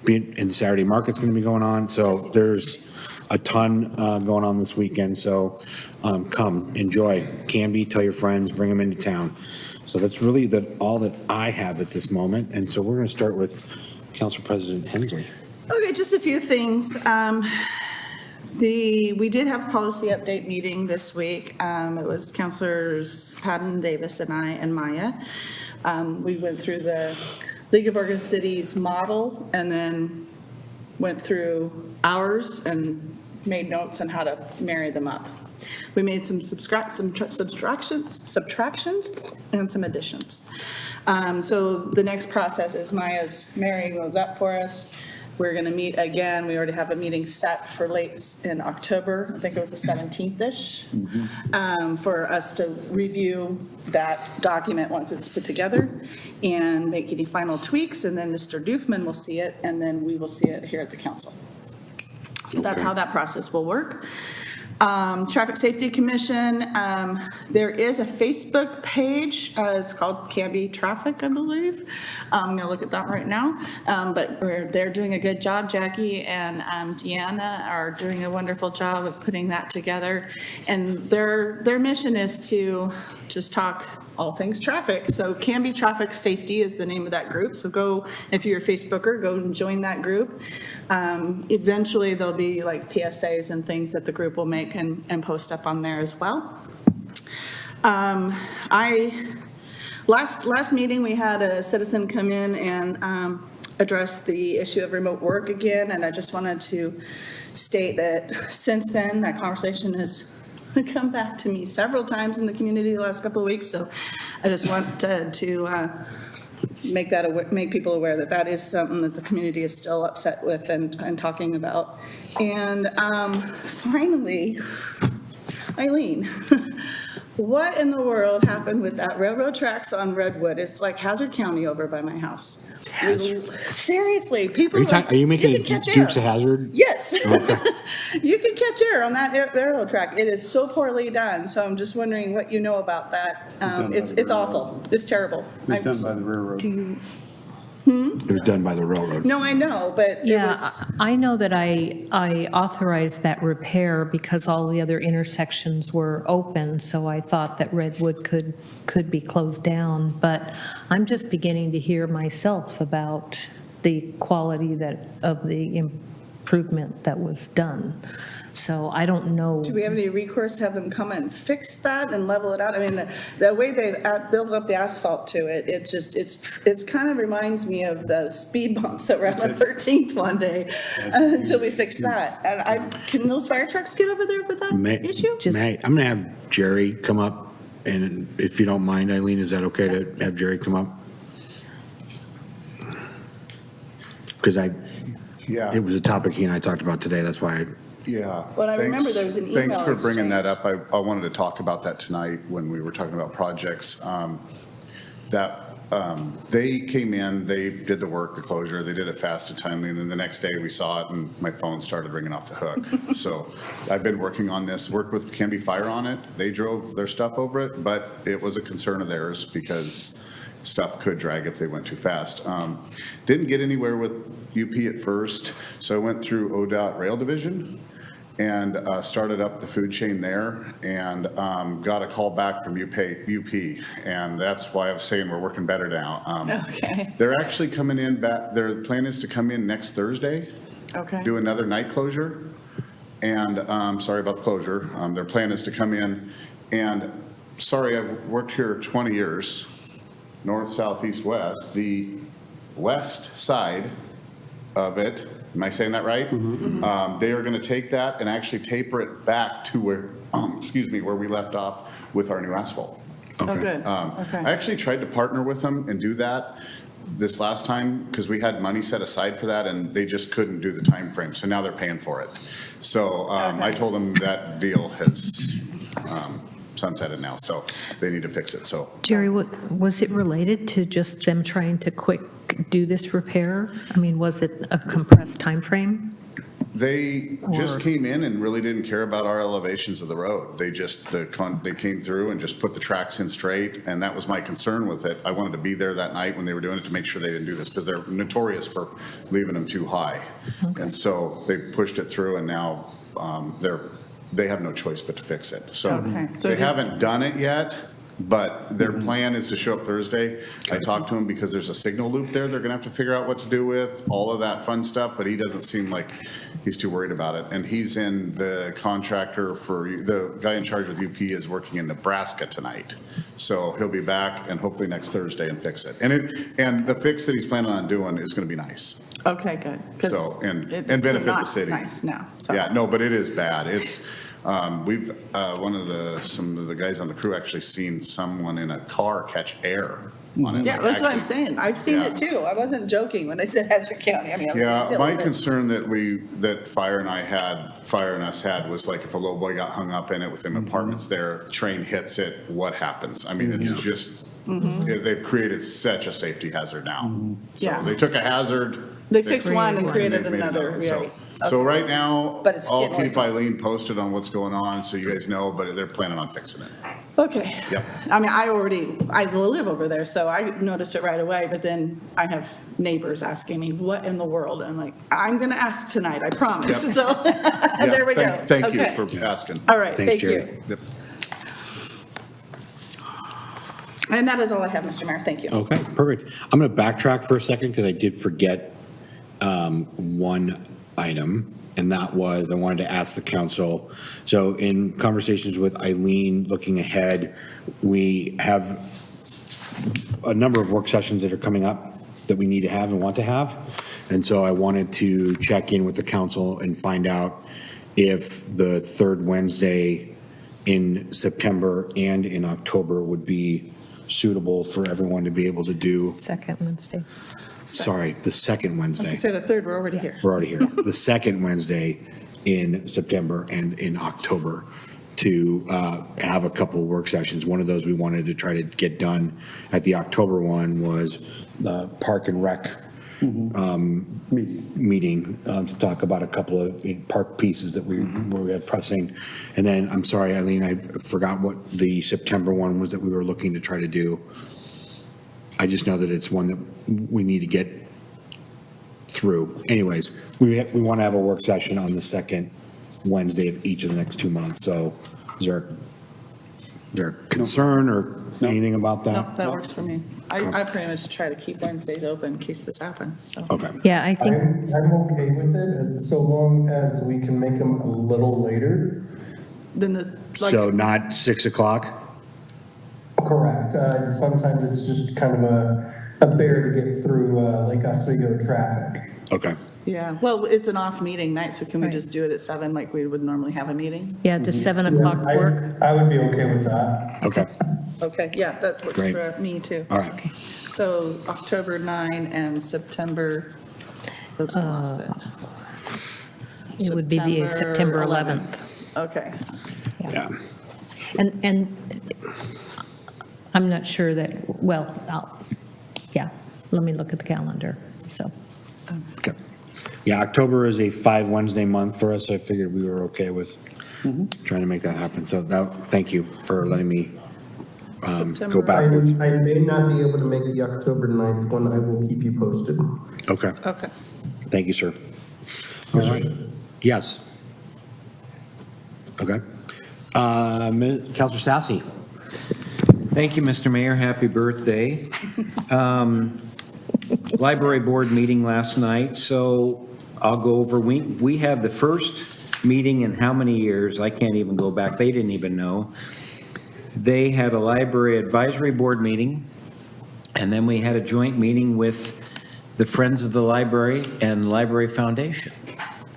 be, and Saturday market's going to be going on. So there's a ton going on this weekend. So come, enjoy. Canby, tell your friends, bring them into town. So that's really all that I have at this moment. And so we're going to start with Council President Hensley. Okay, just a few things. We did have a policy update meeting this week. It was Councilors Patton Davis and I and Maya. We went through the League of Oregon Cities model and then went through ours and made notes on how to marry them up. We made some subtractions, and some additions. So the next process is Maya's marrying those up for us. We're going to meet again. We already have a meeting set for late in October. I think it was the 17th-ish, for us to review that document once it's put together and make any final tweaks. And then Mr. Doofman will see it, and then we will see it here at the council. So that's how that process will work. Traffic Safety Commission, there is a Facebook page. It's called Canby Traffic, I believe. I'm going to look at that right now. But they're doing a good job. Jackie and Deanna are doing a wonderful job of putting that together. And their mission is to just talk all things traffic. So Canby Traffic Safety is the name of that group. So go, if you're a Facebooker, go and join that group. Eventually there'll be like PSAs and things that the group will make and post up on there as well. Last meeting, we had a citizen come in and address the issue of remote work again. And I just wanted to state that since then, that conversation has come back to me several times in the community the last couple of weeks. So I just want to make people aware that that is something that the community is still upset with and talking about. And finally, Eileen, what in the world happened with that railroad tracks on Redwood? It's like Hazard County over by my house. Seriously, people Are you making a can catch Dukes air. of Hazzard? Yes. You can catch air on that railroad track. It is so poorly done. So I'm just wondering what you know about that. It's awful. It's terrible. It was done by the railroad. It was done by the railroad. No, I know, but it Yeah, was, I know that I authorized that repair because all the other intersections were open, so I thought that Redwood could be closed down, but I'm just beginning to hear myself about the quality of the improvement that was done. So I don't know. Do we have any recourse to have them come and fix that and level it out? I mean, the way they've built up the asphalt to it, it just, it's kind of reminds me of the speed bumps that were on the 13th one day until we fix that. And can those fire trucks get over there with that issue? I'm going to have Jerry come up, and if you don't mind, Eileen, is that okay to have Jerry come up? Because Yeah. it was a topic he and I talked about today, that's why. Yeah. Well, I remember there was an Thanks email for bringing that up. exchange. I wanted to talk about that tonight when we were talking about projects. They came in, they did the work, the closure, they did it fast and timely, and then the next day we saw it and my phone started ringing off the hook. So I've been working on this, worked with Canby Fire on it. They drove their stuff over it, but it was a concern of theirs because stuff could drag if they went too fast. Didn't get anywhere with UP at first, so I went through ODOT Rail Division and started up the food chain there, and got a call back from UP, and that's why I was saying we're working better now. Okay. They're actually coming in back, their plan is to come in next Thursday, Okay. do another night closure, and, sorry about the closure, their plan is to come in, and, sorry, I've worked here 20 years, north, south, east, west, the west side of it, am I saying that right? They are going to take that and actually taper it back to where, where we left off with our new asphalt. Oh, good. I Okay. actually tried to partner with them and do that this last time because we had money set aside for that and they just couldn't do the time frame. So now they're paying for it. So I told them that deal has sunsetted now, so they need to fix it. So Jerry, was it related to just them trying to quick do this repair? I mean, was it a compressed time frame? they just Or- came in and really didn't care about our elevations of the road. They just, they came through and just put the tracks in straight, and that was my concern with it. I wanted to be there that night when they were doing it to make sure they didn't do this, because they're notorious for leaving them too high. And so they pushed it through, and now they have no choice but to fix it. So Okay, so they this- haven't done it yet, but their plan is to show up Thursday. I talked to him because there's a signal loop there they're gonna have to figure out what to do with, all of that fun stuff, but he doesn't seem like he's too worried about it. And he's in the contractor for, the guy in charge with UP is working in Nebraska tonight. So he'll be back and hopefully next Thursday and fix it. And the fix that he's planning on doing is gonna be nice. Okay, good. 'Cause So, and it's benefit the not city. Nice now. So- Yeah, no, but it is bad. It's, we've, some of the guys on the crew actually seen someone in a car catch air on it. Yeah, like that's what I'm actually- saying. I've seen it Yeah. too. I wasn't joking when I said Hazard County. I mean, I was being Yeah, silly, my but- concern that Fire and us had was like if a low boy got hung up in it within apartments there, train hits it, what happens? I mean, it's just, they've created such a safety hazard now. So Yeah. they took a hazard. They fixed one and they've created made another. So- Right. So right now, But it's I'll getting keep Eileen posted on what's going on, so you guys know, but they're planning on fixing it. Okay. Yep. I mean, I live over there, so I noticed it right away, but then I have neighbors asking me, what in the world? And I'm like, I'm going to ask tonight, I promise. Yep. So, there we go. Thank you Okay. for asking. All right, Thanks, thank Jerry. you. Yep. And that is all I have, Mr. Mayor. Thank you. Okay, perfect. I'm going to backtrack for a second because I did forget one item, and that was, I wanted to ask the council. So in conversations with Eileen, looking ahead, we have a number of work sessions that are coming up that we need to have and want to have. And so I wanted to check in with the council and find out if the third Wednesday in September and in October would be suitable for everyone to be able to do. Second Wednesday. Sorry, the second Once you Wednesday. say the third, we're already here. We're already here. The second Wednesday in September and in October to have a couple of work sessions. One of those we wanted to try to get done at the October one was the Park and Rec meeting to talk about a couple of park pieces that we had pressing. And then, I'm sorry, Eileen, I forgot what the September one was that we were looking to try to do. I just know that it's one that we need to get through. Anyways, we want to have a work session on the second Wednesday of each of the next 2 months. So is there a concern or anything about that? No, that works for me. I pretty much try to keep Wednesdays open in case this happens, so. Okay. Yeah, I think, I'm okay with it, so long as we can make them a little later. Then the, like, So not 6 o'clock? Correct. Sometimes it's just kind of a bear to get through Lake Oswego traffic. Okay. yeah, well, it's an off meeting night, so can we Right. just do it at 7 like we would normally have a meeting? yeah, does 7 o'clock I- work? I would be okay with that. Okay. Okay, yeah, that works Great. for me too. All right. So October 9 and September, oops, I lost it. It would be the September 11th. Okay. Yeah. And I'm not sure that, well, yeah, let me look at the calendar, so. Okay. Yeah, October is a 5 Wednesday month for us. I figured we were okay with trying to make that happen. So thank you for letting me go September. backwards. I may not be able to make the October 9th one. I will keep you posted. Okay. Okay. Thank you, sir. All right. Yes. Okay. Counselor Sassy. Thank you, Mr. Mayor. Happy birthday. Library board meeting last night, so I'll go over. We had the first meeting in how many years? I can't even go back. They didn't even know. They had a library advisory board meeting, and then we had a joint meeting with the Friends of the Library and Library Foundation.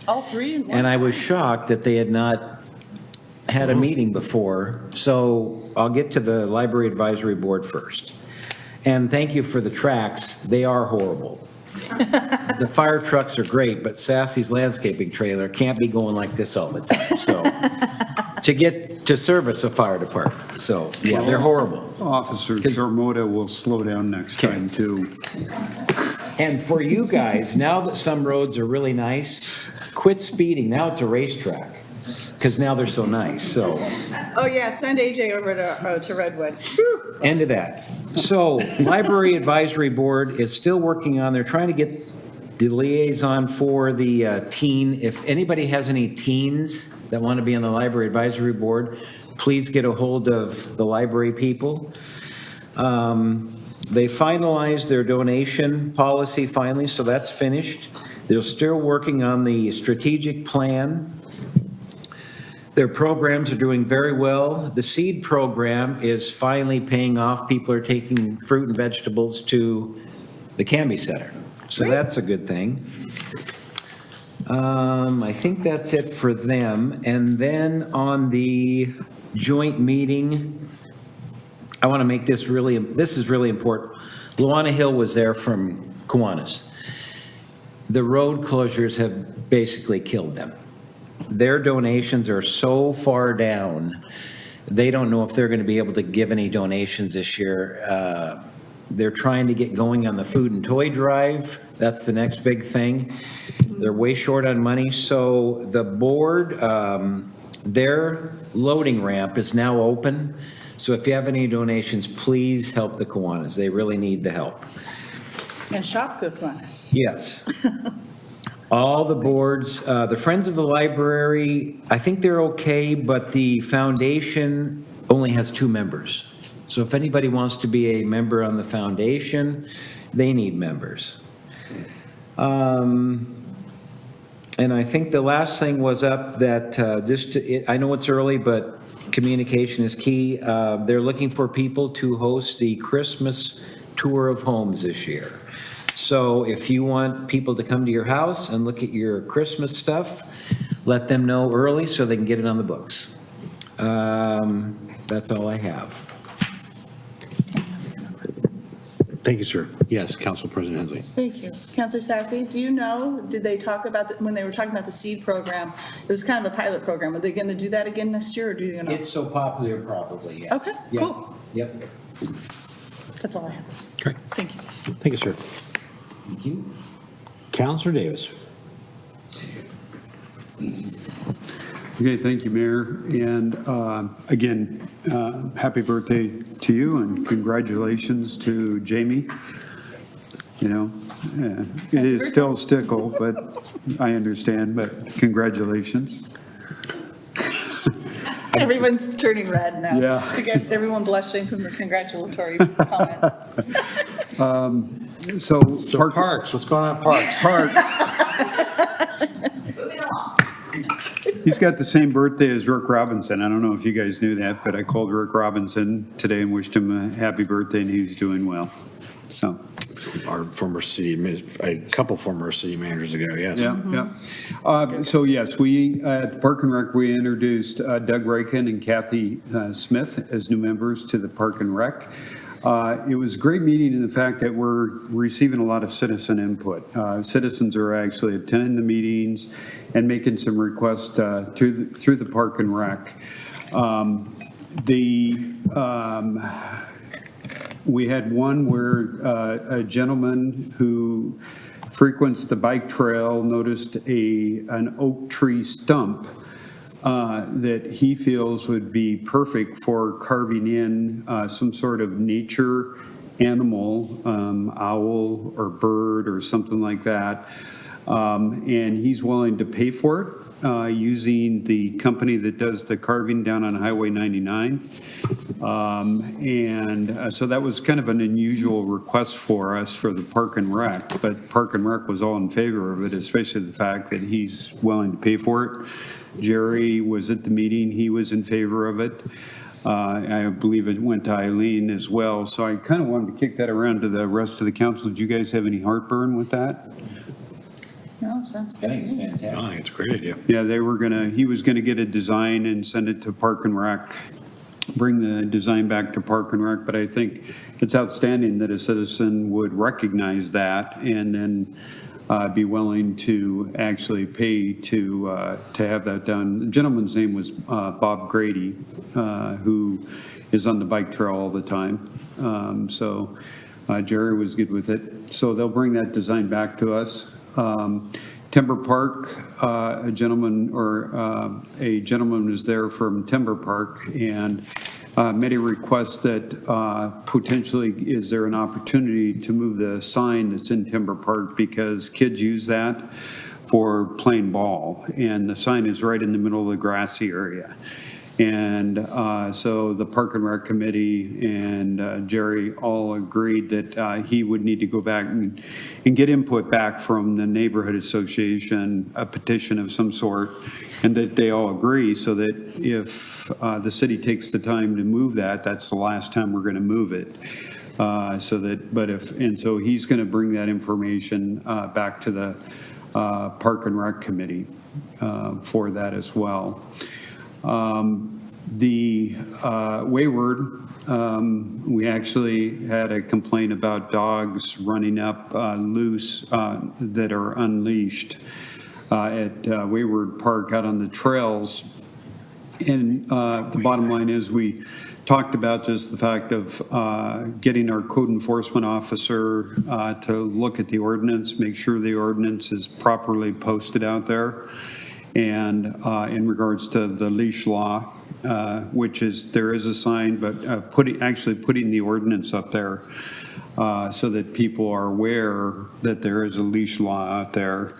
All three in one? And I was shocked that they had not had a meeting before, so I'll get to the Library Advisory Board first. And thank you for the tracks, they are horrible. The fire trucks are great, but Sassy's landscaping trailer can't be going like this all the time, so, to get to service a fire department, so, yeah, they're horrible. Officer Zormoda will slow down next time, too. And for you guys, now that some roads are really nice, quit speeding, now it's a racetrack, because now they're so nice, so. Oh, yeah, send AJ over to Redwood. End of that. So, Library Advisory Board is still working on, they're trying to get the liaison for the teen. If anybody has any teens that want to be on the Library Advisory Board, please get a hold of the library people. They finalized their donation policy finally, so that's finished. They're still working on the strategic plan. Their programs are doing very well. The seed program is finally paying off. People are taking fruit and vegetables to the Canby Center. So that's a good thing. I think that's it for them. And then on the joint meeting, I want to make this this is really important. Luana Hill was there from Kiwanis. The road closures have basically killed them. Their donations are so far down, they don't know if they're going to be able to give any donations this year. They're trying to get going on the food and toy drive. That's the next big thing. They're way short on money. So the board, their loading ramp is now open. So if you have any donations, please help the Kiwanis. They really need the help. And shop cook ones. Yes. All the boards, the Friends of the Library, I think they're okay, but the foundation only has 2 members. So if anybody wants to be a member on the foundation, they need members. And I think the last thing was up that I know it's early, but communication is key. They're looking for people to host the Christmas tour of homes this year. So if you want people to come to your house and look at your Christmas stuff, let them know early so they can get it on the books. That's all I have. Thank you, sir. Yes, Council President Hensley. Thank you. Counselor Sassy, do you know, did they talk about, when they were talking about the seed program, it was kind of a pilot program. Are they going to do that again next year, or do you know? It's so popular, probably, yes. Okay, Yep. cool. Yep. That's all I have. Great. Thank you. Thank you, sir. Thank you. Counselor Davis. Okay, thank you, Mayor. And again, happy birthday to you and congratulations to Jamie. You know, it is still stickle, but I understand, but congratulations. Everyone's turning red now. Yeah. To get everyone blushing from the congratulatory comments. So So parks, what's going on at parks? Moving along. He's got the same birthday as Rick Robinson. I don't know if you guys knew that, but I called Rick Robinson today and wished him a happy birthday, and he's doing well. So, Our former a couple former city managers ago, yes. yeah. So yes, we, at Park and Rec, we introduced Doug Rakin and Kathy Smith as new members to the Park and Rec. It was a great meeting in the fact that we're receiving a lot of citizen input. Citizens are actually attending the meetings and making some requests through the Park and Rec. We had one where a gentleman who frequents the bike trail noticed an oak tree stump that he feels would be perfect for carving in some sort of nature animal, owl or bird or something like that. And he's willing to pay for it using the company that does the carving down on Highway 99. So that was kind of an unusual request for us for the Park and Rec, but Park and Rec was all in favor of it, especially the fact that he's willing to pay for it. Jerry was at the meeting, he was in favor of it. I believe it went to Eileen as well, so I kind of wanted to kick that around to the rest of the council. Do you guys have any heartburn with that? No, sounds I think it's I fantastic. think it's a great idea. Yeah, he was gonna get a design and send it to Park and Rec, bring the design back to Park and Rec, but I think it's outstanding that a citizen would recognize that and then be willing to actually pay to have that done. The gentleman's name was Bob Grady, who is on the bike trail all the time. So Jerry was good with it. So they'll bring that design back to us. Timber Park, a gentleman was there from Timber Park and made a request that potentially is there an opportunity to move the sign that's in Timber Park because kids use that for playing ball and the sign is right in the middle of the grassy area. And so the Park and Rec Committee and Jerry all agreed that he would need to go back and get input back from the neighborhood association, a petition of some sort, and that they all agree so that if the city takes the time to move that, that's the last time we're going to move it. So he's going to bring that information back to the Park and Rec Committee for that as well. Wayward, we actually had a complaint about dogs running up loose that are unleashed at Wayward Park out on the trails. And the bottom line is we talked about just the fact of getting our code enforcement officer to look at the ordinance, make sure the ordinance is properly posted out there. And in regards to the leash law, which is, there is a sign, but actually putting the ordinance up there so that people are aware that there is a leash law out there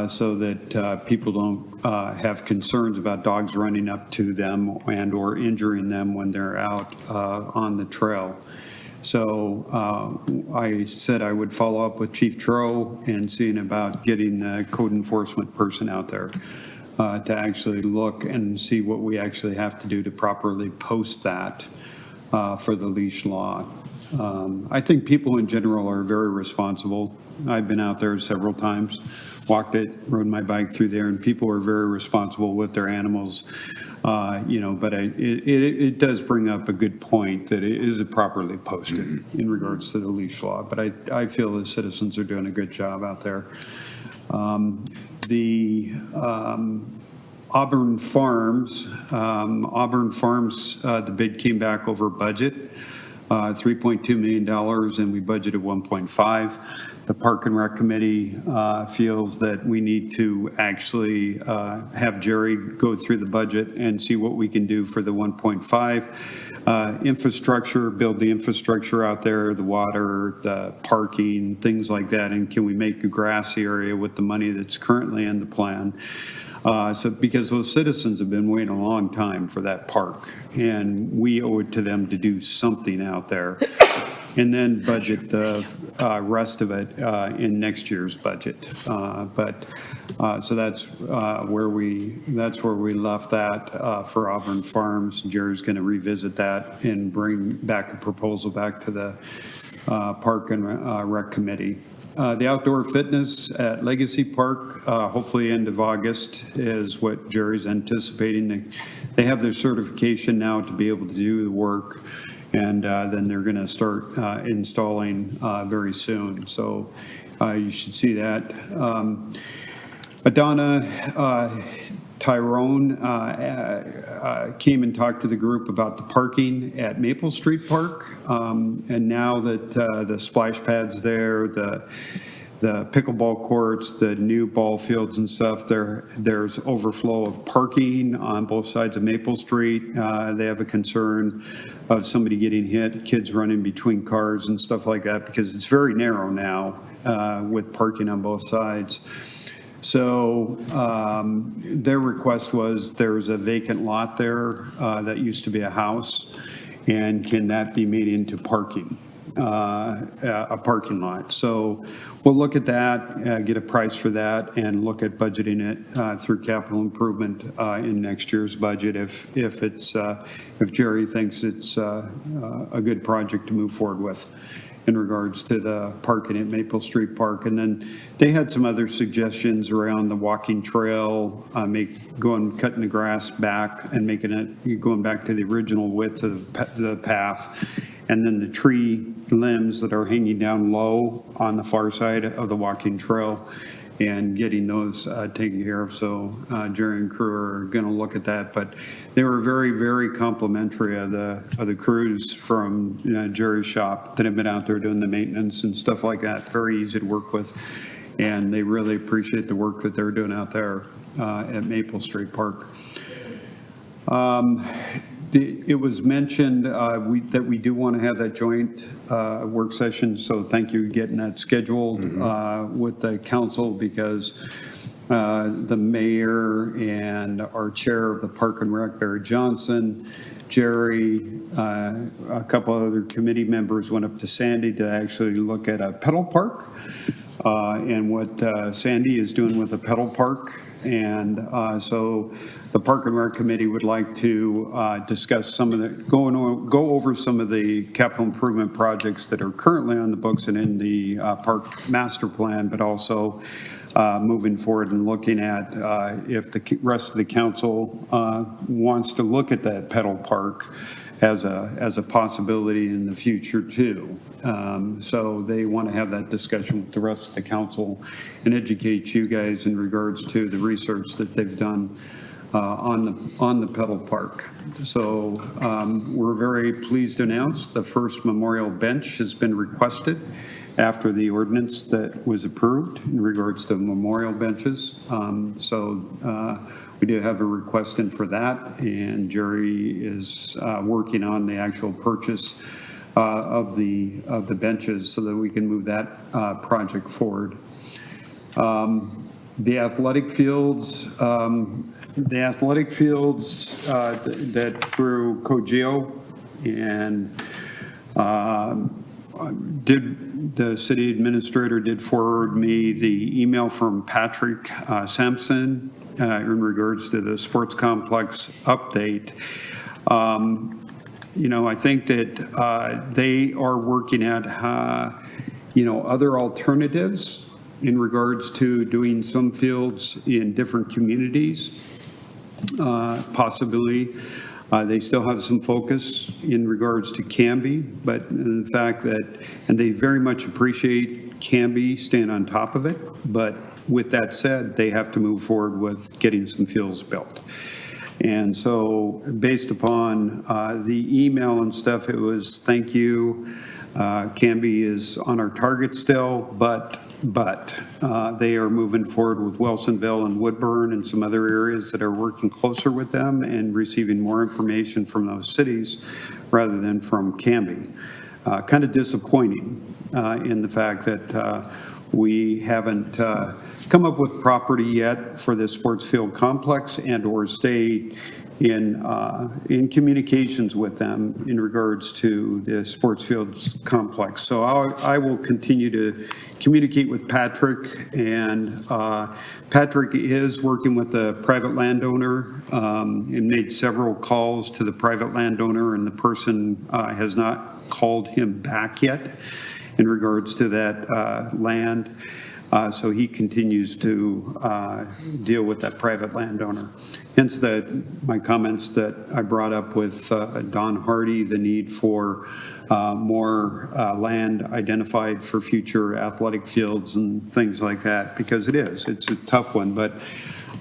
so that people don't have concerns about dogs running up to them and or injuring them when they're out on the trail. So I said I would follow up with Chief Tro and seeing about getting the code enforcement person out there to actually look and see what we actually have to do to properly post that for the leash law. I think people in general are very responsible. I've been out there several times, walked it, rode my bike through there, and people are very responsible with their animals. But it does bring up a good point that it is properly posted in regards to the leash law. But I feel the citizens are doing a good job out there. Auburn Farms, the bid came back over budget, $3.2 million, and we budgeted 1.5. The Park and Rec Committee feels that we need to actually have Jerry go through the budget and see what we can do for the 1.5. Infrastructure, build the infrastructure out there, the water, the parking, things like that, and can we make a grassy area with the money that's currently in the plan? Because those citizens have been waiting a long time for that park, and we owe it to them to do something out there. and then budget the rest of it in next year's budget. So that's where we left that for Auburn Farms. Jerry's going to revisit that and bring back a proposal back to the Park and Rec Committee. The outdoor fitness at Legacy Park, hopefully end of August is what Jerry's anticipating. They have their certification now to be able to do the work, and then they're going to start installing very soon. So you should see that. Adana Tyrone came and talked to the group about the parking at Maple Street Park. And now that the splash pads there, the pickleball courts, the new ball fields and stuff, there's overflow of parking on both sides of Maple Street. They have a concern of somebody getting hit, kids running between cars and stuff like that, because it's very narrow now with parking on both sides. So their request was there's a vacant lot there that used to be a house, and can that be made into parking, a parking lot? So we'll look at that, get a price for that, and look at budgeting it through capital improvement in next year's budget if Jerry thinks it's a good project to move forward with in regards to the parking at Maple Street Park. And then they had some other suggestions around the walking trail, cutting the grass back and making it, going back to the original width of the path. And then the tree limbs that are hanging down low on the far side of the walking trail, and getting those taken care of. So Jerry and crew are going to look at that, but they were very, very complimentary of the crews from Jerry's shop that have been out there doing the maintenance and stuff like that. Very easy to work with, and they really appreciate the work that they're doing out there at Maple Street Park. It was mentioned that we do want to have that joint work session, so thank you for getting that scheduled with the council, because the mayor and our chair of the Park and Rec, Barry Johnson, Jerry, a couple other committee members went up to Sandy to actually look at a pedal park and what Sandy is doing with the pedal park. And so the Park and Rec Committee would like to discuss some of the, go over some of the capital improvement projects that are currently on the books and in the park master plan, but also moving forward and looking at if the rest of the council wants to look at that pedal park as a possibility in the future too. So they want to have that discussion with the rest of the council and educate you guys in regards to the research that they've done on the pedal park. So we're very pleased to announce the first memorial bench has been requested after the ordinance that was approved in regards to memorial benches. We do have a request in for that, and Jerry is working on the actual purchase of the benches so that we can move that project forward. The athletic fields, that through COGIO and the city administrator did forward me the email from Patrick Sampson in regards to the sports complex update. I think that they are working at, other alternatives in regards to doing some fields in different communities, possibly. They still have some focus in regards to Canby, but the fact that, and they very much appreciate Canby staying on top of it, but with that said, they have to move forward with getting some fields built. And so based upon the email and stuff, it was thank you. Canby is on our target still, but they are moving forward with Wilsonville and Woodburn and some other areas that are working closer with them and receiving more information from those cities rather than from Canby. Kind of disappointing in the fact that we haven't come up with property yet for the sports field complex and or stay in communications with them in regards to the sports fields complex. So I will continue to communicate with Patrick, and Patrick is working with the private landowner and made several calls to the private landowner, and the person has not called him back yet in regards to that land. So he continues to deal with that private landowner. Hence my comments that I brought up with Don Hardy, the need for more land identified for future athletic fields and things like that, because it's a tough one. But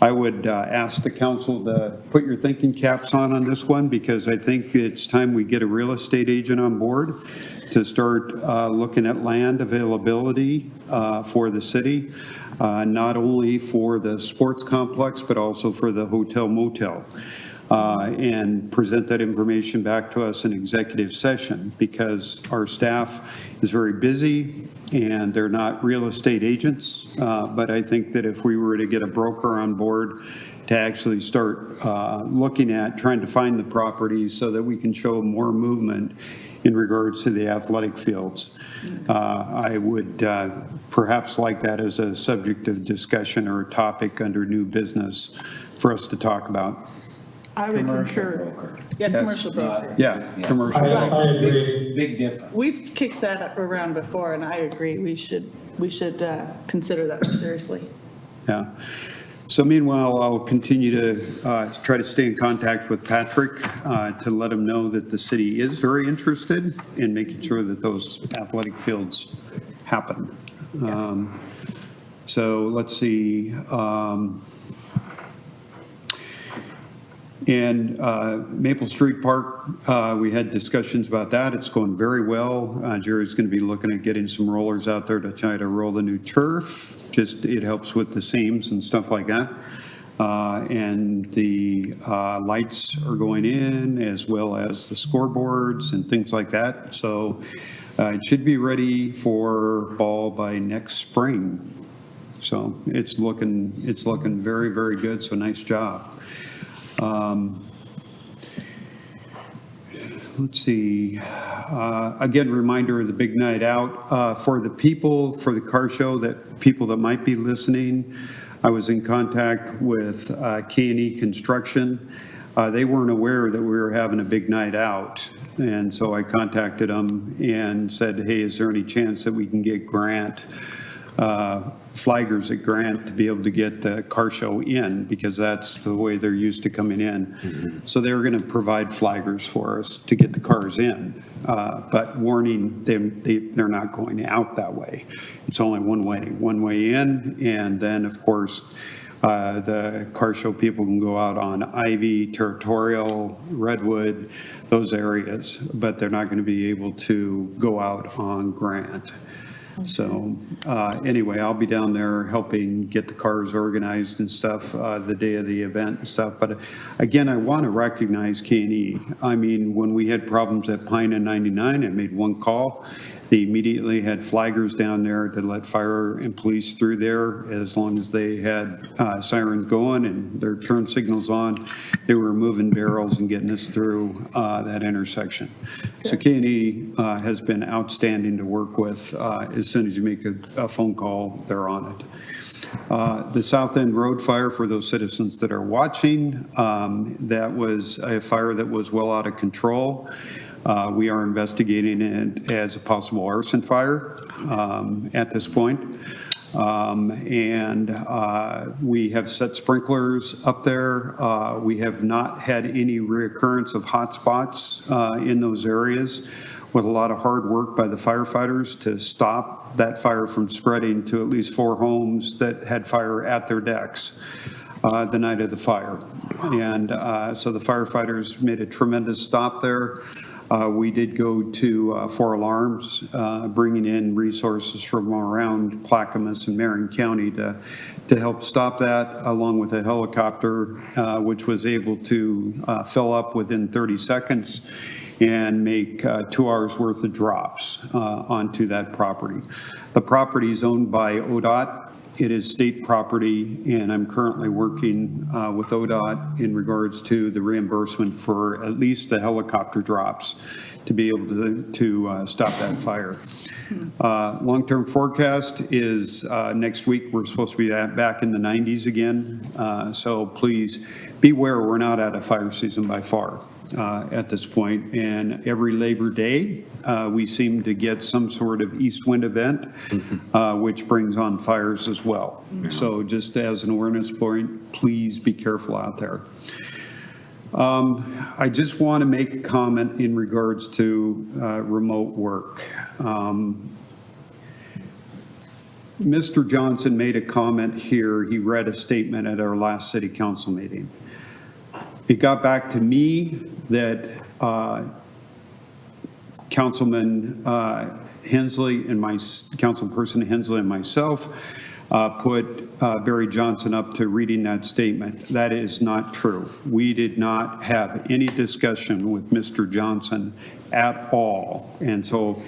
I would ask the council to put your thinking caps on this one, because I think it's time we get a real estate agent on board to start looking at land availability for the city, not only for the sports complex, but also for the hotel motel, and present that information back to us in executive session, because our staff is very busy and they're not real estate agents. But I think that if we were to get a broker on board to actually start looking at trying to find the properties so that we can show more movement in regards to the athletic fields. I would perhaps like that as a subject of discussion or a topic under new business for us to talk about. I would concur. Yeah, commercial broker. Yeah, commercial. I agree. Big difference. We've kicked that up around before, and I agree, we should consider that more seriously. Yeah. So meanwhile, I'll continue to try to stay in contact with Patrick to let him know that the city is very interested in making sure that those athletic fields happen. So let's see. And Maple Street Park, we had discussions about that. It's going very well. Jerry's going to be looking at getting some rollers out there to try to roll the new turf. Just, it helps with the seams and stuff like that. And the lights are going in, as well as the scoreboards and things like that. So it should be ready for ball by next spring. So it's looking very, very good. So nice job. Let's see. Again, reminder of the big night out for the people, for the car show, that people that might be listening. I was in contact with K&E Construction. They weren't aware that we were having a big night out. And so I contacted them and said, hey, is there any chance that we can get Grant, flaggers at Grant, to be able to get the car show in, because that's the way they're used to coming in. Mm-hmm. So they were going to provide flaggers for us to get the cars in, but warning them, they're not going out that way. It's only one way in, and then of course the car show people can go out on Ivy, Territorial, Redwood, those areas, but they're not going to be able to go out on Grant. So anyway, I'll be down there helping get the cars organized and stuff the day of the event and stuff. But again, I want to recognize K&E. I mean, when we had problems at Pine and 99, I made one call. They immediately had flaggers down there to let fire and police through there, as long as they had sirens going and their turn signals on. They were moving barrels and getting us through that intersection. Okay. So K&E has been outstanding to work with. As soon as you make a phone call, they're on it. The South End Road fire, for those citizens that are watching, that was a fire that was well out of control. We are investigating it as a possible arson fire at this point. We have set sprinklers up there. We have not had any reoccurrence of hot spots in those areas, with a lot of hard work by the firefighters to stop that fire from spreading to at least 4 homes that had fire at their decks the night of the fire. And so the firefighters made a tremendous stop there. We did go to 4 alarms, bringing in resources from around Clackamas and Marion County to help stop that, along with a helicopter, which was able to fill up within 30 seconds and make 2 hours worth of drops onto that property. The property is owned by ODOT. It is state property, and I'm currently working with ODOT in regards to the reimbursement for at least the helicopter drops to be able to stop that fire. Long-term forecast is next week, we're supposed to be back in the 90s again. So please beware, we're not out of fire season by far at this point. And every Labor Day, we seem to get some sort of east wind event, which brings on fires as well. So just as an awareness point, please be careful out there. I just want to make a comment in regards to remote work. Mr. Johnson made a comment here. He read a statement at our last city council meeting. It got back to me that Councilman Hensley and Councilperson Hensley and myself put Barry Johnson up to reading that statement. That is not true. We did not have any discussion with Mr. Johnson at all. And so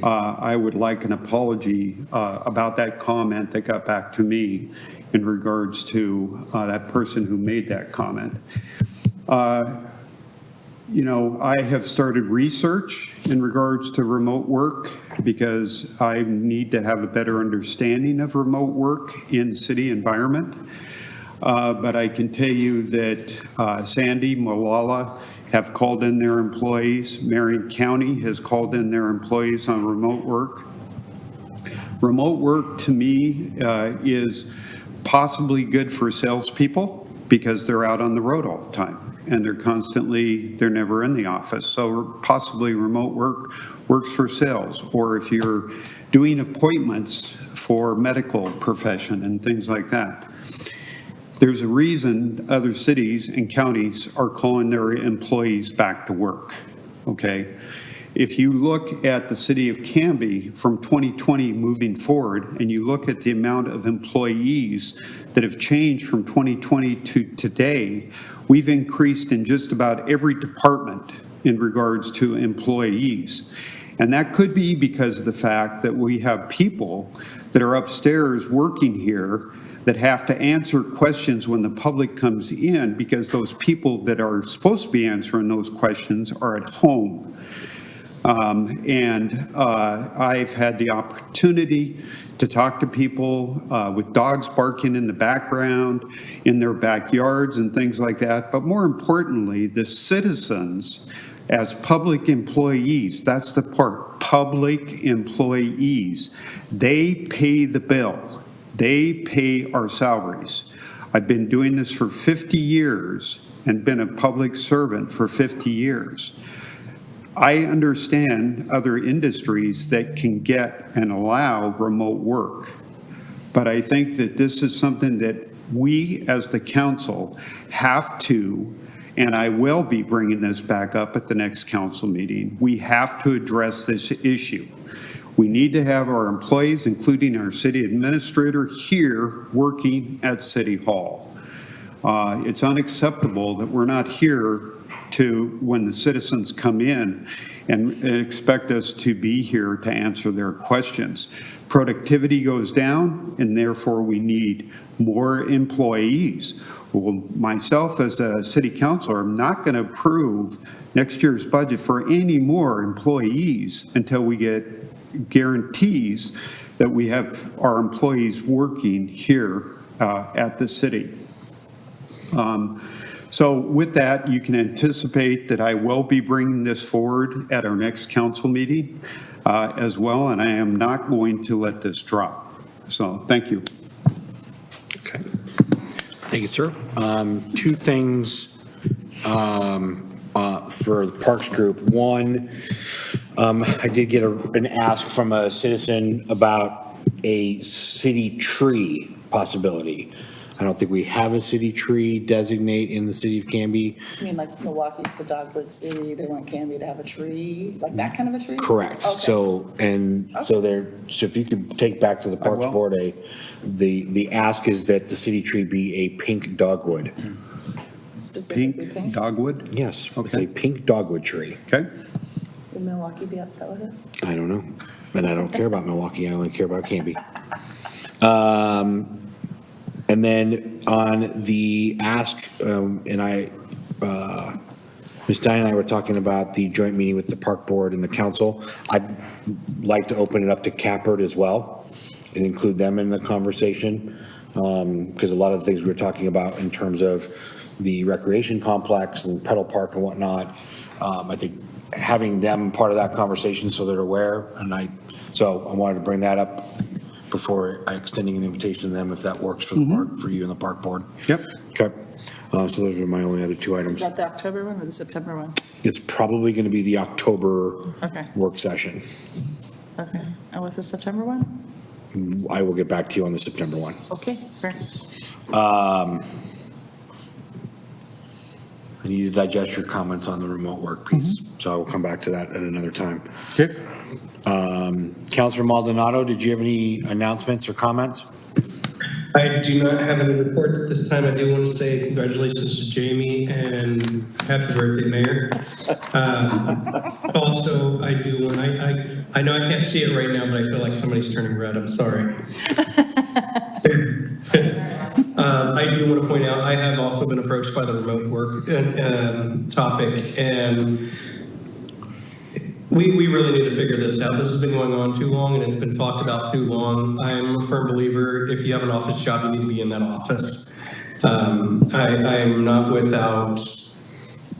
I would like an apology about that comment that got back to me in regards to that person who made that comment. You know, I have started research in regards to remote work because I need to have a better understanding of remote work in city environment. But I can tell you that Sandy, Molalla have called in their employees. Marion County has called in their employees on remote work. Remote work to me is possibly good for salespeople because they're out on the road all the time. And they're never in the office. So possibly remote work works for sales, or if you're doing appointments for medical profession and things like that. There's a reason other cities and counties are calling their employees back to work, okay? If you look at the City of Canby from 2020 moving forward, and you look at the amount of employees that have changed from 2020 to today, we've increased in just about every department in regards to employees. And that could be because of the fact that we have people that are upstairs working here that have to answer questions when the public comes in because those people that are supposed to be answering those questions are at home. I've had the opportunity to talk to people with dogs barking in the background, in their backyards and things like that. But more importantly, the citizens as public employees, that's the part, public employees, they pay the bill. They pay our salaries. I've been doing this for 50 years and been a public servant for 50 years. I understand other industries that can get and allow remote work, but I think that this is something that we as the council have to, and I will be bringing this back up at the next council meeting, we have to address this issue. We need to have our employees, including our city administrator, here working at City Hall. It's unacceptable that we're not here to when the citizens come in and expect us to be here to answer their questions. Productivity goes down, and therefore we need more employees. Well, myself as a city councilor, I'm not going to approve next year's budget for any more employees until we get guarantees that we have our employees working here at the city. So with that, you can anticipate that I will be bringing this forward at our next council meeting as well, and I am not going to let this drop. So thank you. Okay. Thank you, sir. Two things for the Parks Group. One, I did get an ask from a citizen about a city tree possibility. I don't think we have a city tree designate in the city of Canby. I mean, like Milwaukee's the dogwood city, they want Canby to have a tree, like that kind of a tree? Correct. Okay. So if you could take back to the Parks will. Board, the ask is that the city tree be a pink dogwood. Specifically Pink pink? dogwood? Yes, it's Okay. a pink dogwood tree. Okay. Will Milwaukee be upset with us? I don't know. And I don't care about Milwaukee, I only care about Canby. And then on the ask, Ms. Diane and I were talking about the joint meeting with the park board and the council. I'd like to open it up to Cappert as well and include them in the conversation. Because a lot of the things we were talking about in terms of the recreation complex and pedal park and whatnot, I think having them part of that conversation so they're aware. So I wanted to bring that up before extending an invitation to them, if that works for the park, for you and the park board. Yep. Okay. So those are my only other two Is items. that the October one or the September one? It's probably going to be the October Okay. work session. Okay. And what's the September one? I will get back to you on the September one. Okay, fair. I need to digest your comments on the remote work piece, so I will come back to that at another time. Okay. Councilor Maldonado, did you have any announcements or comments? I do not have any reports this time. I do want to say congratulations to Jamie and happy birthday, Mayor. Also, I do want, I know I can't see it right now, but I feel like somebody's turning red. I'm sorry. I do want to point out, I have also been approached by the remote work topic, and we really need to figure this out. This has been going on too long, and it's been talked about too long. I'm a firm believer, if you have an office job, you need to be in that office. I'm not without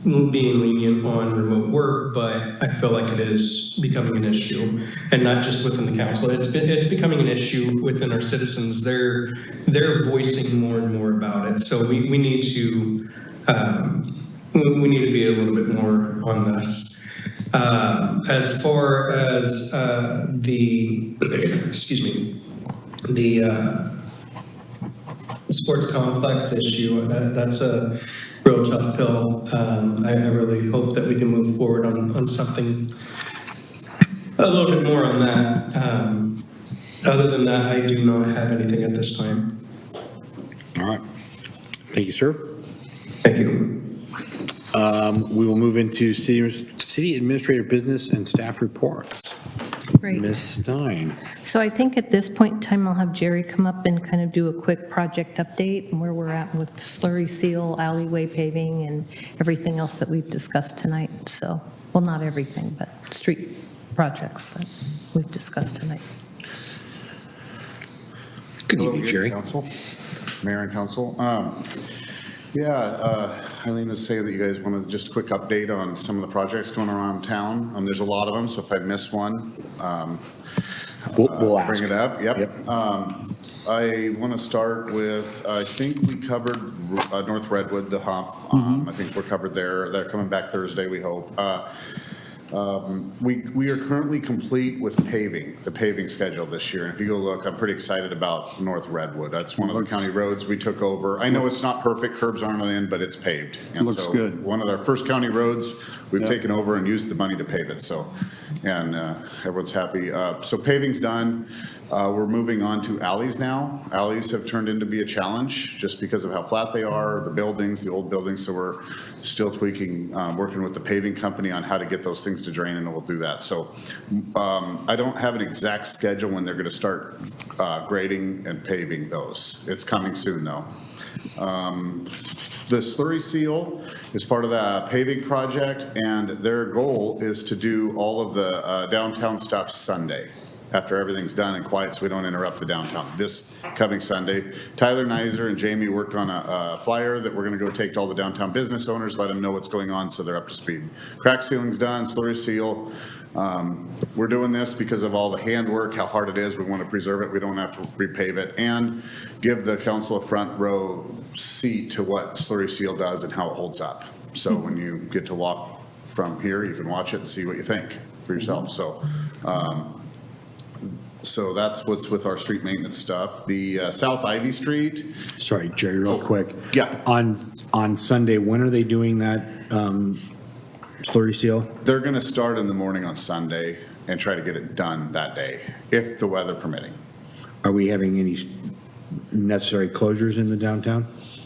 being lenient on remote work, but I feel like it is becoming an issue, and not just within the council. It's becoming an issue within our citizens. They're voicing more and more about it. So we need to be a little bit more on this. As far as the sports complex issue, that's a real tough pill. I really hope that we can move forward on something a little bit more on that. Other than that, I do not have anything at this time. All right. Thank you, sir. Thank you. We will move into city administrator business and staff reports. Great. Ms. Stein. So I think at this point in time, I'll have Jerry come up and kind of do a quick project update and where we're at with slurry seal, alleyway paving, and everything else that we've discussed tonight. So, well, not everything, but street projects that we've discussed tonight. Good Hello evening, again, Jerry. Council, Mayor and Council. Eileen was saying that you guys wanted just a quick update on some of the projects going around town. There's a lot of them, so if I miss one, We'll ask. bring it up. Yep. Yep. I want to start with, I think we covered North Redwood, the hump. I think we're covered there. They're coming back Thursday, we hope. We are currently complete with paving, the paving schedule this year. And if you go look, I'm pretty excited about North Redwood. That's one of the county roads we took over. I know it's not perfect, curbs aren't in, but it's paved. And Looks so good. One of our first county roads, we've Yep. taken over and used the money to pave it, so, and everyone's happy. So paving's done. We're moving on to alleys now. Alleys have turned into be a challenge just because of how flat they are, the buildings, the old buildings, so we're still tweaking, working with the paving company on how to get those things to drain, and we'll do that. So I don't have an exact schedule when they're gonna start grading and paving those. It's coming soon, though. The slurry seal is part of the paving project, and their goal is to do all of the downtown stuff Sunday, after everything's done and quiet, so we don't interrupt the downtown. This coming Sunday, Tyler Nizer and Jamie worked on a flyer that we're gonna go take to all the downtown business owners, let them know what's going on so they're up to speed. Crack sealing's done, slurry seal. We're doing this because of all the handwork, how hard it is. We want to preserve it. We don't have to repave it, and give the council a front row seat to what slurry seal does and how it holds up. So when you get to walk from here, you can watch it and see what you think for yourself. So that's what's with our street maintenance stuff. The South Ivy Street. Sorry, Jerry, real quick. Yeah. On Sunday, when are they doing that slurry seal? They're going to start in the morning on Sunday and try to get it done that day, if the weather permitting. Are we having any necessary closures in the downtown?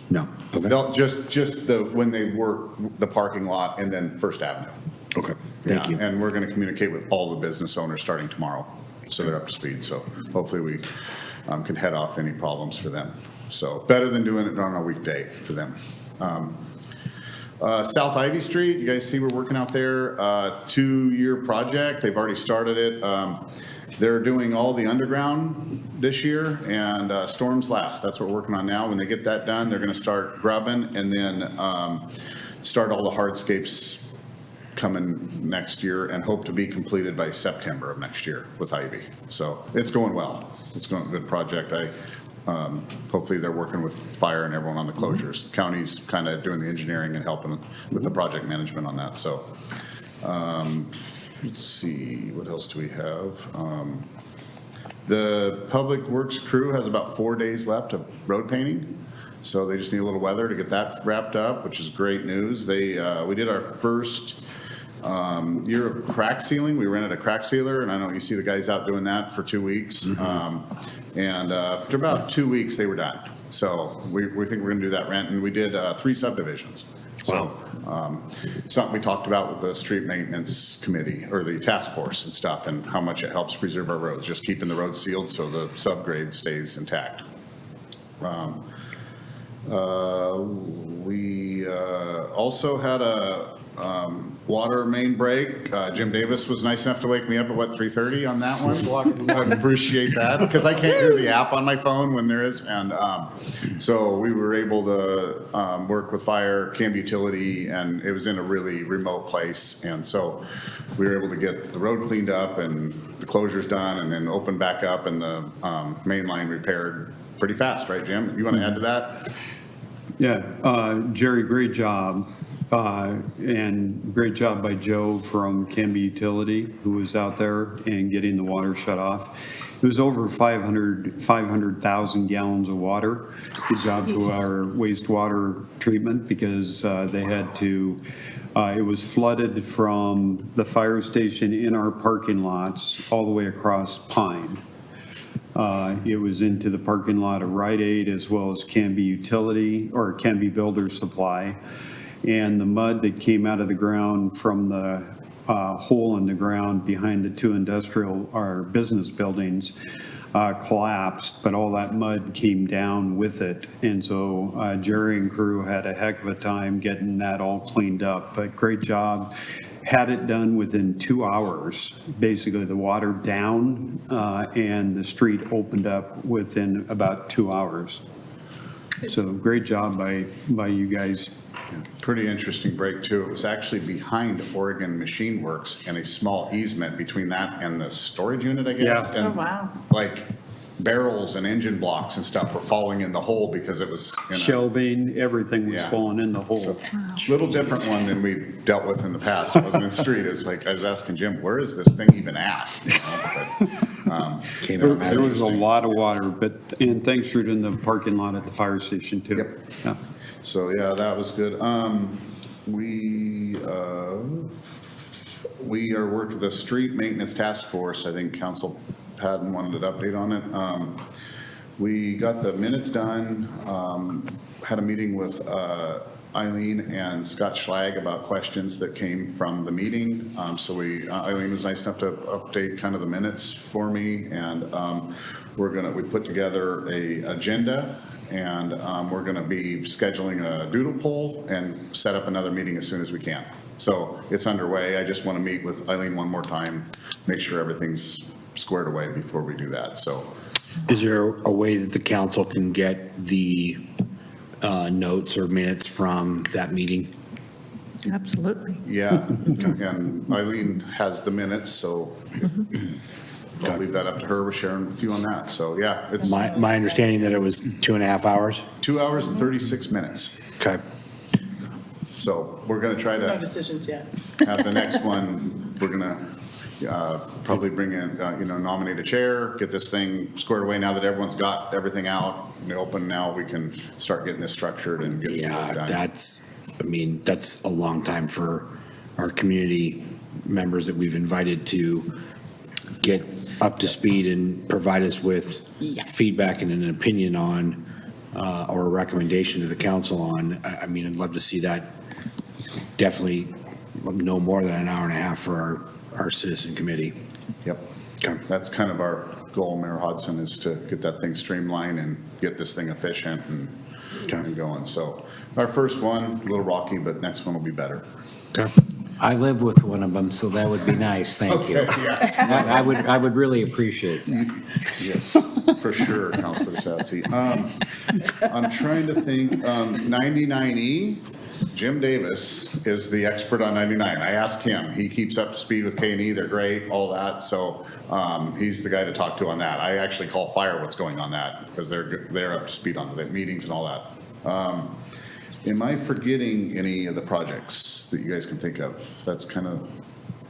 No. Okay. They'll just when they work the parking lot and then First Avenue. Okay. Thank you. And we're going to communicate with all the business owners starting tomorrow, so they're up to speed. So hopefully we can head off any problems for them. So better than doing it on a weekday for them. South Ivy Street, you guys see we're working out there, 2-year project. They've already started it. They're doing all the underground this year, and storms last. That's what we're working on now. When they get that done, they're going to start grubbing and then start all the hardscapes coming next year, and hope to be completed by September of next year with Ivy. So it's going well. It's going a good project. Hopefully they're working with fire and everyone on the closures. The county's kind of doing the engineering and helping with the project management on that. So let's see, what else do we have? The Public Works crew has about 4 days left of road painting. So they just need a little weather to get that wrapped up, which is great news. We did our first year of crack sealing. We rented a crack sealer, and I know you see the guys out doing that for 2 weeks. And after about 2 weeks, they were done. So we think we're going to do that rent, and we did 3 subdivisions. So something we talked about with the street maintenance committee or the task force and stuff, and how much it helps preserve our roads, just keeping the roads sealed so the subgrade stays intact. We also had a water main break. Jim Davis was nice enough to wake me up at 3:30 on that one. I appreciate that, because I can't hear the app on my phone when there is. And so we were able to work with fire, Canby Utility, and it was in a really remote place. And so we were able to get the road cleaned up and the closures done, and then open back up and the main line repaired pretty fast, right, Jim? You want to add to that? Yeah, Jerry, great job. And great job by Joe from Canby Utility, who was out there and getting the water shut off. It was over 500,000 gallons of water. Good job to our wastewater treatment, because they had to, it was flooded from the fire station in our parking lots all the way across Pine. It was into the parking lot of Rite Aid, as well as Canby Utility or Canby Builder Supply. And the mud that came out of the ground from the hole in the ground behind the 2 industrial or business buildings collapsed, but all that mud came down with it. And so Jerry and crew had a heck of a time getting that all cleaned up, but great job. Had it done within 2 hours, basically the water down and the street opened up within about 2 hours. So great job by you guys. Pretty interesting break too. It was actually behind Oregon Machine Works and a small easement between that and the storage unit, I guess. Yeah. And Oh, wow. like barrels and engine blocks and stuff were falling in the hole because it was in a Shelving, everything was Yeah. falling in the hole. little different one than we dealt with in the past. It wasn't in the street. It was like, I was asking Jim, where is this thing even at? You know, but, There was a lot of water, and thanks for doing the parking lot at the fire station too. Yep. Yeah. So, yeah, that was good. We are working the street maintenance task force. I think Council Patton wanted an update on it. We got the minutes done, had a meeting with Eileen and Scott Schlag about questions that came from the meeting. So Eileen was nice enough to update kind of the minutes for me, and we put together a agenda, and we're gonna be scheduling a doodle poll and set up another meeting as soon as we can. So it's underway. I just want to meet with Eileen one more time, make sure everything's squared away before we do that, so. Is there a way that the council can get the notes or minutes from that meeting? Absolutely. Yeah, and Eileen has the minutes, so I'll leave that up to her. We're sharing with you on that. So, yeah, it's My understanding that it was 2.5 hours? 2 hours and 36 minutes. Okay. So we're going to try No to decisions yet. have the next one, we're going to probably bring in, nominate a chair, get this thing squared away now that everyone's got everything out in the open. Now we can start getting this structured and get some work Yeah, done. that's a long time for our community members that we've invited to get up to speed and provide us with feedback and an opinion on, or a recommendation to the council on. I'd love to see that. Definitely no more than an hour and a half for our citizen committee. Yep. Okay. That's kind of our goal, Mayor Hodson, is to get that thing streamlined and get this thing efficient and going. So our first one, a little rocky, but next one will be better. Okay. I live with one of them, so that would be nice, thank you. Okay, yeah. I would really appreciate that. Yes, for sure, Counselor Sassy. I'm trying to think, 99E, Jim Davis is the expert on 99. I asked him. He keeps up to speed with K&E. They're great, all that. So he's the guy to talk to on that. I actually call fire what's going on that because they're up to speed on the meetings and all that. Am I forgetting any of the projects that you guys can think of? That's kind of,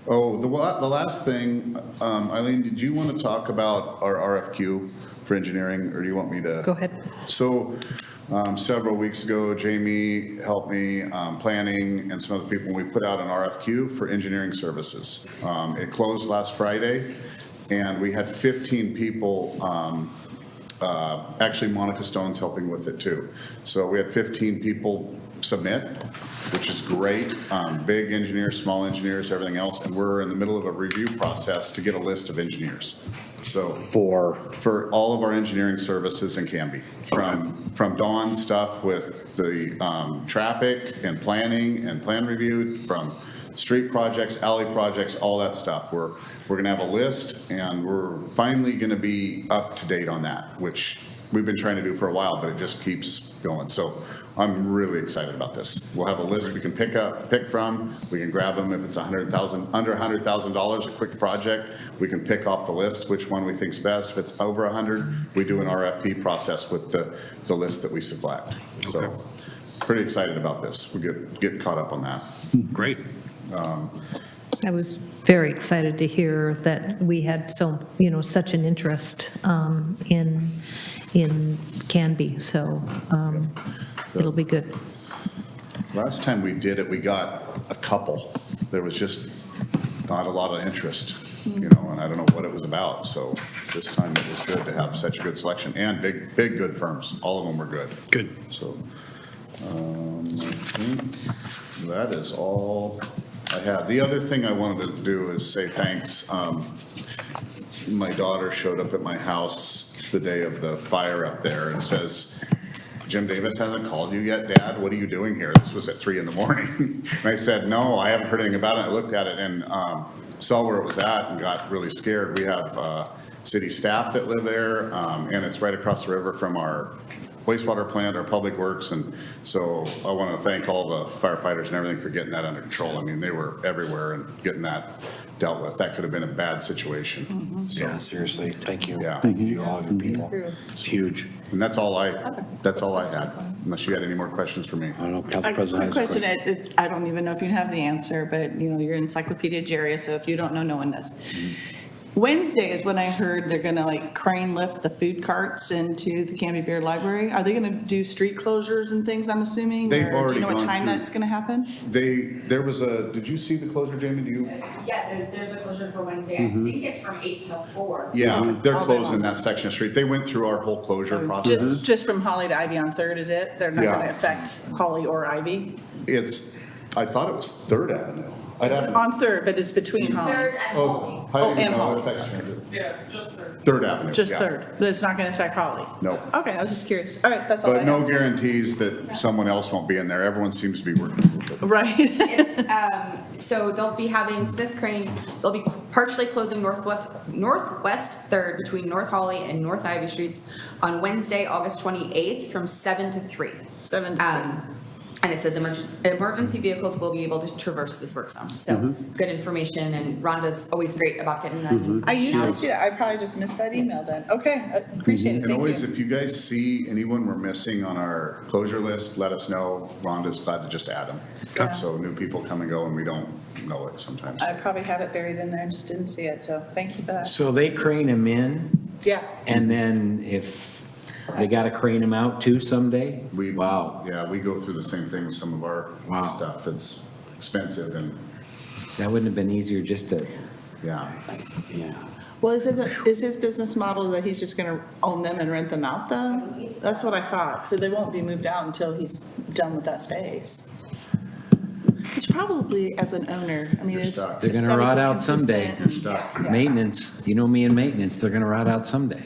the last thing, Eileen, did you want to talk about our RFQ for engineering, or do you want me to? Go ahead. So several weeks ago, Jamie helped me, planning and some other people, we put out an RFQ for engineering services. It closed last Friday, and we had 15 people, actually Monica Stone's helping with it too. So we had 15 people submit, which is great. Big engineers, small engineers, everything else, and we're in the middle of a review process to get a list of engineers. So for all of our engineering services in Canby, from Dawn's stuff with the traffic and planning and plan review, from street projects, alley projects, all that stuff. We're gonna have a list, and we're finally gonna be up to date on that, which we've been trying to do for a while, but it just keeps going. So I'm really excited about this. We'll have a list we can pick from. We can grab them if it's under $100,000, a quick project. We can pick off the list which one we think's best. If it's over 100, we do an RFP process with the list that we select. So pretty excited about this. We get caught up on that. Great. I was very excited to hear that we had such an interest in Canby, so it'll be good. Last time we did it, we got a couple. There was just not a lot of interest, and I don't know what it was about. So this time it was good to have such a good selection, and big good firms. All of them were good. Good. So I think that is all I had. The other thing I wanted to do is say thanks. My daughter showed up at my house the day of the fire up there and says, Jim Davis hasn't called you yet, Dad? What are you doing here? This was at 3 a.m. And I said, no, I haven't heard anything about it. I looked at it and saw where it was at and got really scared. We have city staff that live there, and it's right across the river from our wastewater plant, our public works. And so I want to thank all the firefighters and everything for getting that under control. I mean, they were everywhere and getting that dealt with. That could have been a bad situation. So, Yeah, seriously. Thank you. Yeah. Thank you to all of your people. It's huge. and that's all I had, unless you had any more questions for me. I don't know, Council A President quick has a question, question. I don't even know if you have the answer, but you're Encyclopedia Jerry, so if you don't know, no one does. Wednesday is when I heard they're gonna crane lift the food carts into the Canby Bear Library. Are they gonna do street closures and things, I'm assuming? They've Or do already you know what gone time through- that's gonna happen? There was did you see the closure, Jamie? Do you? Yeah, there's a closure for Wednesday. I think it's from 8 till 4. Yeah, they're All day closing long. that section of street. They went through our whole closure process. Just from Holly to Ivy on Third, is it? They're not Yeah. gonna affect Holly or Ivy? I thought it was Third Avenue. I'd have to- On Third, but it's between Holly. Third and Holly. and Holly. Third Avenue. Just yeah. Third, but it's not gonna affect Holly? No. Okay, I was just curious. All right, that's all I But have. no guarantees that someone else won't be in there. Everyone seems to be working with it. Right. It's, so they'll be having Smith Crane, they'll be partially closing Northwest Third between North Holly and North Ivy Streets on Wednesday, August 28th from 7 to 3. 7 to 3. And it says emergency vehicles will be able to traverse this work zone. So good information, and Rhonda's always great about getting that. I usually see that. I probably just missed that email then. Okay, I appreciate it. And Thank always, you. if you guys see anyone we're missing on our closure list, let us know. Rhonda's glad to just add them. So new people come and go and we don't know it sometimes. I probably have it buried in there and just didn't see it, so thank you for that. So they crane them in, Yeah. and then if they got to crane them out too someday? Wow. Yeah, we go through the same thing with some of our Wow. stuff. It's expensive and, That wouldn't have been easier just to, yeah. Well, is his business model that he's just gonna own them and rent them out though? That's what I thought. So they won't be moved out until he's done with that space. Which probably as an owner, I mean, it's. stuck. They're gonna rot out aesthetically someday. consistent and- yeah. Maintenance, you know me and maintenance, they're gonna rot out someday.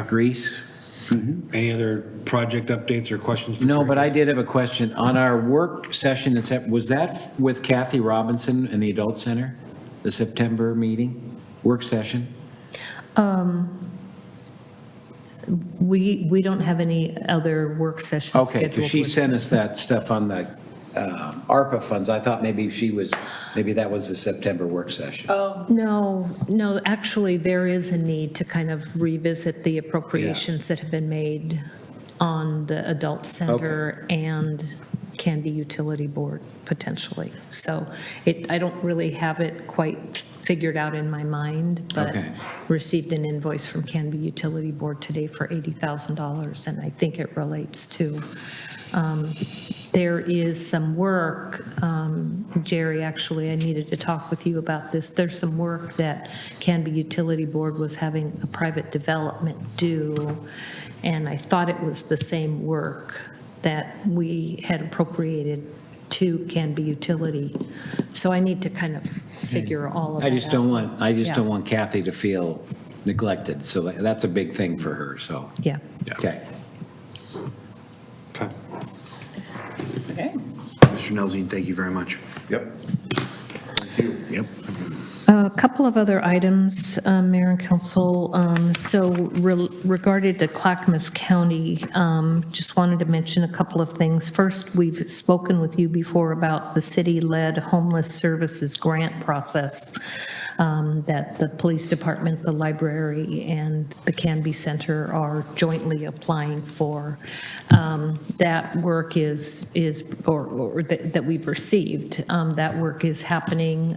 Grease. Any other project updates or questions? for No, Terry? but I did have a question. On our work session, was that with Kathy Robinson in the Adult Center? The September meeting, work session? We don't have any other work sessions Okay, scheduled. because she with- sent us that stuff on the ARPA funds. I thought maybe maybe that was the September work session. No, actually, there is a need to kind of revisit the appropriations that have been made on the Adult Center and Canby Utility Board, potentially. So I don't really have it quite figured out in my mind, but Okay. received an invoice from Canby Utility Board today for $80,000, and I think it relates to, there is some work, Jerry, actually, I needed to talk with you about this. There's some work that Canby Utility Board was having a private development do, and I thought it was the same work that we had appropriated to Canby Utility. So I need to kind of figure all of that I just don't out. want Kathy to feel neglected. So that's a big thing for her, so. Yeah. Okay. Okay. Okay. Mr. Nelsey, thank you very much. Yep. Thank you. Yep. A couple of other items, Mayor and Council. So regarding to Clackamas County, just wanted to mention a couple of things. First, we've spoken with you before about the city-led homeless services grant process that the police department, the library, and the Canby Center are jointly applying for. That work that we've received, that work is happening.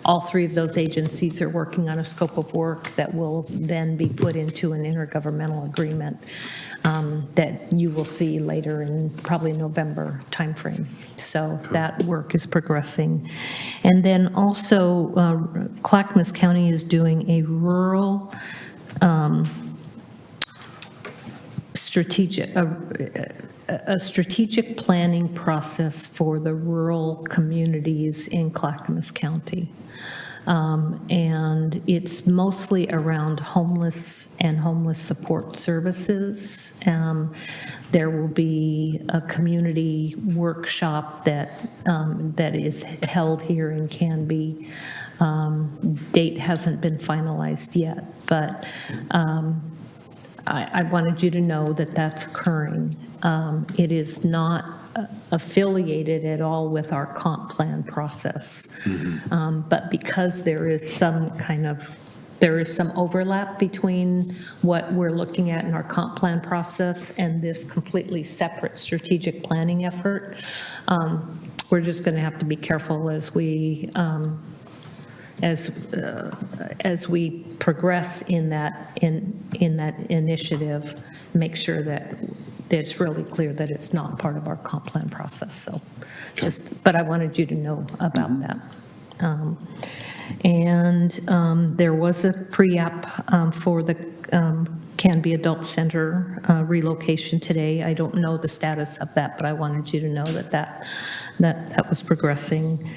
All three of those agencies are working on a scope of work that will then be put into an intergovernmental agreement that you will see later in probably November timeframe. So that work is progressing. And then also, Clackamas County is doing a rural strategic planning process for the rural communities in Clackamas County. And it's mostly around homeless and homeless support services. There will be a community workshop that is held here in Canby. Date hasn't been finalized yet, but I wanted you to know that that's occurring. It is not affiliated at all with our comp plan process. But because there is some overlap between what we're looking at in our comp plan process and this completely separate strategic planning effort, we're just going to have to be careful as we progress in that initiative, make sure that it's really clear that it's not part of our comp plan process. So but I wanted you to know about that. And there was a pre-app for the Canby Adult Center relocation today. I don't know the status of that, but I wanted you to know that was progressing.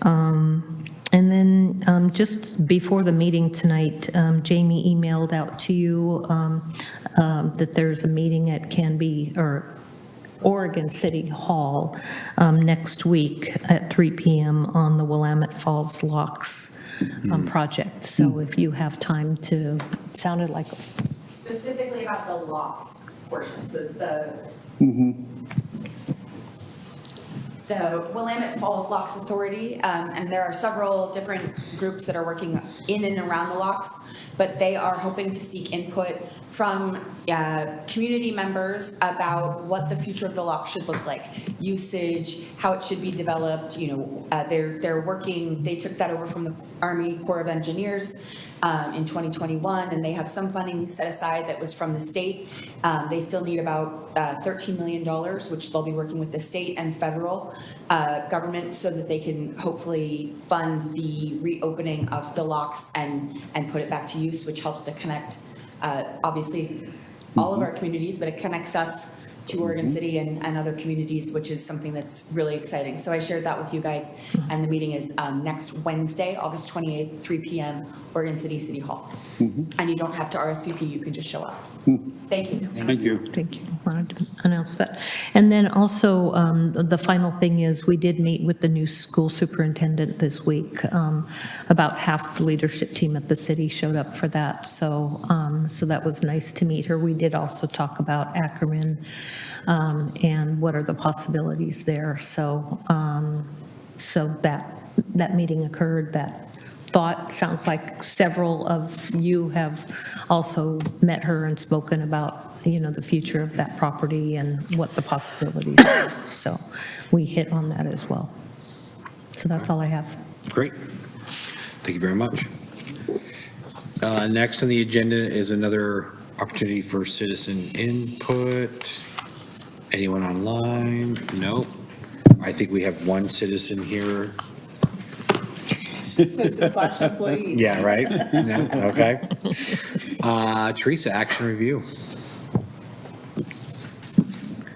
And then just before the meeting tonight, Jamie emailed out to you that there's a meeting at Canby or Oregon City Hall next week at 3 p.m. on the Willamette Falls Locks project. So if you have time to, it sounded like. Specifically about the locks portion, so it's the Willamette Falls Locks Authority, and there are several different groups that are working in and around the locks, but they are hoping to seek input from community members about what the future of the lock should look like, usage, how it should be developed. They're working, they took that over from the Army Corps of Engineers in 2021, and they have some funding set aside that was from the state. They still need about $13 million, which they'll be working with the state and federal government so that they can hopefully fund the reopening of the locks and put it back to use, which helps to connect, obviously, all of our communities, but it connects us to Oregon City and other communities, which is something that's really exciting. So I shared that with you guys, and the meeting is next Wednesday, August 28th, 3 PM, Oregon City Hall. And you don't have to RSVP, you can just show up. Thank you. Thank you. Thank you. Wanted to announce that. And then also, the final thing is, we did meet with the new school superintendent this week. About half the leadership team at the city showed up for that, so that was nice to meet her. We did also talk about Ackerman and what are the possibilities there. So that meeting occurred. That thought, sounds like several of you have also met her and spoken about, the future of that property and what the possibilities are. So we hit on that as well. So that's all I have. Great. Thank you very much. Next on the agenda is another opportunity for citizen input. Anyone online? No. I think we have one citizen here. Citizen/employee. Yeah, right? No, okay. Teresa, action review.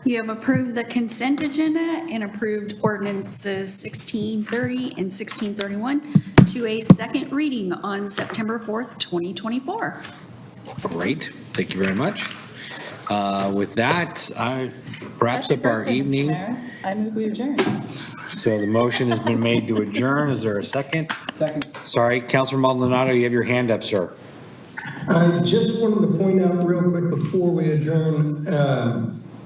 You have approved the consent agenda and approved ordinances 1630 and 1631 to a second reading on September 4th, 2024. Great. Thank you very much. With that, wraps up our evening. I move we adjourn. So the motion has been made to adjourn. Is there a second? Second. Sorry, Councilor Maldonado, you have your hand up, sir. I just wanted to point out real quick before we adjourn,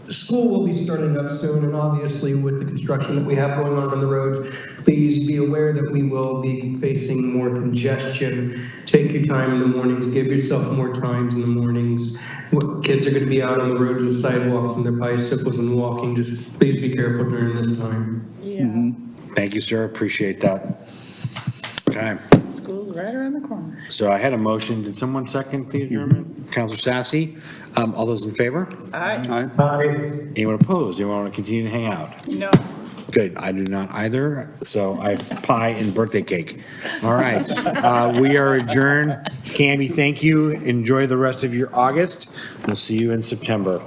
school will be starting up soon, and obviously with the construction that we have going on the roads, please be aware that we will be facing more congestion. Take your time in the mornings, give yourself more times in the mornings. Kids are going to be out on the roads and sidewalks on their bicycles and walking. Just please be careful during this time. Yeah, Thank you, sir. Appreciate that. Okay. school's right around the corner. So I had a motion. Did someone second the adjournment? Councilor Sassy? All those in favor? Aye. Anyone opposed? Anyone want to continue to hang out? No. Good. I do not either. So I have pie and birthday cake. All right. We are adjourned. Canby, thank you. Enjoy the rest of your August. We'll see you in September.